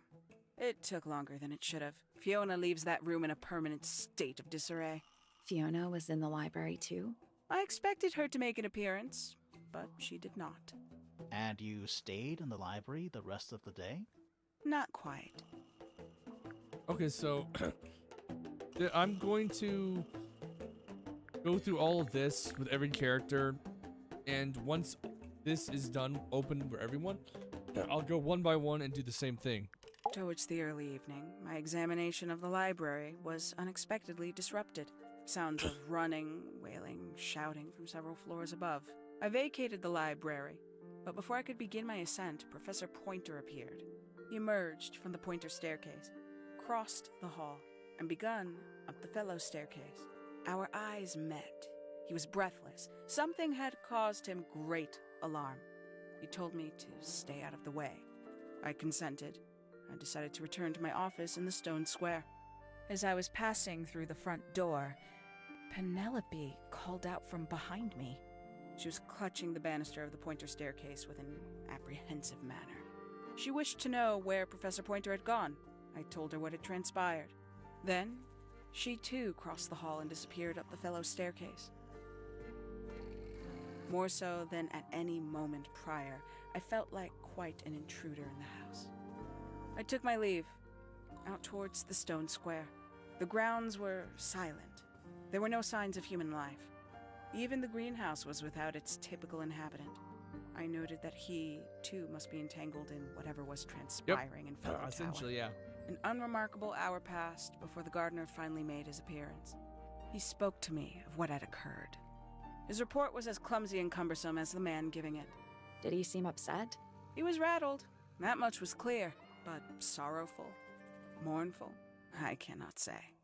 Speaker 6: It took longer than it should have. Fiona leaves that room in a permanent state of disarray.
Speaker 3: Fiona was in the library too?
Speaker 6: I expected her to make an appearance, but she did not.
Speaker 2: And you stayed in the library the rest of the day?
Speaker 6: Not quite.
Speaker 1: Okay, so I'm going to go through all of this with every character, and once this is done, open for everyone, I'll go one by one and do the same thing.
Speaker 6: Towards the early evening, my examination of the library was unexpectedly disrupted. Sounds of running, wailing, shouting from several floors above. I vacated the library, but before I could begin my ascent, Professor Pointer appeared. He emerged from the Pointer staircase, crossed the hall, and begun up the fellow staircase. Our eyes met. He was breathless. Something had caused him great alarm. He told me to stay out of the way. I consented. I decided to return to my office in the stone square. As I was passing through the front door, Penelope called out from behind me. She was clutching the banister of the Pointer staircase with an apprehensive manner. She wished to know where Professor Pointer had gone. I told her what had transpired. Then, she too crossed the hall and disappeared up the fellow staircase. More so than at any moment prior, I felt like quite an intruder in the house. I took my leave, out towards the stone square. The grounds were silent. There were no signs of human life. Even the greenhouse was without its typical inhabitant. I noted that he, too, must be entangled in whatever was transpiring in Fellow Tower.
Speaker 1: Essentially, yeah.
Speaker 6: An unremarkable hour passed before the gardener finally made his appearance. He spoke to me of what had occurred. His report was as clumsy and cumbersome as the man giving it.
Speaker 3: Did he seem upset?
Speaker 6: He was rattled, that much was clear, but sorrowful, mournful, I cannot say.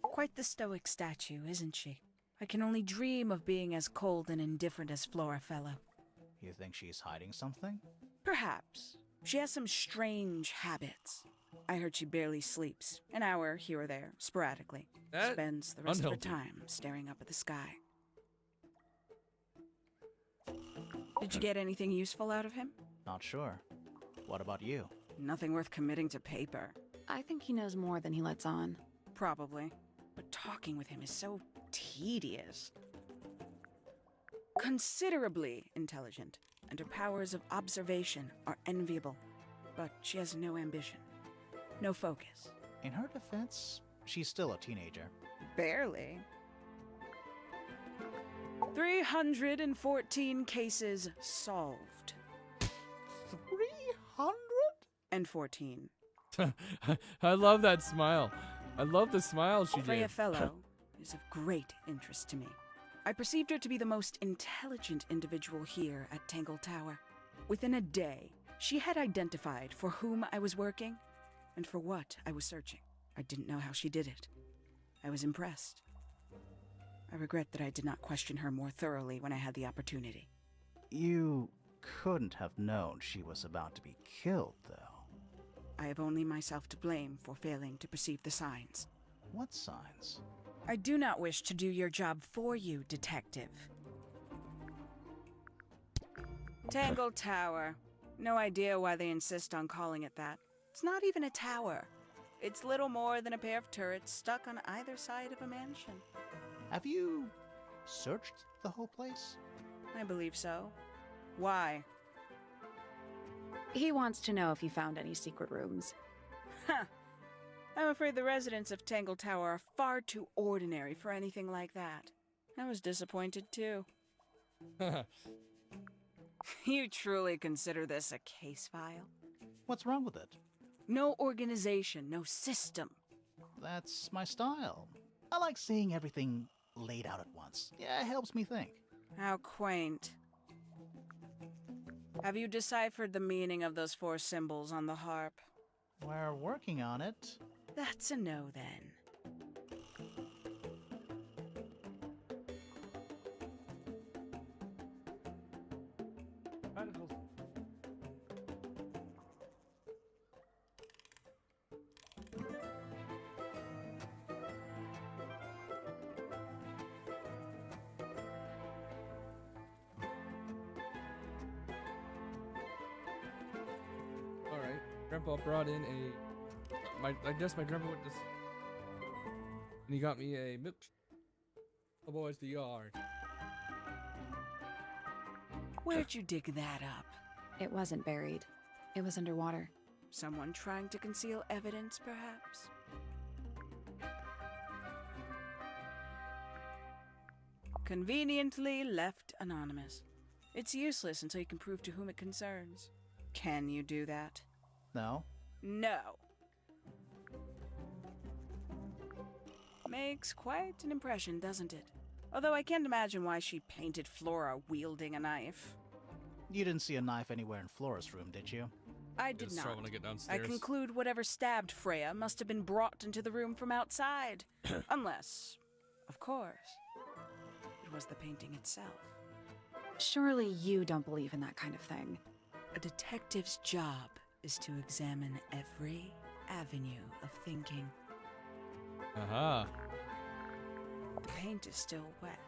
Speaker 6: Quite the stoic statue, isn't she? I can only dream of being as cold and indifferent as Flora Fellow.
Speaker 2: You think she's hiding something?
Speaker 6: Perhaps. She has some strange habits. I heard she barely sleeps, an hour here or there, sporadically.
Speaker 1: That
Speaker 6: Spends the rest
Speaker 1: unhealthy.
Speaker 6: of her time staring up at the sky. Did you get anything useful out of him?
Speaker 2: Not sure. What about you?
Speaker 6: Nothing worth committing to paper.
Speaker 3: I think he knows more than he lets on.
Speaker 6: Probably. But talking with him is so tedious. Considerably intelligent, and her powers of observation are enviable. But she has no ambition. No focus.
Speaker 2: In her defense, she's still a teenager.
Speaker 6: Barely. 314 cases solved.
Speaker 2: 300?
Speaker 6: And 14.
Speaker 1: I love that smile. I love the smile she
Speaker 6: Freya
Speaker 1: gave.
Speaker 6: Fellow is of great interest to me. I perceived her to be the most intelligent individual here at Tangle Tower. Within a day, she had identified for whom I was working and for what I was searching. I didn't know how she did it. I was impressed. I regret that I did not question her more thoroughly when I had the opportunity.
Speaker 2: You couldn't have known she was about to be killed, though.
Speaker 6: I have only myself to blame for failing to perceive the signs.
Speaker 2: What signs?
Speaker 6: I do not wish to do your job for you, Detective. Tangle Tower. No idea why they insist on calling it that. It's not even a tower. It's little more than a pair of turrets stuck on either side of a mansion.
Speaker 2: Have you searched the whole place?
Speaker 6: I believe so. Why?
Speaker 3: He wants to know if you found any secret rooms.
Speaker 6: Huh. I'm afraid the residents of Tangle Tower are far too ordinary for anything like that. I was disappointed too. You truly consider this a case file?
Speaker 2: What's wrong with it?
Speaker 6: No organization, no system.
Speaker 2: That's my style. I like seeing everything laid out at once. Yeah, it helps me think.
Speaker 6: How quaint. Have you deciphered the meaning of those 4 symbols on the harp?
Speaker 2: We're working on it.
Speaker 6: That's a no, then.
Speaker 1: Grandpa brought in I guess my grandpa went to and he got me a milk. Oh boys, the yard.
Speaker 6: Where'd you dig that up?
Speaker 3: It wasn't buried. It was underwater.
Speaker 6: Someone trying to conceal evidence, perhaps? Conveniently left anonymous. It's useless until you can prove to whom it concerns. Can you do that?
Speaker 2: No?
Speaker 6: No. Makes quite an impression, doesn't it? Although I can't imagine why she painted Flora wielding a knife.
Speaker 2: You didn't see a knife anywhere in Flora's room, did you?
Speaker 6: I did
Speaker 1: Just
Speaker 6: not.
Speaker 1: when I get
Speaker 6: I
Speaker 1: downstairs.
Speaker 6: conclude whatever stabbed Freya must have been brought into the room from outside. Unless, of course, it was the painting itself.
Speaker 3: Surely you don't believe in that kind of thing.
Speaker 6: A detective's job is to examine every avenue of thinking.
Speaker 1: Aha.
Speaker 6: The paint is still wet.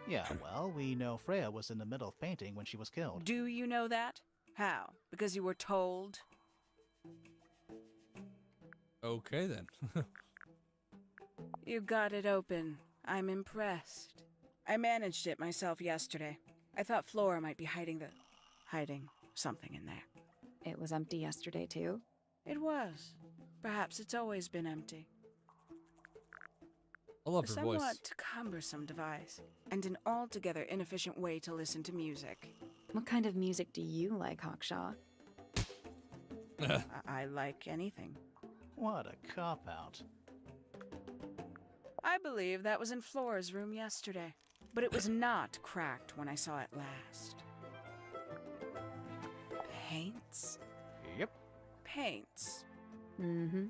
Speaker 2: Yeah, well, we know Freya was in the middle of painting when she was killed.
Speaker 6: Do you know that? How? Because you were told?
Speaker 1: Okay then.
Speaker 6: You got it open. I'm impressed. I managed it myself yesterday. I thought Flora might be hiding something in there.
Speaker 3: It was empty yesterday, too.
Speaker 6: It was. Perhaps it's always been empty.
Speaker 1: I love
Speaker 6: A
Speaker 1: her
Speaker 6: somewhat
Speaker 1: voice.
Speaker 6: cumbersome device, and an altogether inefficient way to listen to music.
Speaker 3: What kind of music do you like, Hawkshaw?
Speaker 6: I like anything.
Speaker 2: What a cop-out.
Speaker 6: I believe that was in Flora's room yesterday, but it was not cracked when I saw it last. Paints?
Speaker 2: Yep.
Speaker 6: Paints.
Speaker 3: Mm-hmm.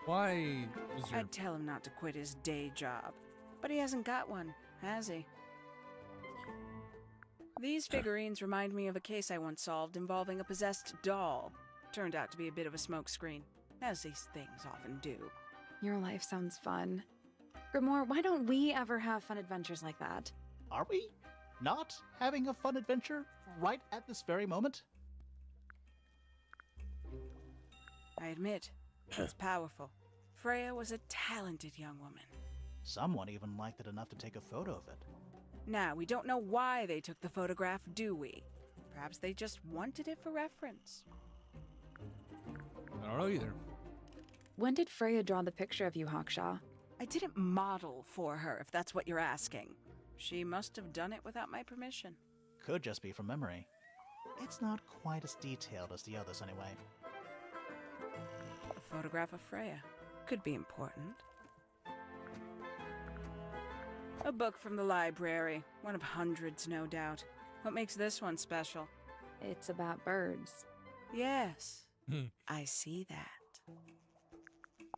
Speaker 1: Why was your
Speaker 6: I'd tell him not to quit his day job, but he hasn't got one, has he? These figurines remind me of a case I once solved involving a possessed doll. Turned out to be a bit of a smokescreen, as these things often do.
Speaker 3: Your life sounds fun. Grimoire, why don't we ever have fun adventures like that?
Speaker 2: Are we not having a fun adventure right at this very moment?
Speaker 6: I admit, it's powerful. Freya was a talented young woman.
Speaker 2: Someone even liked it enough to take a photo of it.
Speaker 6: Now, we don't know why they took the photograph, do we? Perhaps they just wanted it for reference.
Speaker 1: I don't know either.
Speaker 3: When did Freya draw the picture of you, Hawkshaw?
Speaker 6: I didn't model for her, if that's what you're asking. She must have done it without my permission.
Speaker 2: Could just be from memory. It's not quite as detailed as the others anyway.
Speaker 6: A photograph of Freya could be important. A book from the library, one of hundreds, no doubt. What makes this one special?
Speaker 3: It's about birds.
Speaker 6: Yes, I see that.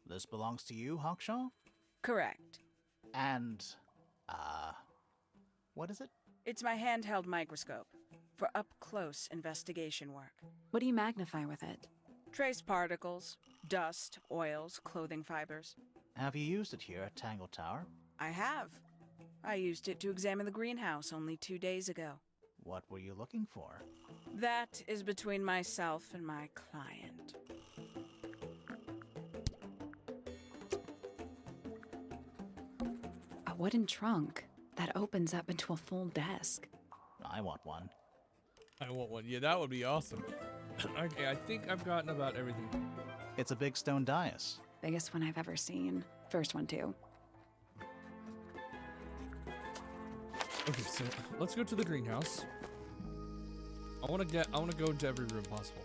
Speaker 2: This belongs to you, Hawkshaw?
Speaker 6: Correct.
Speaker 2: And, what is it?
Speaker 6: It's my handheld microscope for up-close investigation work.
Speaker 3: What do you magnify with it?
Speaker 6: Trace particles, dust, oils, clothing fibers.
Speaker 2: Have you used it here at Tangle Tower?
Speaker 6: I have. I used it to examine the greenhouse only 2 days ago.
Speaker 2: What were you looking for?
Speaker 6: That is between myself and my client.
Speaker 3: A wooden trunk that opens up into a full desk.
Speaker 2: I want one.
Speaker 1: I want one. Yeah, that would be awesome. Okay, I think I've gotten about everything.
Speaker 2: It's a big stone dais.
Speaker 3: Biggest one I've ever seen. First one, too.
Speaker 1: Okay, so let's go to the greenhouse. I want to go into every room possible.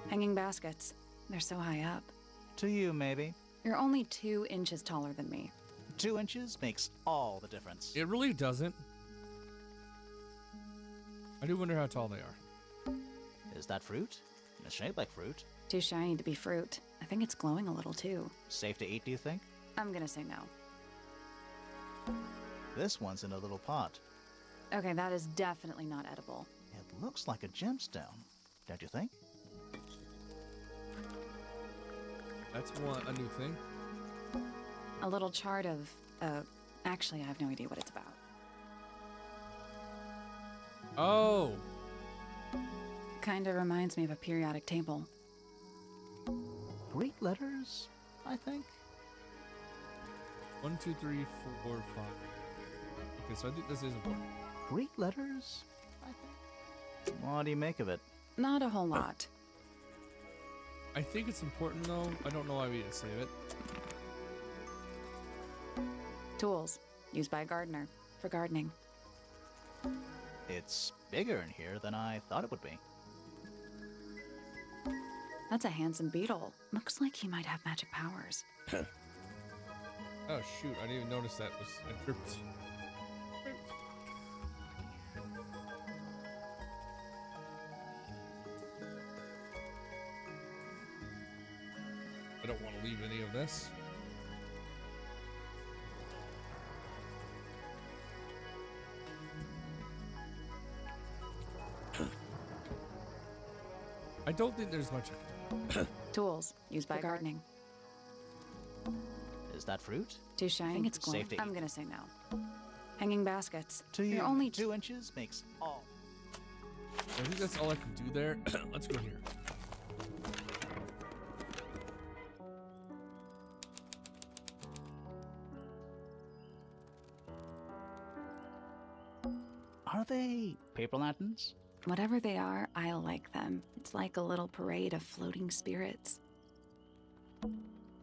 Speaker 3: Hanging baskets. They're so high up.
Speaker 2: To you, maybe.
Speaker 3: You're only 2 inches taller than me.
Speaker 2: 2 inches makes all the difference.
Speaker 1: It really doesn't. I do wonder how tall they are.
Speaker 2: Is that fruit? It's shaped like fruit.
Speaker 3: Too shiny to be fruit. I think it's glowing a little, too.
Speaker 2: Safe to eat, do you think?
Speaker 3: I'm gonna say no.
Speaker 2: This one's in a little pot.
Speaker 3: Okay, that is definitely not edible.
Speaker 2: It looks like a gemstone, don't you think?
Speaker 1: That's a new thing.
Speaker 3: A little chart of, actually, I have no idea what it's about.
Speaker 1: Oh,
Speaker 3: Kinda reminds me of a periodic table.
Speaker 2: Greek letters, I think.
Speaker 1: 1, 2, 3, 4, 5. Okay, so I think this is important.
Speaker 2: Greek letters, I think. What do you make of it?
Speaker 3: Not a whole lot.
Speaker 1: I think it's important though. I don't know why we didn't save it.
Speaker 3: Tools. Used by a gardener. For gardening.
Speaker 2: It's bigger in here than I thought it would be.
Speaker 3: That's a handsome beetle. Looks like he might have magic powers.
Speaker 1: Oh shoot, I didn't even notice that was encrypted. I don't want to leave any of this. I don't think there's much.
Speaker 3: Tools. Used by gardening.
Speaker 2: Is that fruit?
Speaker 3: Too shiny? I think it's
Speaker 2: safe to eat.
Speaker 3: I'm gonna say no. Hanging baskets.
Speaker 2: To you,
Speaker 3: You're only
Speaker 2: 2 inches makes all.
Speaker 1: I think that's all I can do there. Let's go here.
Speaker 2: Are they paper lanterns?
Speaker 3: Whatever they are, I like them. It's like a little parade of floating spirits.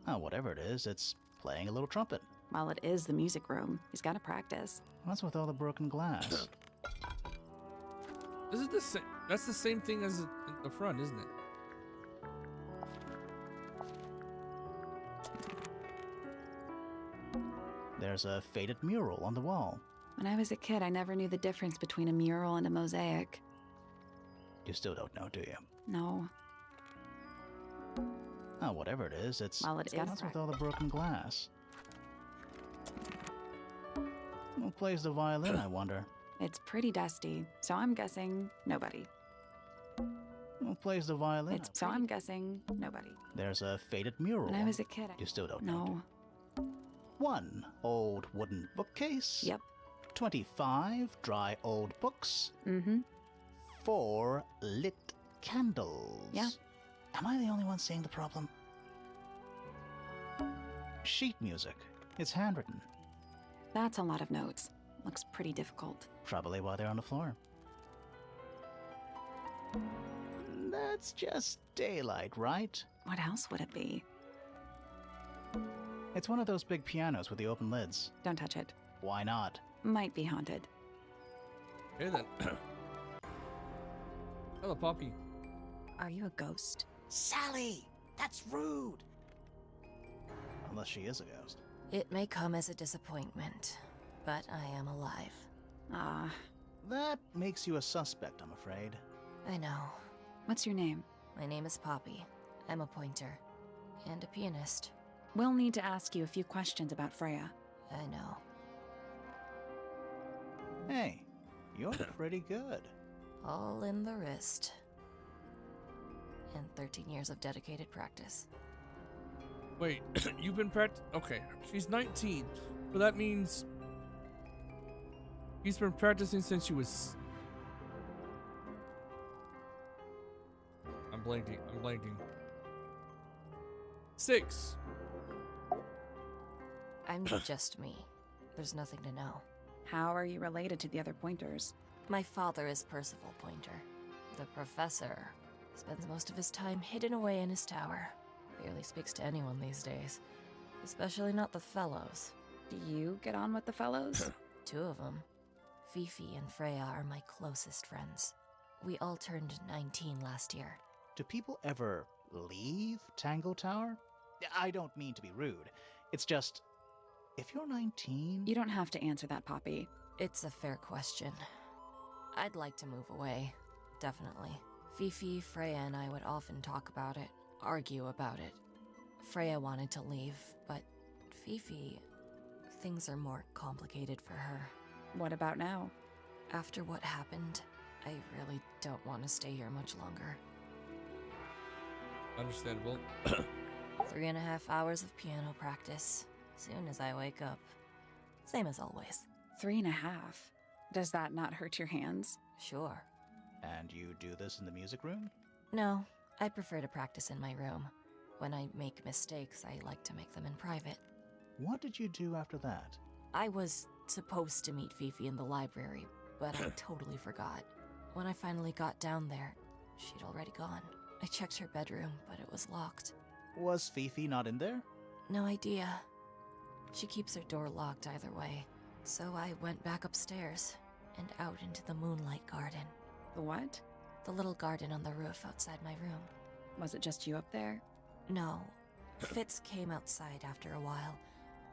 Speaker 2: Oh, whatever it is, it's playing a little trumpet.
Speaker 3: While it is the music room, he's gotta practice.
Speaker 2: What's with all the broken glass?
Speaker 1: This is the same. That's the same thing as in the front, isn't it?
Speaker 2: There's a faded mural on the wall.
Speaker 3: When I was a kid, I never knew the difference between a mural and a mosaic.
Speaker 2: You still don't know, do you?
Speaker 3: No.
Speaker 2: Oh, whatever it is, it's
Speaker 3: Well, it is
Speaker 2: what's with all the broken glass? Who plays the violin, I wonder?
Speaker 3: It's pretty dusty, so I'm guessing nobody.
Speaker 2: Who plays the violin?
Speaker 3: So I'm guessing nobody.
Speaker 2: There's a faded mural.
Speaker 3: When I was a kid,
Speaker 2: You still don't know.
Speaker 3: no.
Speaker 2: 1 old wooden bookcase.
Speaker 3: Yep.
Speaker 2: 25 dry old books.
Speaker 3: Mm-hmm.
Speaker 2: 4 lit candles.
Speaker 3: Yeah.
Speaker 2: Am I the only one seeing the problem? Sheet music. It's handwritten.
Speaker 3: That's a lot of notes. Looks pretty difficult.
Speaker 2: Probably why they're on the floor. That's just daylight, right?
Speaker 3: What else would it be?
Speaker 2: It's one of those big pianos with the open lids.
Speaker 3: Don't touch it.
Speaker 2: Why not?
Speaker 3: Might be haunted.
Speaker 1: Okay then. Hello, Poppy.
Speaker 3: Are you a ghost?
Speaker 2: Sally! That's rude! Unless she is a ghost.
Speaker 7: It may come as a disappointment, but I am alive.
Speaker 3: Ah,
Speaker 2: That makes you a suspect, I'm afraid.
Speaker 7: I know.
Speaker 3: what's your name?
Speaker 7: My name is Poppy. I'm a pointer. And a pianist.
Speaker 3: We'll need to ask you a few questions about Freya.
Speaker 7: I know.
Speaker 2: Hey, you're pretty good.
Speaker 7: All in the wrist. And 13 years of dedicated practice.
Speaker 1: Wait, you've been Okay, she's 19. So that means he's been practicing since she was. I'm blanking. 6.
Speaker 7: I'm just me. There's nothing to know.
Speaker 3: How are you related to the other pointers?
Speaker 7: My father is Percival Pointer. The professor spends most of his time hidden away in his tower. Barely speaks to anyone these days. Especially not the fellows.
Speaker 3: Do you get on with the fellows?
Speaker 7: 2 of them. Fifi and Freya are my closest friends. We all turned 19 last year.
Speaker 2: Do people ever leave Tango Tower? I don't mean to be rude. It's just, if you're 19...
Speaker 3: You don't have to answer that, Poppy.
Speaker 7: It's a fair question. I'd like to move away. Definitely. Fifi, Freya, and I would often talk about it, argue about it. Freya wanted to leave, but Fifi... Things are more complicated for her.
Speaker 3: What about now?
Speaker 7: After what happened, I really don't want to stay here much longer.
Speaker 1: Understandable.
Speaker 7: 3.5 hours of piano practice. Soon as I wake up. Same as always.
Speaker 3: 3.5. Does that not hurt your hands?
Speaker 7: Sure.
Speaker 2: And you do this in the music room?
Speaker 7: No, I prefer to practice in my room. When I make mistakes, I like to make them in private.
Speaker 2: What did you do after that?
Speaker 7: I was supposed to meet Fifi in the library, but I totally forgot. When I finally got down there, she'd already gone. I checked her bedroom, but it was locked.
Speaker 2: Was Fifi not in there?
Speaker 7: No idea. She keeps her door locked either way. So I went back upstairs and out into the moonlight garden.
Speaker 3: The what?
Speaker 7: The little garden on the roof outside my room.
Speaker 3: Was it just you up there?
Speaker 7: No. Fitz came outside after a while.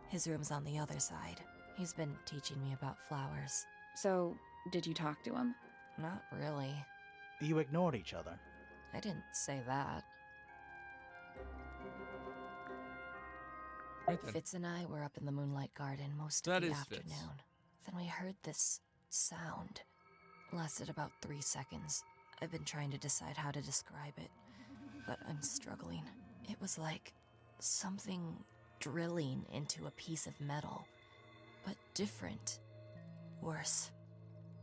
Speaker 7: His room's on the other side. He's been teaching me about flowers.
Speaker 3: So, did you talk to him?
Speaker 7: Not really.
Speaker 2: You ignored each other.
Speaker 7: I didn't say that.
Speaker 1: Right then.
Speaker 7: Fitz and I were up in the moonlight garden most of
Speaker 1: That
Speaker 7: the
Speaker 1: is
Speaker 7: afternoon.
Speaker 1: Fitz.
Speaker 7: Then we heard this sound. Lasted about 3 seconds. I've been trying to decide how to describe it, but I'm struggling. It was like something drilling into a piece of metal, but different. Worse.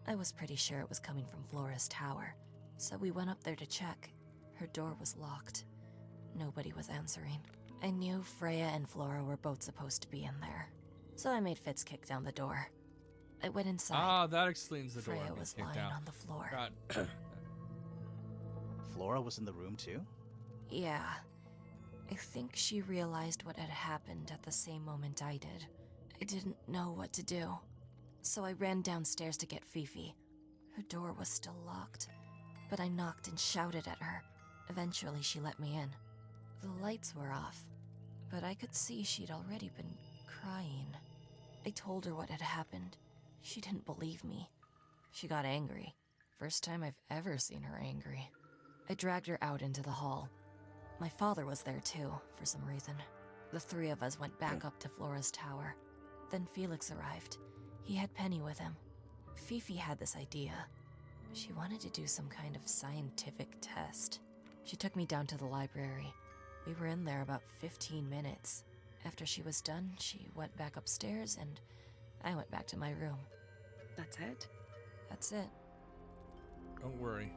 Speaker 7: I was pretty sure it was coming from Flora's tower, so we went up there to check. Her door was locked. Nobody was answering. I knew Freya and Flora were both supposed to be in there, so I made Fitz kick down the door. I went inside.
Speaker 1: Ah, that explains the door.
Speaker 7: Freya
Speaker 1: being
Speaker 7: was
Speaker 1: kicked
Speaker 7: lying
Speaker 1: out.
Speaker 7: on the floor.
Speaker 1: God.
Speaker 2: Flora was in the room too?
Speaker 7: Yeah. I think she realized what had happened at the same moment I did. I didn't know what to do, so I ran downstairs to get Fifi. Her door was still locked, but I knocked and shouted at her. Eventually, she let me in. The lights were off, but I could see she'd already been crying. I told her what had happened. She didn't believe me. She got angry. First time I've ever seen her angry. I dragged her out into the hall. My father was there too, for some reason. The three of us went back up to Flora's tower. Then Felix arrived. He had Penny with him. Fifi had this idea. She wanted to do some kind of scientific test. She took me down to the library. We were in there about 15 minutes. After she was done, she went back upstairs and I went back to my room.
Speaker 3: That's it?
Speaker 7: That's it.
Speaker 1: Don't worry.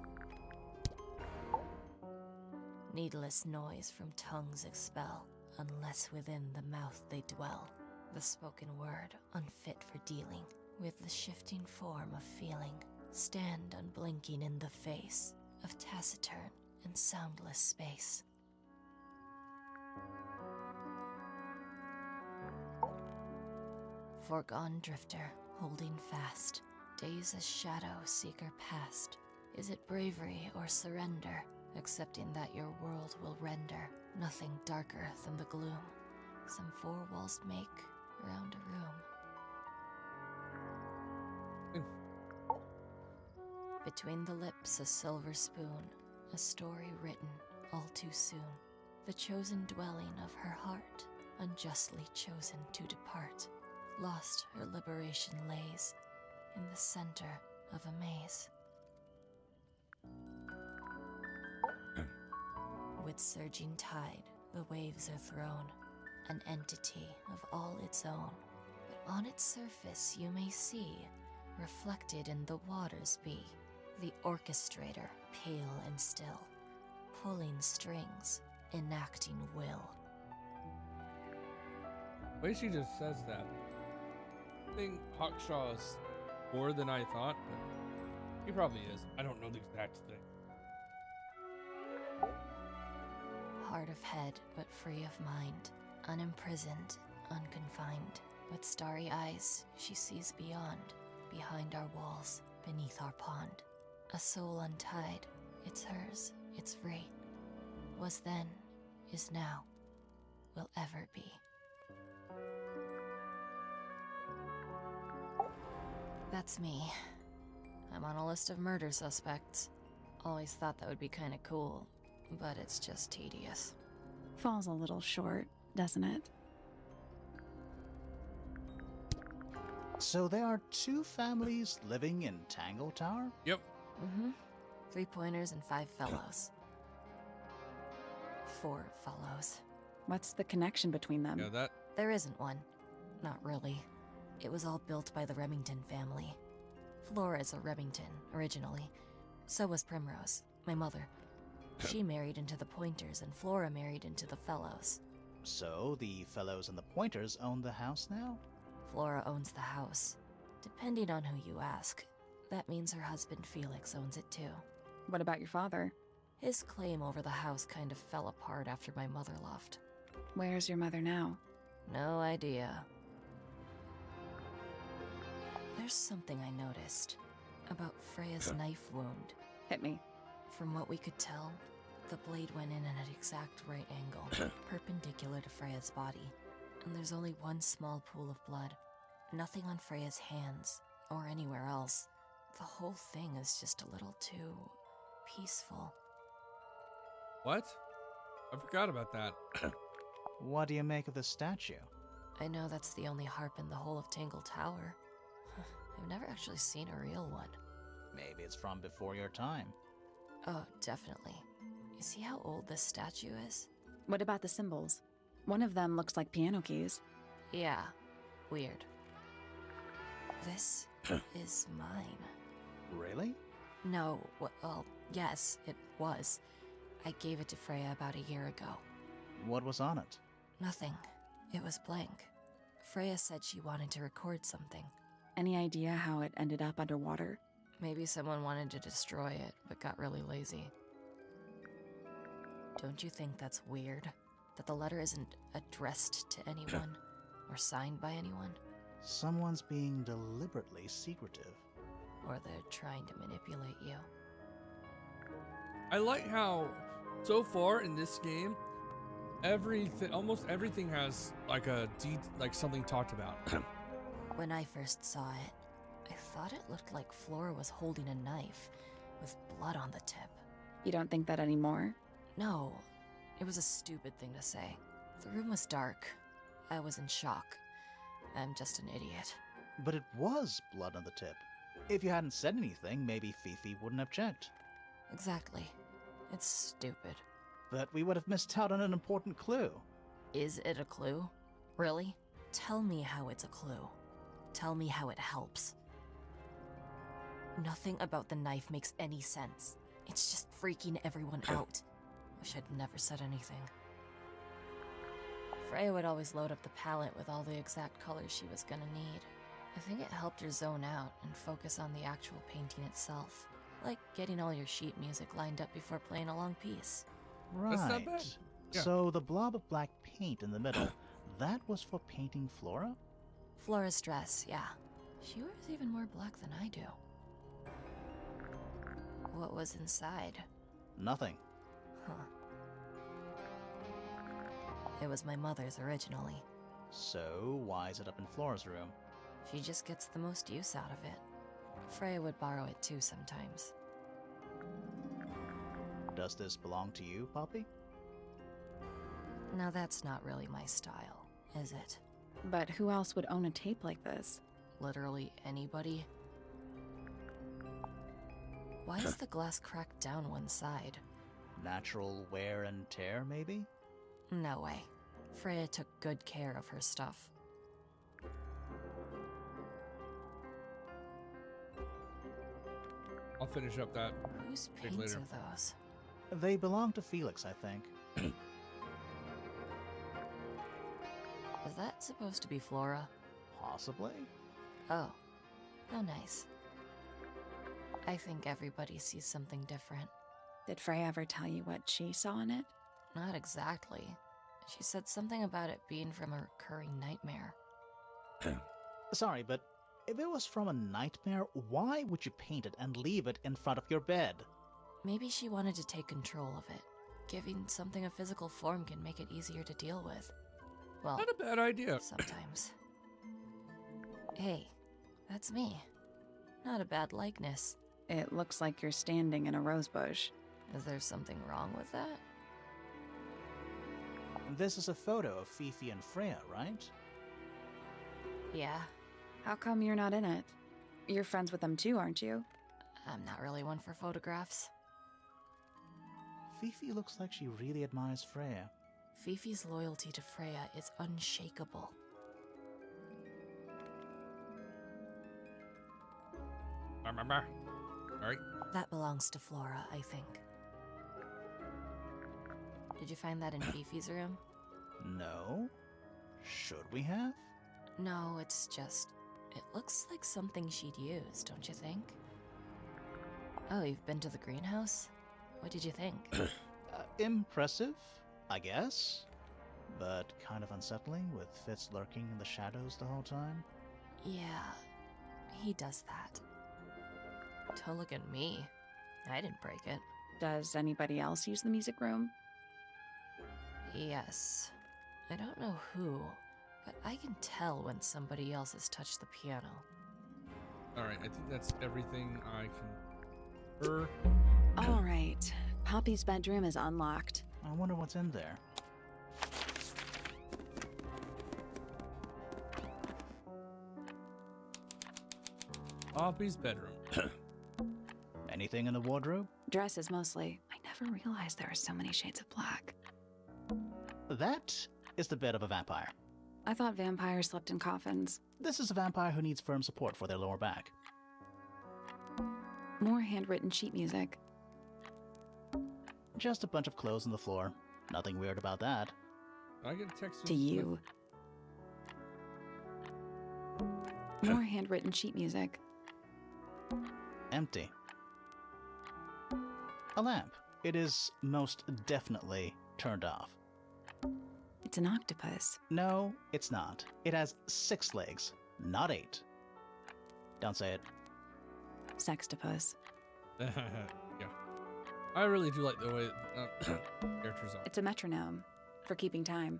Speaker 7: Needless noise from tongues expel, unless within the mouth they dwell. The spoken word, unfit for dealing with the shifting form of feeling, stand unblinking in the face of taciturn and soundless space. Foregone drifter, holding fast, days as shadow seeker past. Is it bravery or surrender? Accepting that your world will render nothing darker than the gloom some four walls make around a room. Between the lips a silver spoon, a story written all too soon. The chosen dwelling of her heart, unjustly chosen to depart. Lost her liberation lays in the center of a maze. With surging tide, the waves are thrown, an entity of all its own. But on its surface you may see, reflected in the waters be, the orchestrator, pale and still, pulling strings, enacting will.
Speaker 1: The way she just says that, I think Hawkshaw is more than I thought, but he probably is. I don't know the exact thing.
Speaker 7: Hard of head, but free of mind, unimprisoned, unconfined. With starry eyes, she sees beyond, behind our walls, beneath our pond. A soul untied, it's hers, it's free. Was then, is now, will ever be. That's me. I'm on a list of murder suspects. Always thought that would be kinda cool, but it's just tedious.
Speaker 3: Falls a little short, doesn't it?
Speaker 2: So there are two families living in Tangle Tower?
Speaker 1: Yep.
Speaker 7: Mm-hmm. 3 pointers and 5 fellows. 4 fellows.
Speaker 3: What's the connection between them?
Speaker 1: Yeah, that.
Speaker 7: There isn't one. Not really. It was all built by the Remington family. Flora's a Remington, originally, So was Primrose, my mother. She married into the Pointers, and Flora married into the Fellows.
Speaker 2: So, the Fellows and the Pointers own the house now?
Speaker 7: Flora owns the house. Depending on who you ask, that means her husband Felix owns it too.
Speaker 3: What about your father?
Speaker 7: His claim over the house kind of fell apart after my mother left.
Speaker 3: Where's your mother now?
Speaker 7: No idea. There's something I noticed about Freya's knife wound.
Speaker 3: Hit me.
Speaker 7: From what we could tell, the blade went in at an exact right angle, perpendicular to Freya's body. And there's only one small pool of blood. Nothing on Freya's hands, or anywhere else. The whole thing is just a little too peaceful.
Speaker 1: What? I forgot about that.
Speaker 2: What do you make of the statue?
Speaker 7: I know that's the only harp in the whole of Tangle Tower. I've never actually seen a real one.
Speaker 2: Maybe it's from before your time.
Speaker 7: Oh, definitely. You see how old this statue is?
Speaker 3: What about the symbols? One of them looks like piano keys.
Speaker 7: Yeah, weird. This is mine.
Speaker 2: Really?
Speaker 7: No, well, yes, it was. I gave it to Freya about a year ago.
Speaker 2: What was on it?
Speaker 7: Nothing. It was blank. Freya said she wanted to record something.
Speaker 3: Any idea how it ended up underwater?
Speaker 7: Maybe someone wanted to destroy it, but got really lazy. Don't you think that's weird? That the letter isn't addressed to anyone, or signed by anyone?
Speaker 2: Someone's being deliberately secretive.
Speaker 7: Or they're trying to manipulate you.
Speaker 1: I like how, so far in this game, almost everything has like something talked about.
Speaker 7: When I first saw it, I thought it looked like Flora was holding a knife with blood on the tip.
Speaker 3: You don't think that anymore?
Speaker 7: No, it was a stupid thing to say. The room was dark. I was in shock. I'm just an idiot.
Speaker 2: But it was blood on the tip. If you hadn't said anything, maybe Fifi wouldn't have checked.
Speaker 7: Exactly. It's stupid.
Speaker 2: But we would have missed out on an important clue.
Speaker 7: Is it a clue? Really? Tell me how it's a clue. Tell me how it helps. Nothing about the knife makes any sense. It's just freaking everyone out. Wish I'd never said anything. Freya would always load up the palette with all the exact colors she was gonna need. I think it helped her zone out and focus on the actual painting itself. Like getting all your sheet music lined up before playing a long piece.
Speaker 2: Right.
Speaker 1: That's not bad. Yeah.
Speaker 2: So the blob of black paint in the middle, that was for painting Flora?
Speaker 7: Flora's dress, yeah. She wears even more black than I do. What was inside?
Speaker 2: Nothing.
Speaker 7: Huh. It was my mother's originally.
Speaker 2: So why is it up in Flora's room?
Speaker 7: She just gets the most use out of it. Freya would borrow it too sometimes.
Speaker 2: Does this belong to you, Poppy?
Speaker 7: Now that's not really my style, is it?
Speaker 3: But who else would own a tape like this?
Speaker 7: Literally anybody? Why is the glass cracked down one side?
Speaker 2: Natural wear and tear, maybe?
Speaker 7: No way. Freya took good care of her stuff.
Speaker 1: I'll finish up that.
Speaker 7: Whose
Speaker 1: Check
Speaker 7: paints
Speaker 1: later.
Speaker 7: are those?
Speaker 2: They belong to Felix, I think.
Speaker 7: Is that supposed to be Flora?
Speaker 2: Possibly?
Speaker 7: Oh. How nice. I think everybody sees something different.
Speaker 3: Did Freya ever tell you what she saw in it?
Speaker 7: Not exactly. She said something about it being from a recurring nightmare.
Speaker 2: Sorry, but if it was from a nightmare, why would you paint it and leave it in front of your bed?
Speaker 7: Maybe she wanted to take control of it. Giving something a physical form can make it easier to deal with. Well,
Speaker 1: Not a bad idea.
Speaker 7: sometimes. Hey, that's me. Not a bad likeness.
Speaker 3: It looks like you're standing in a rose bush.
Speaker 7: Is there something wrong with that?
Speaker 2: This is a photo of Fifi and Freya, right?
Speaker 7: Yeah,
Speaker 3: How come you're not in it? You're friends with them too, aren't you?
Speaker 7: I'm not really one for photographs.
Speaker 2: Fifi looks like she really admires Freya.
Speaker 7: Fifi's loyalty to Freya is unshakable.
Speaker 1: Bah, bah, bah. All right.
Speaker 7: That belongs to Flora, I think. Did you find that in Fifi's room?
Speaker 2: No? Should we have?
Speaker 7: No, it's just... It looks like something she'd use, don't you think? Oh, you've been to the greenhouse? What did you think?
Speaker 2: Impressive, I guess. But kind of unsettling, with Fitz lurking in the shadows the whole time.
Speaker 7: Yeah, he does that. Don't look at me. I didn't break it.
Speaker 3: Does anybody else use the music room?
Speaker 7: Yes. I don't know who, but I can tell when somebody else has touched the piano.
Speaker 1: All right. I think that's everything I can.
Speaker 3: All right. Poppy's bedroom is unlocked.
Speaker 2: I wonder what's in there.
Speaker 1: Poppy's bedroom.
Speaker 2: Anything in the wardrobe?
Speaker 3: Dresses mostly. I never realized there are so many shades of black.
Speaker 2: That is the bed of a vampire.
Speaker 3: I thought vampires slept in coffins.
Speaker 2: This is a vampire who needs firm support for their lower back.
Speaker 3: More handwritten sheet music.
Speaker 2: Just a bunch of clothes on the floor. Nothing weird about that.
Speaker 1: I get a text
Speaker 3: To you. More handwritten sheet music.
Speaker 2: Empty. A lamp. It is most definitely turned off.
Speaker 3: It's an octopus.
Speaker 2: No, it's not. It has 6 legs, not 8. Don't say it.
Speaker 3: Sextopus.
Speaker 1: Yeah. I really do like the way characters are.
Speaker 3: It's a metronome for keeping time.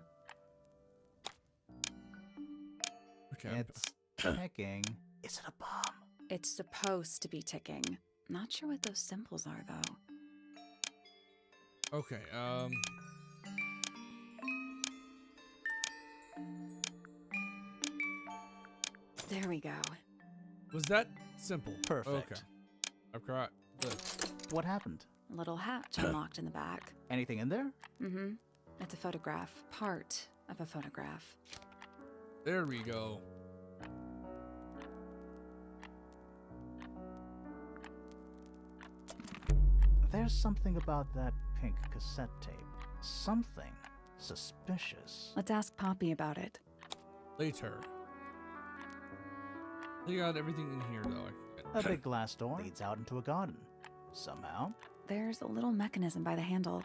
Speaker 1: Okay.
Speaker 2: It's ticking. Is it a bomb?
Speaker 3: It's supposed to be ticking. Not sure what those symbols are, though.
Speaker 1: Okay.
Speaker 3: There we go.
Speaker 1: Was that simple?
Speaker 2: Perfect.
Speaker 1: Okay. I've got good.
Speaker 2: What happened?
Speaker 3: A little hatch unlocked in the back.
Speaker 2: Anything in there?
Speaker 3: Mm-hmm. It's a photograph. Part of a photograph.
Speaker 1: There we go.
Speaker 2: There's something about that pink cassette tape. Something suspicious.
Speaker 3: Let's ask Poppy about it.
Speaker 1: Later. They got everything in here, though.
Speaker 2: A big glass door leads out into a garden. Somehow.
Speaker 3: There's a little mechanism by the handle.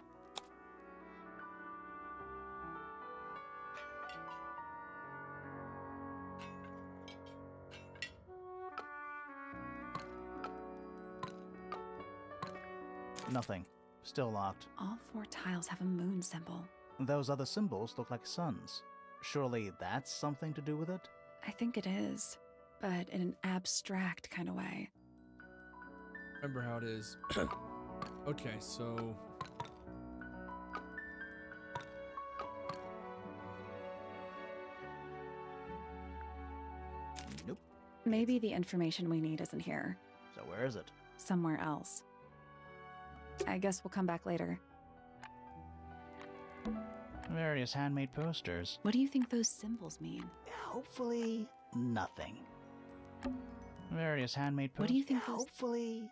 Speaker 2: Nothing. Still locked.
Speaker 3: All 4 tiles have a moon symbol.
Speaker 2: Those other symbols look like suns. Surely that's something to do with it?
Speaker 3: I think it is, but in an abstract kind of way.
Speaker 1: Remember how it is. Okay, so...
Speaker 2: Nope.
Speaker 3: Maybe the information we need isn't here.
Speaker 2: So where is it?
Speaker 3: Somewhere else. I guess we'll come back later.
Speaker 2: Various handmade posters.
Speaker 3: What do you think those symbols mean?
Speaker 2: Hopefully, nothing. Various handmade posters.
Speaker 3: What do you think those...
Speaker 2: Hopefully...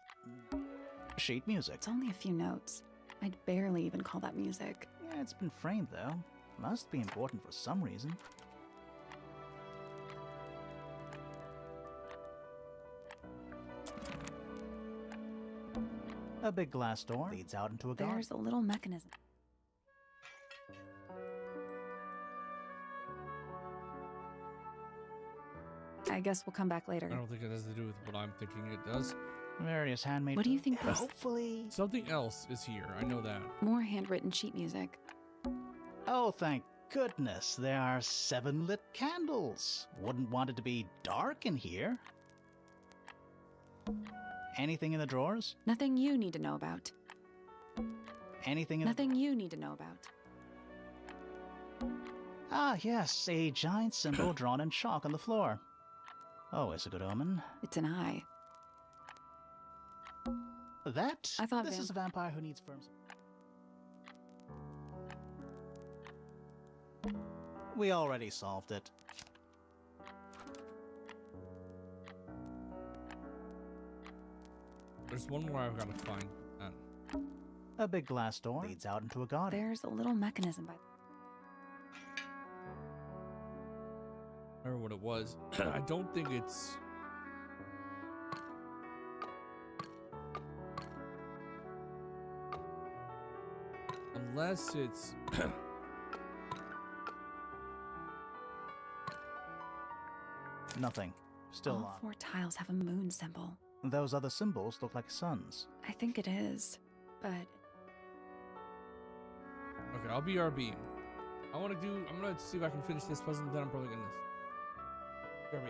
Speaker 2: sheet music.
Speaker 3: It's only a few notes. I'd barely even call that music.
Speaker 2: Yeah, it's been framed, though. Must be important for some reason. A big glass door leads out into a garden.
Speaker 3: There's a little mechanism. I guess we'll come back later.
Speaker 1: I don't think it has to do with what I'm thinking it does.
Speaker 2: Various handmade.
Speaker 3: What do you think those...
Speaker 2: Hopefully.
Speaker 1: Something else is here. I know that.
Speaker 3: More handwritten sheet music.
Speaker 2: Oh, thank goodness. There are 7 lit candles. Wouldn't want it to be dark in here. Anything in the drawers?
Speaker 3: Nothing you need to know about.
Speaker 2: Anything in
Speaker 3: Nothing you need to know about.
Speaker 2: Ah, yes, a giant symbol drawn in chalk on the floor. Oh, it's a good omen.
Speaker 3: It's an eye.
Speaker 2: That?
Speaker 3: I thought
Speaker 2: this is a vampire who needs firm support. We already solved it.
Speaker 1: There's one more I've got to find.
Speaker 2: A big glass door leads out into a garden.
Speaker 3: There's a little mechanism by.
Speaker 1: I remember what it was. I don't think it's. Unless it's.
Speaker 2: Nothing. Still
Speaker 3: All
Speaker 2: locked.
Speaker 3: 4 tiles have a moon symbol.
Speaker 2: Those other symbols look like suns.
Speaker 3: I think it is, but
Speaker 1: Okay, I'll be RB. I'm gonna see if I can finish this puzzle, then I'm probably gonna. RB.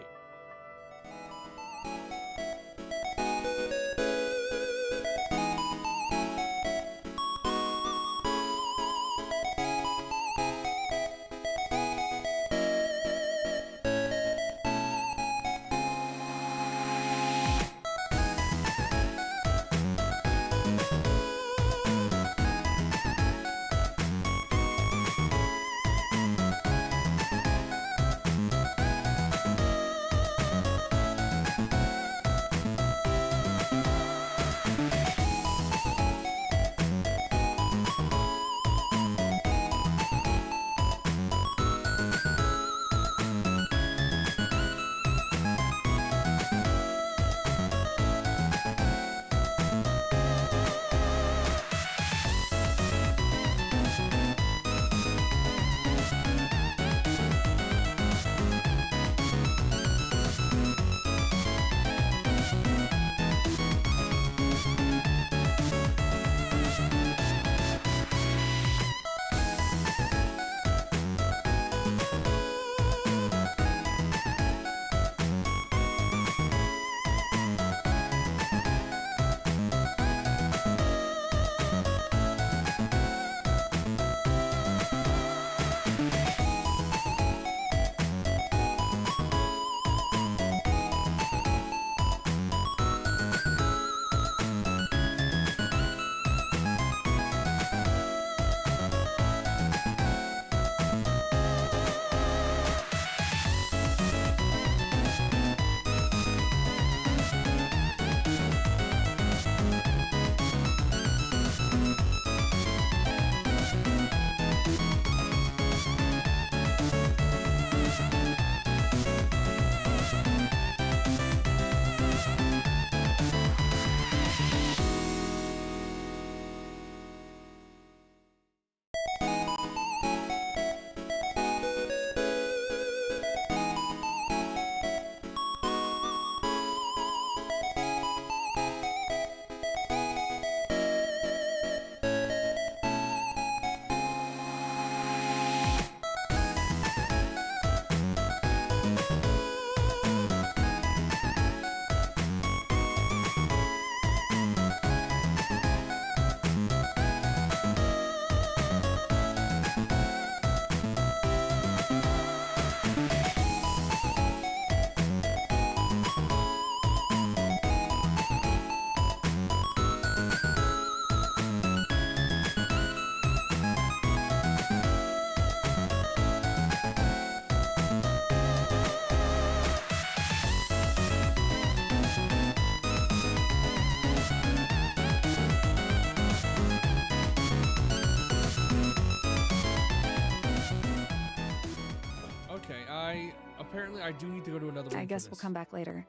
Speaker 1: Apparently, I do need to go to another room.
Speaker 3: I guess
Speaker 1: for
Speaker 3: we'll
Speaker 1: this.
Speaker 3: come back later.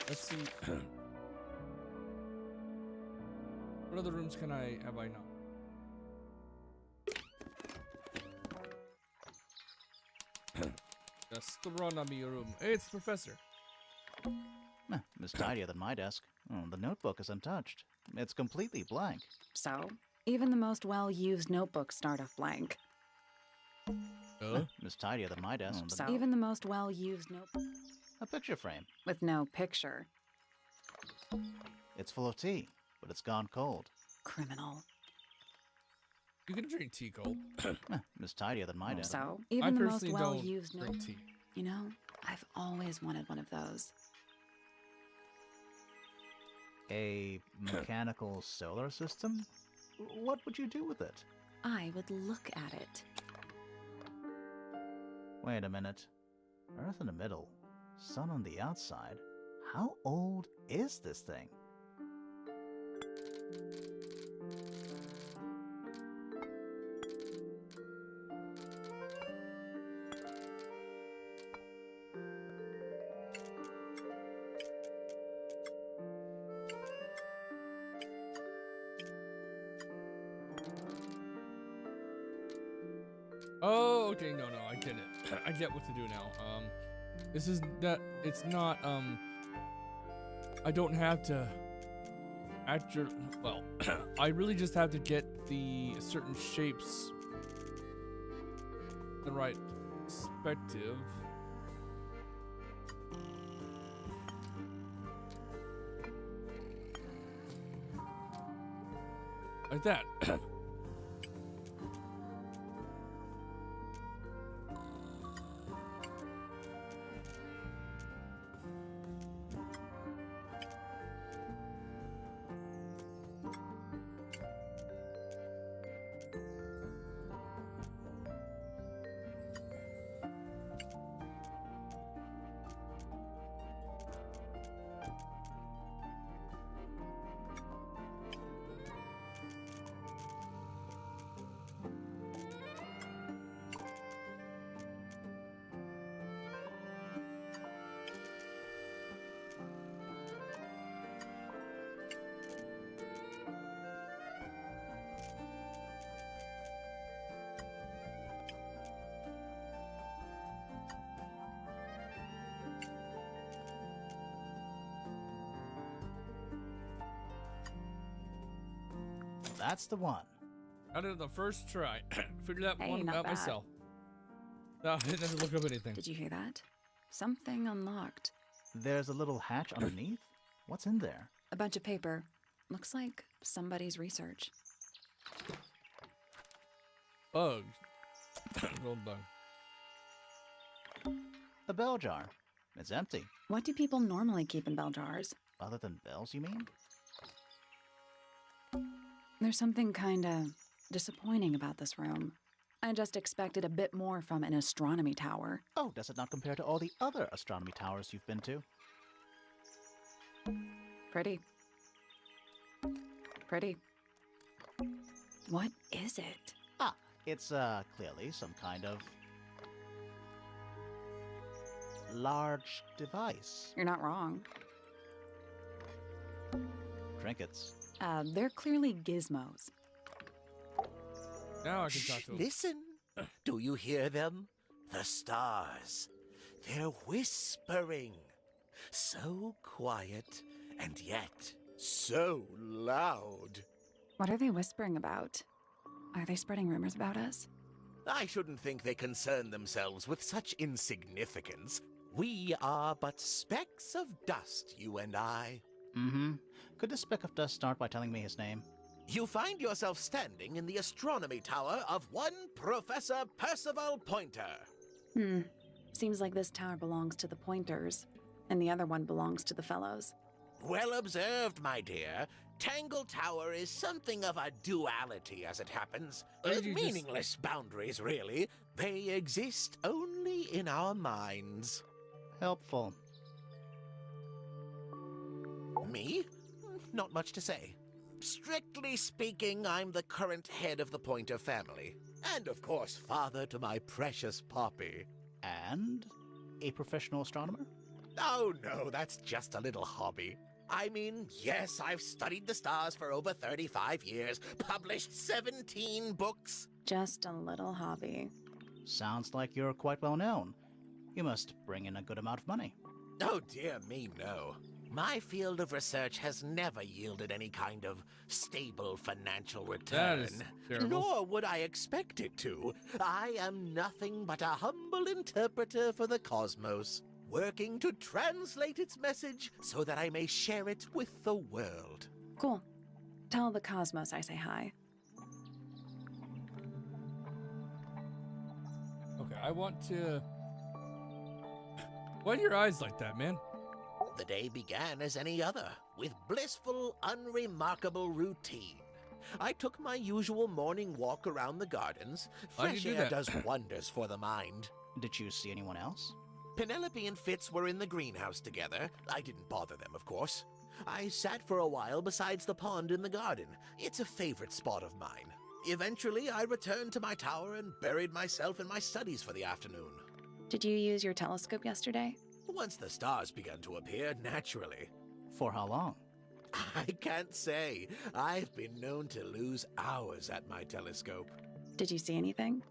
Speaker 1: Let's see. What other rooms have I not? Astronomy room. Hey, it's the professor.
Speaker 2: It's tidier than my desk. Oh, the notebook is untouched. It's completely blank.
Speaker 3: So, even the most well-used notebooks start off blank.
Speaker 2: It's tidier than my desk.
Speaker 3: So, even the most well-used notebook
Speaker 2: A picture frame.
Speaker 3: with no picture.
Speaker 2: It's full of tea, but it's gone cold.
Speaker 3: Criminal.
Speaker 1: You can drink tea cold.
Speaker 2: It's tidier than my desk.
Speaker 3: So,
Speaker 1: I
Speaker 3: even the most
Speaker 1: personally
Speaker 3: well-used
Speaker 1: don't drink
Speaker 3: notebook.
Speaker 1: tea.
Speaker 3: You know, I've always wanted one of those.
Speaker 2: A mechanical solar system? What would you do with it?
Speaker 3: I would look at it.
Speaker 2: Wait a minute. Earth in the middle, sun on the outside. How old is this thing?
Speaker 1: Oh, okay, no, I get it. I get what to do now. This is that. It's not. I don't have to. Actually, well, I really just have to get the certain shapes the right perspective. Like that.
Speaker 2: That's the one.
Speaker 1: Out of the first try, figured that
Speaker 3: Hey,
Speaker 1: one
Speaker 3: not
Speaker 1: out
Speaker 3: bad.
Speaker 1: myself. No, I didn't have to look up anything.
Speaker 3: Did you hear that? Something unlocked.
Speaker 2: There's a little hatch underneath. What's in there?
Speaker 3: A bunch of paper. Looks like somebody's research.
Speaker 1: Bugs. Gold bug.
Speaker 2: A bell jar. It's empty.
Speaker 3: What do people normally keep in bell jars?
Speaker 2: Other than bells, you mean?
Speaker 3: There's something kinda disappointing about this room. I just expected a bit more from an astronomy tower.
Speaker 2: Oh, does it not compare to all the other astronomy towers you've been to?
Speaker 3: Pretty. Pretty. What is it?
Speaker 2: Ah, it's clearly some kind of large device.
Speaker 3: You're not wrong.
Speaker 2: Trinkets.
Speaker 3: They're clearly gizmos.
Speaker 1: Now I can talk to him.
Speaker 4: Listen. Do you hear them? The stars. They're whispering. So quiet, and yet so loud.
Speaker 3: What are they whispering about? Are they spreading rumors about us?
Speaker 4: I shouldn't think they concern themselves with such insignificance. We are but specks of dust, you and I.
Speaker 2: Mm-hmm. Could this speck of dust start by telling me his name?
Speaker 4: You find yourself standing in the astronomy tower of one Professor Percival Pointer.
Speaker 3: Seems like this tower belongs to the Pointers, and the other one belongs to the Fellows.
Speaker 4: Well observed, my dear. Tangle Tower is something of a duality, as it happens.
Speaker 1: Why did you just-
Speaker 4: Meaningless boundaries, really. They exist only in our minds.
Speaker 2: Helpful.
Speaker 4: Me? Not much to say. Strictly speaking, I'm the current head of the Pointer family. And of course, father to my precious Poppy.
Speaker 2: And a professional astronomer?
Speaker 4: Oh no, that's just a little hobby. I mean, yes, I've studied the stars for over 35 years, published 17 books.
Speaker 3: Just a little hobby.
Speaker 2: Sounds like you're quite well known. You must bring in a good amount of money.
Speaker 4: Oh dear me, no. My field of research has never yielded any kind of stable financial
Speaker 1: That
Speaker 4: return.
Speaker 1: is terrible.
Speaker 4: Nor would I expect it to. I am nothing but a humble interpreter for the cosmos, working to translate its message so that I may share it with the world.
Speaker 3: Cool. Tell the Cosmos I say hi.
Speaker 1: Okay, I want to. Why are your eyes like that, man?
Speaker 4: The day began as any other, with blissful, unremarkable routine. I took my usual morning walk around the gardens.
Speaker 1: Why do you
Speaker 4: Fresh
Speaker 1: do
Speaker 4: air
Speaker 1: that?
Speaker 4: does wonders for the mind.
Speaker 2: Did you see anyone else?
Speaker 8: Penelope and Fitz were in the greenhouse together. I didn't bother them, of course. I sat for a while besides the pond in the garden. It's a favorite spot of mine. Eventually, I returned to my tower and buried myself in my studies for the afternoon.
Speaker 3: Did you use your telescope yesterday?
Speaker 8: Once the stars began to appear, naturally.
Speaker 2: For how long?
Speaker 8: I can't say. I've been known to lose hours at my telescope.
Speaker 3: Did you see anything?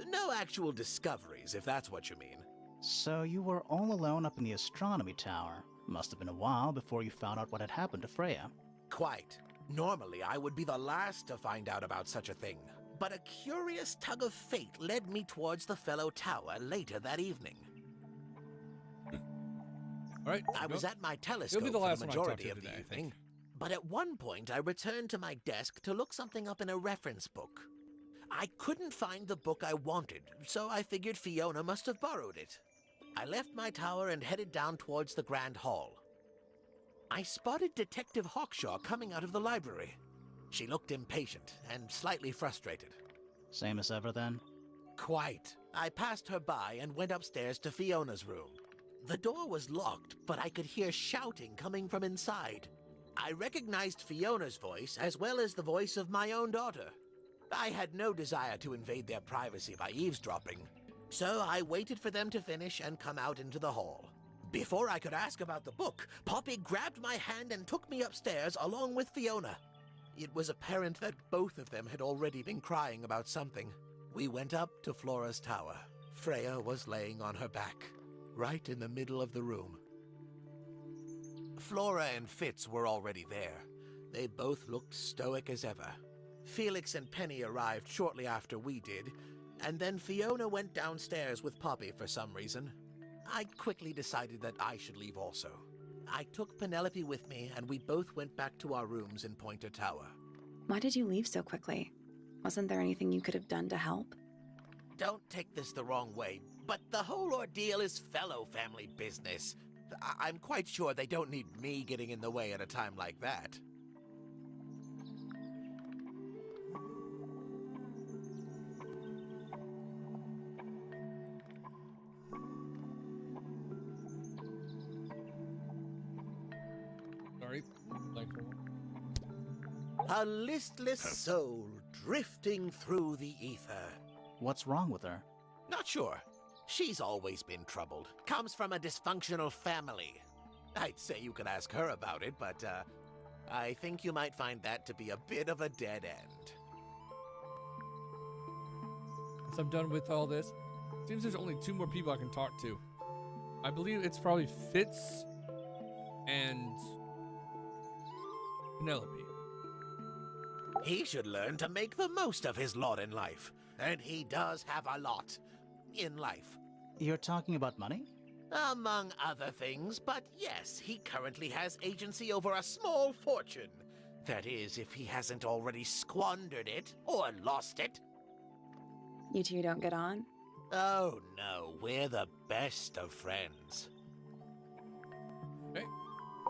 Speaker 8: No actual discoveries, if that's what you mean.
Speaker 2: So you were all alone up in the astronomy tower. Must have been a while before you found out what had happened to Freya.
Speaker 8: Quite. Normally, I would be the last to find out about such a thing. But a curious tug of fate led me towards the fellow tower later that evening.
Speaker 1: All right.
Speaker 8: I was at my telescope
Speaker 1: the
Speaker 8: for
Speaker 1: last
Speaker 8: the
Speaker 1: one I talked
Speaker 8: majority
Speaker 1: to
Speaker 8: of the
Speaker 1: today, I
Speaker 8: evening.
Speaker 1: think.
Speaker 8: But at one point, I returned to my desk to look something up in a reference book. I couldn't find the book I wanted, so I figured Fiona must have borrowed it. I left my tower and headed down towards the Grand Hall. I spotted Detective Hawkshaw coming out of the library. She looked impatient and slightly frustrated.
Speaker 2: Same as ever then?
Speaker 8: Quite. I passed her by and went upstairs to Fiona's room. The door was locked, but I could hear shouting coming from inside. I recognized Fiona's voice as well as the voice of my own daughter. I had no desire to invade their privacy by eavesdropping, so I waited for them to finish and come out into the hall. Before I could ask about the book, Poppy grabbed my hand and took me upstairs along with Fiona. It was apparent that both of them had already been crying about something. We went up to Flora's tower. Freya was laying on her back, right in the middle of the room. Flora and Fitz were already there. They both looked stoic as ever. Felix and Penny arrived shortly after we did, and then Fiona went downstairs with Poppy for some reason. I quickly decided that I should leave also. I took Penelope with me, and we both went back to our rooms in Pointer Tower.
Speaker 3: Why did you leave so quickly? Wasn't there anything you could have done to help?
Speaker 8: Don't take this the wrong way, but the whole ordeal is fellow family business. I'm quite sure they don't need me getting in the way at a time like that.
Speaker 1: Sorry. Like,
Speaker 8: A listless soul drifting through the ether.
Speaker 2: What's wrong with her?
Speaker 8: Not sure. She's always been troubled. Comes from a dysfunctional family. I'd say you could ask her about it, but I think you might find that to be a bit of a dead end.
Speaker 1: Once I'm done with all this, seems there's only 2 more people I can talk to. I believe it's probably Fitz and Penelope.
Speaker 8: He should learn to make the most of his lot in life. And he does have a lot in life.
Speaker 2: You're talking about money?
Speaker 8: Among other things, but yes, he currently has agency over a small fortune. That is, if he hasn't already squandered it or lost it.
Speaker 3: You two don't get on?
Speaker 8: Oh no, we're the best of friends.
Speaker 1: Okay.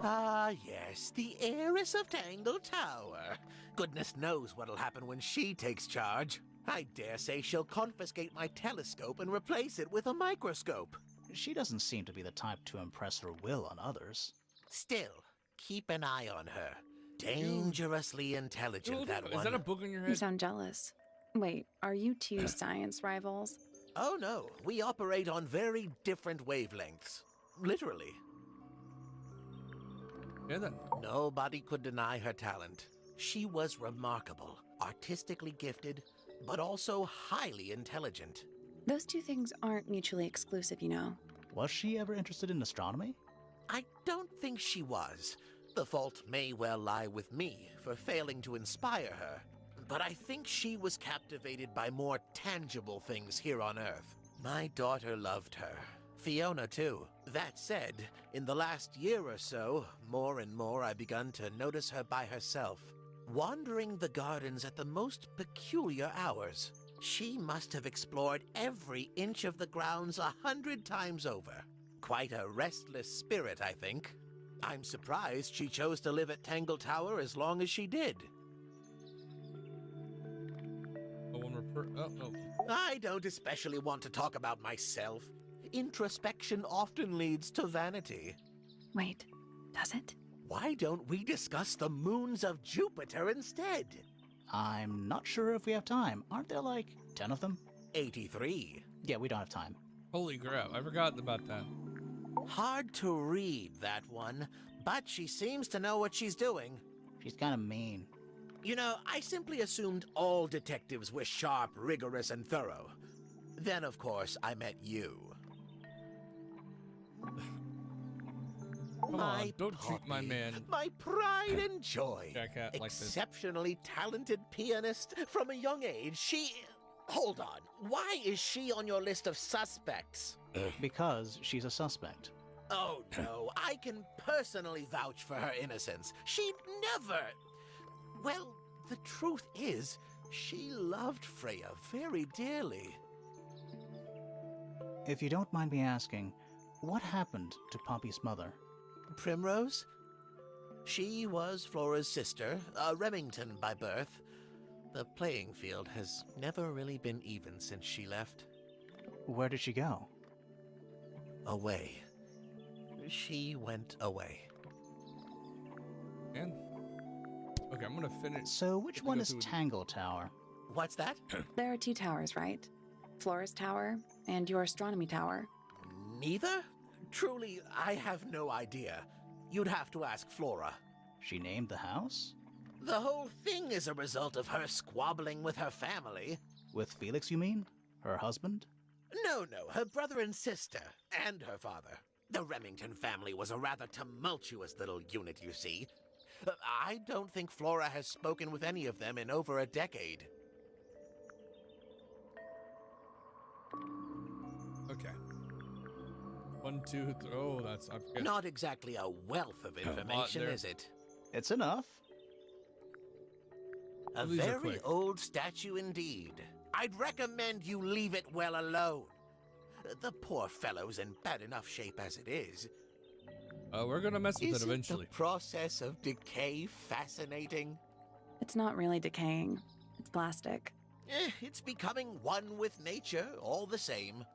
Speaker 8: Ah yes, the heiress of Tangle Tower. Goodness knows what'll happen when she takes charge. I dare say she'll confiscate my telescope and replace it with a microscope.
Speaker 2: She doesn't seem to be the type to impress her will on others.
Speaker 8: Still, keep an eye on her. Dangerously intelligent, that one.
Speaker 1: Is that a book on your
Speaker 3: You
Speaker 1: head?
Speaker 3: sound jealous. Wait, are you two science rivals?
Speaker 8: Oh no, we operate on very different wavelengths. Literally.
Speaker 1: Yeah, then.
Speaker 8: Nobody could deny her talent. She was remarkable, artistically gifted, but also highly intelligent.
Speaker 3: Those two things aren't mutually exclusive, you know.
Speaker 2: Was she ever interested in astronomy?
Speaker 8: I don't think she was. The fault may well lie with me for failing to inspire her. But I think she was captivated by more tangible things here on Earth. My daughter loved her. Fiona, too. That said, in the last year or so, more and more I begun to notice her by herself, wandering the gardens at the most peculiar hours. She must have explored every inch of the grounds 100 times over. Quite a restless spirit, I think. I'm surprised she chose to live at Tangle Tower as long as she did.
Speaker 1: Oh, one more oh.
Speaker 8: I don't especially want to talk about myself. introspection often leads to vanity.
Speaker 3: Wait, does it?
Speaker 8: Why don't we discuss the moons of Jupiter instead?
Speaker 2: I'm not sure if we have time. Aren't there like 10 of them?
Speaker 8: 83.
Speaker 2: Yeah, we don't have time.
Speaker 1: Holy crap, I forgot about that.
Speaker 8: Hard to read, that one, but she seems to know what she's doing.
Speaker 2: She's kind of mean.
Speaker 8: You know, I simply assumed all detectives were sharp, rigorous, and thorough. Then, of course, I met you.
Speaker 1: Come on, don't treat my
Speaker 8: puppy,
Speaker 1: man.
Speaker 8: My pride and joy.
Speaker 1: Jack-hat like this.
Speaker 8: Exceptionally talented pianist from a young age. Hold on. Why is she on your list of suspects?
Speaker 2: Because she's a suspect.
Speaker 8: Oh, no. I can personally vouch for her innocence. She'd never... Well, the truth is, she loved Freya very dearly.
Speaker 2: If you don't mind me asking, what happened to Poppy's mother?
Speaker 8: Primrose? She was Flora's sister, a Remington by birth. The playing field has never really been even since she left.
Speaker 2: Where did she go?
Speaker 8: Away. She went away.
Speaker 1: Man. Okay, I'm gonna finish.
Speaker 2: So which
Speaker 1: Let me
Speaker 2: one
Speaker 1: go
Speaker 2: is
Speaker 1: through-
Speaker 2: Tangle Tower?
Speaker 8: What's that?
Speaker 3: There are 2 towers, right? Flora's tower and your astronomy tower.
Speaker 8: Neither? Truly, I have no idea. You'd have to ask Flora.
Speaker 2: She named the house?
Speaker 8: The whole thing is a result of her squabbling with her family.
Speaker 2: With Felix, you mean? Her husband?
Speaker 8: No, her brother and sister, and her father. The Remington family was a rather tumultuous little unit, you see. I don't think Flora has spoken with any of them in over a decade.
Speaker 1: Okay. 1, 2, 3. Oh, that's I forget.
Speaker 8: Not exactly a wealth of information,
Speaker 1: there.
Speaker 8: is it?
Speaker 2: It's enough.
Speaker 8: A
Speaker 1: These are
Speaker 8: very
Speaker 1: quick.
Speaker 8: old statue indeed. I'd recommend you leave it well alone. The poor fellow's in bad enough shape as it is.
Speaker 1: We're gonna mess with it
Speaker 8: Isn't
Speaker 1: eventually.
Speaker 8: the process of decay fascinating?
Speaker 3: It's not really decaying. It's plastic.
Speaker 8: It's becoming one with nature, all the same.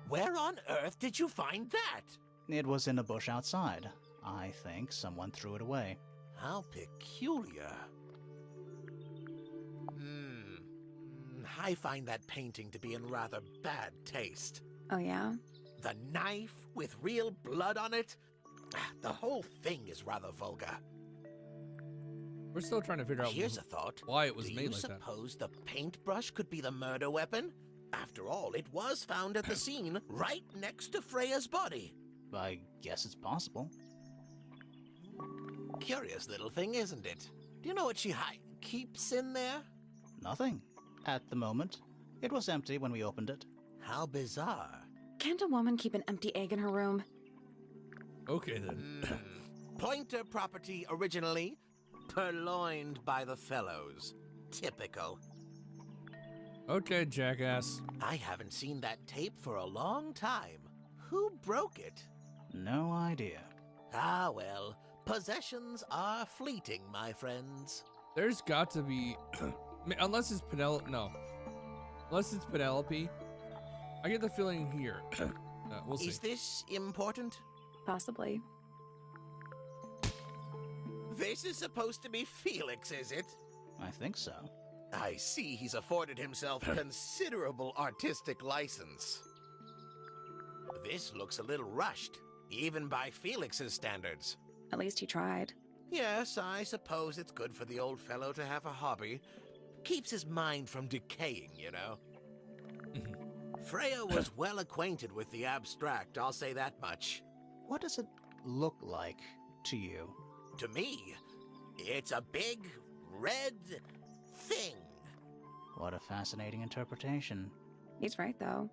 Speaker 8: Where on earth did you find that?
Speaker 2: It was in a bush outside. I think someone threw it away.
Speaker 8: How peculiar. I find that painting to be in rather bad taste.
Speaker 3: Oh, yeah?
Speaker 8: The knife with real blood on it? The whole thing is rather vulgar.
Speaker 1: We're still trying to figure out
Speaker 8: Here's a thought.
Speaker 1: why it was
Speaker 8: Do
Speaker 1: made
Speaker 8: you
Speaker 1: like that.
Speaker 8: suppose the paintbrush could be the murder weapon? After all, it was found at the scene right next to Freya's body.
Speaker 2: I guess it's possible.
Speaker 8: Curious little thing, isn't it? Do you know what she keeps in there?
Speaker 2: Nothing. At the moment. It was empty when we opened it.
Speaker 8: How bizarre.
Speaker 3: Can't a woman keep an empty egg in her room?
Speaker 1: Okay then.
Speaker 8: Pointer property originally, purloined by the fellows. Typical.
Speaker 1: Okay, jackass.
Speaker 8: I haven't seen that tape for a long time. Who broke it?
Speaker 2: No idea.
Speaker 8: Ah, well, possessions are fleeting, my friends.
Speaker 1: There's got to be, unless it's Penelope. No, unless it's Penelope. I get the feeling here. We'll see.
Speaker 8: Is this important?
Speaker 3: Possibly.
Speaker 8: This is supposed to be Felix, is it?
Speaker 2: I think so.
Speaker 8: I see he's afforded himself considerable artistic license. This looks a little rushed, even by Felix's standards.
Speaker 3: At least he tried.
Speaker 8: Yes, I suppose it's good for the old fellow to have a hobby. Keeps his mind from decaying, you know. Freya was well acquainted with the abstract, I'll say that much.
Speaker 2: What does it look like to you?
Speaker 8: To me, it's a big, red thing.
Speaker 2: What a fascinating interpretation.
Speaker 3: He's right, though.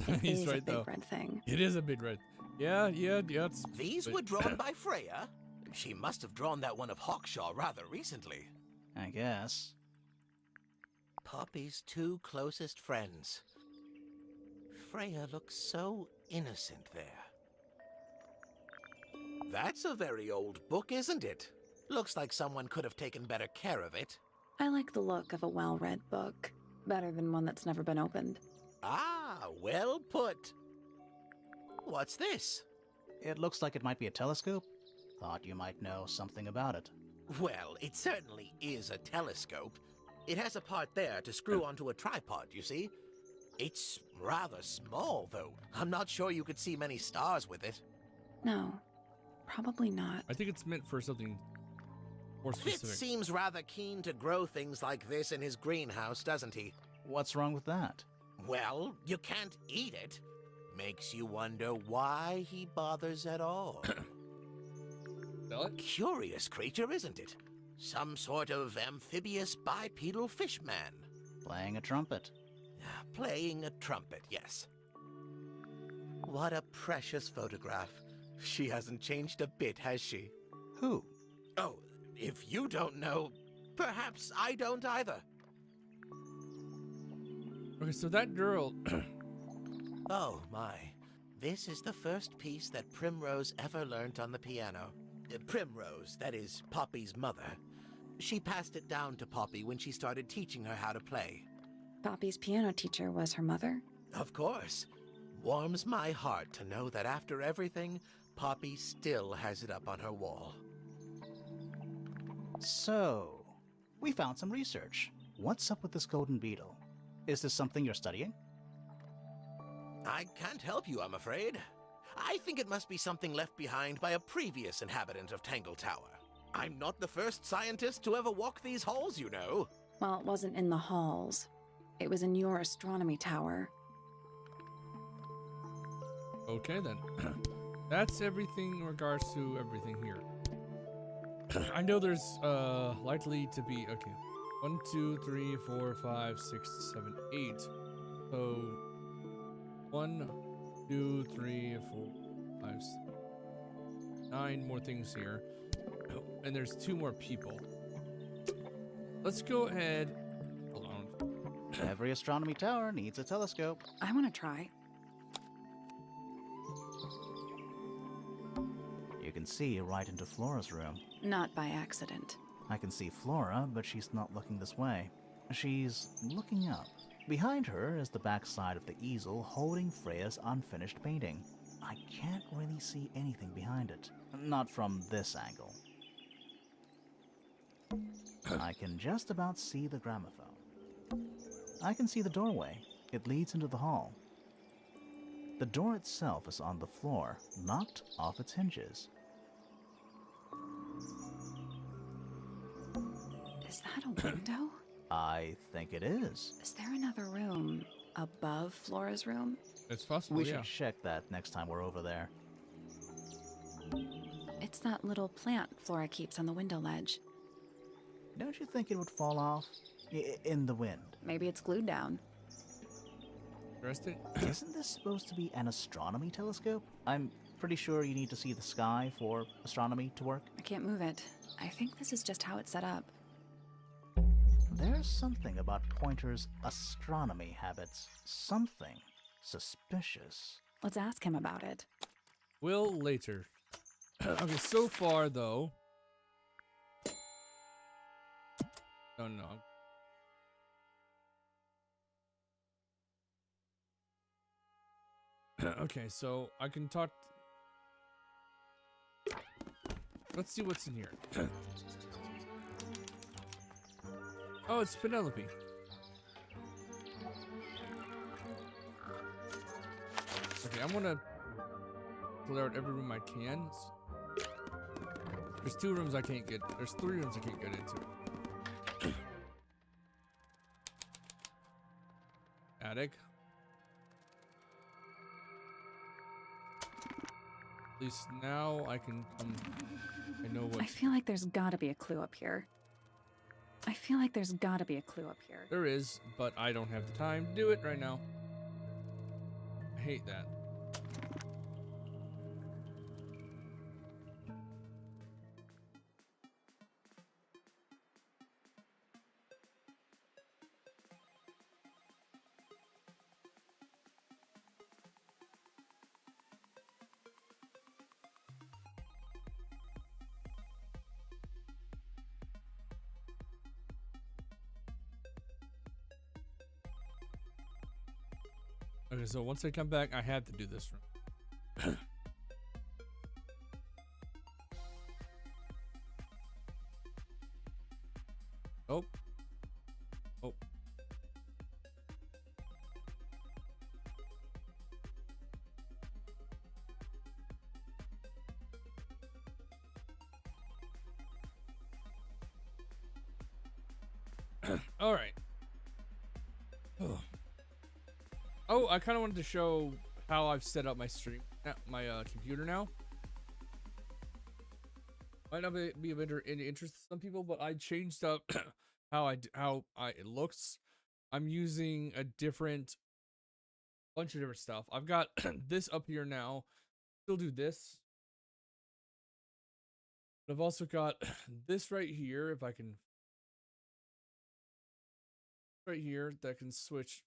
Speaker 3: It
Speaker 1: He's
Speaker 3: is
Speaker 1: right
Speaker 3: a big
Speaker 1: though.
Speaker 3: red thing.
Speaker 1: It is a big red. Yeah. It's,
Speaker 8: These were drawn by Freya. She must have drawn that one of Hawkshaw rather recently.
Speaker 2: I guess.
Speaker 8: Poppy's 2 closest friends. Freya looks so innocent there. That's a very old book, isn't it? Looks like someone could have taken better care of it.
Speaker 3: I like the look of a well-read book. Better than one that's never been opened.
Speaker 8: Ah, well put. What's this?
Speaker 2: It looks like it might be a telescope. Thought you might know something about it.
Speaker 8: Well, it certainly is a telescope. It has a part there to screw onto a tripod, you see? It's rather small, though. I'm not sure you could see many stars with it.
Speaker 3: No, probably not.
Speaker 1: I think it's meant for something more
Speaker 8: Fitz
Speaker 1: specific.
Speaker 8: seems rather keen to grow things like this in his greenhouse, doesn't he?
Speaker 2: What's wrong with that?
Speaker 8: Well, you can't eat it. Makes you wonder why he bothers at all.
Speaker 1: Sell it?
Speaker 8: Curious creature, isn't it? Some sort of amphibious bipedal fishman.
Speaker 2: Playing a trumpet.
Speaker 8: Playing a trumpet, yes. What a precious photograph. She hasn't changed a bit, has she?
Speaker 2: Who?
Speaker 8: Oh, if you don't know, perhaps I don't either.
Speaker 1: Okay, so that girl.
Speaker 8: Oh, my. This is the first piece that Primrose ever learnt on the piano. Primrose, that is Poppy's mother. She passed it down to Poppy when she started teaching her how to play.
Speaker 3: Poppy's piano teacher was her mother?
Speaker 8: Of course. Warms my heart to know that after everything, Poppy still has it up on her wall.
Speaker 2: So, we found some research. What's up with this golden beetle? Is this something you're studying?
Speaker 8: I can't help you, I'm afraid. I think it must be something left behind by a previous inhabitant of Tangle Tower. I'm not the first scientist to ever walk these halls, you know.
Speaker 3: Well, it wasn't in the halls. It was in your astronomy tower.
Speaker 1: Okay, then. That's everything in regards to everything here. I know there's likely to be, okay, 1, 2, 3, 4, 5, 6, 7, 8. So 1, 2, 3, 4, 5, 6, 9 more things here. And there's 2 more people. Let's go ahead. Hold on.
Speaker 2: Every astronomy tower needs a telescope.
Speaker 3: I want to try.
Speaker 2: You can see right into Flora's room.
Speaker 3: Not by accident.
Speaker 2: I can see Flora, but she's not looking this way. She's looking up. Behind her is the backside of the easel holding Freya's unfinished painting. I can't really see anything behind it. Not from this angle. I can just about see the gramophone. I can see the doorway. It leads into the hall. The door itself is on the floor, knocked off its hinges.
Speaker 3: Is that a window?
Speaker 2: I think it is.
Speaker 3: Is there another room above Flora's room?
Speaker 1: It's possible,
Speaker 2: We
Speaker 1: yeah.
Speaker 2: should check that next time we're over there.
Speaker 3: It's that little plant Flora keeps on the window ledge.
Speaker 2: Don't you think it would fall off? In the wind?
Speaker 3: Maybe it's glued down.
Speaker 1: Interesting.
Speaker 2: Isn't this supposed to be an astronomy telescope? I'm pretty sure you need to see the sky for astronomy to work.
Speaker 3: I can't move it. I think this is just how it's set up.
Speaker 2: There's something about Pointer's astronomy habits. Something suspicious.
Speaker 3: Let's ask him about it.
Speaker 1: Will later. Okay, so far though. Oh no. Okay, so I can talk. Let's see what's in here. Oh, it's Penelope. Okay, I'm gonna clear out every room I can. There's 2 rooms I can't get. There's 3 rooms I can't get into. Attic. At least now I can come. I know what.
Speaker 3: I feel like there's gotta be a clue up here.
Speaker 1: There is, but I don't have the time to do it right now. I hate that. Okay, so once I come back, I have to do this room. Oh. Oh. All right. Oh, I kind of wanted to show how I've set up my stream, my computer now. Might not be of any interest to some people, but I changed up how it looks. I'm using a bunch of different stuff. I've got this up here now. Still do this. But I've also got this right here. If I can, right here, that can switch.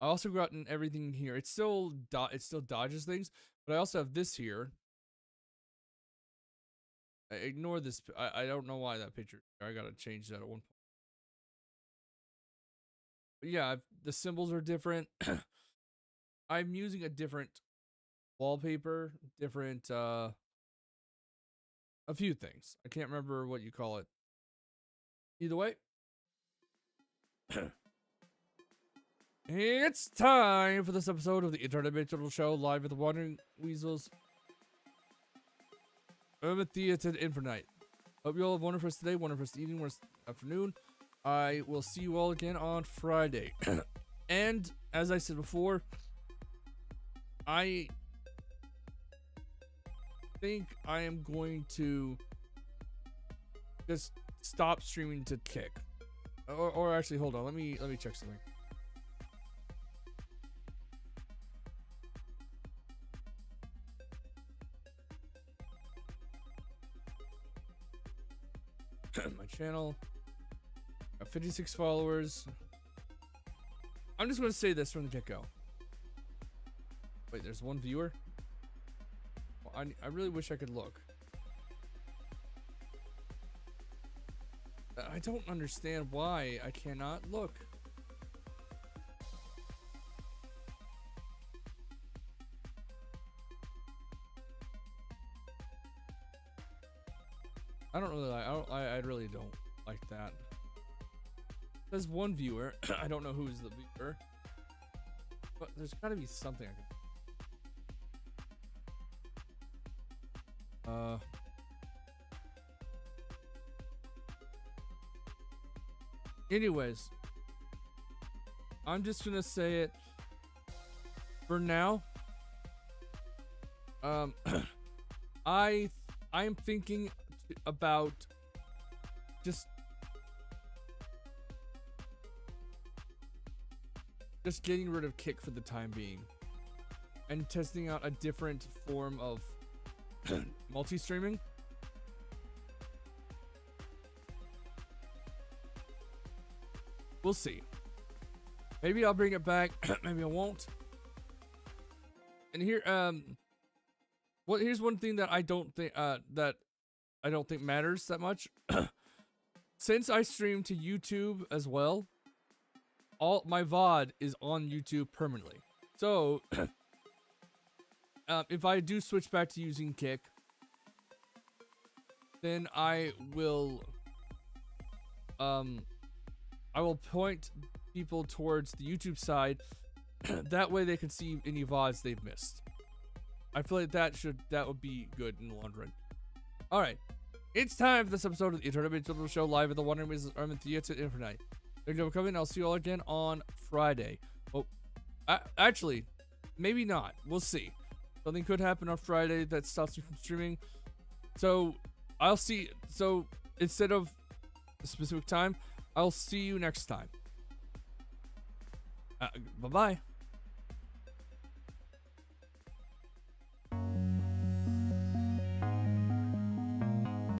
Speaker 1: I also gotten everything here. It still dodges things, but I also have this here. Ignore this. I don't know why that picture. I gotta change that at one point. But yeah, the symbols are different. I'm using a different wallpaper, different a few things. I can't remember what you call it. Either way. It's time for this episode of the Interdimensional Show, live at the Wandering Weasels Urban Theater Infinite. Hope you all have wonderful today, wonderful evening, wonderful afternoon. I will see you all again on Friday. And as I said before, I think I am going to just stop streaming to Kick. Or actually, hold on. Let me check something. My channel got 56 followers. I'm just going to say this from the get-go. Wait, there's one viewer? Well, I really wish I could look. I don't understand why I cannot look. I don't really I really don't like that. There's one viewer. I don't know who's the viewer. But there's gotta be something I can. Anyways, I'm just gonna say it for now. I'm thinking about just getting rid of Kick for the time being and testing out a different form of multi-streaming. We'll see. Maybe I'll bring it back. Maybe I won't. And here, here's one thing that I don't think matters that much. Since I stream to YouTube as well, all my VOD is on YouTube permanently. So, if I do switch back to using Kick, then I will point people towards the YouTube side. That way they can see any VODs they've missed. I feel like that would be good in the long run. All right, it's time for this episode of the Interdimensional Show, live at the Wandering Weasels Urban Theater Infinite. Thank you for coming. I'll see you all again on Friday. Oh, actually, maybe not. We'll see. Something could happen on Friday that stops me from streaming. So I'll see. So instead of a specific time, I'll see you next time. Bye-bye.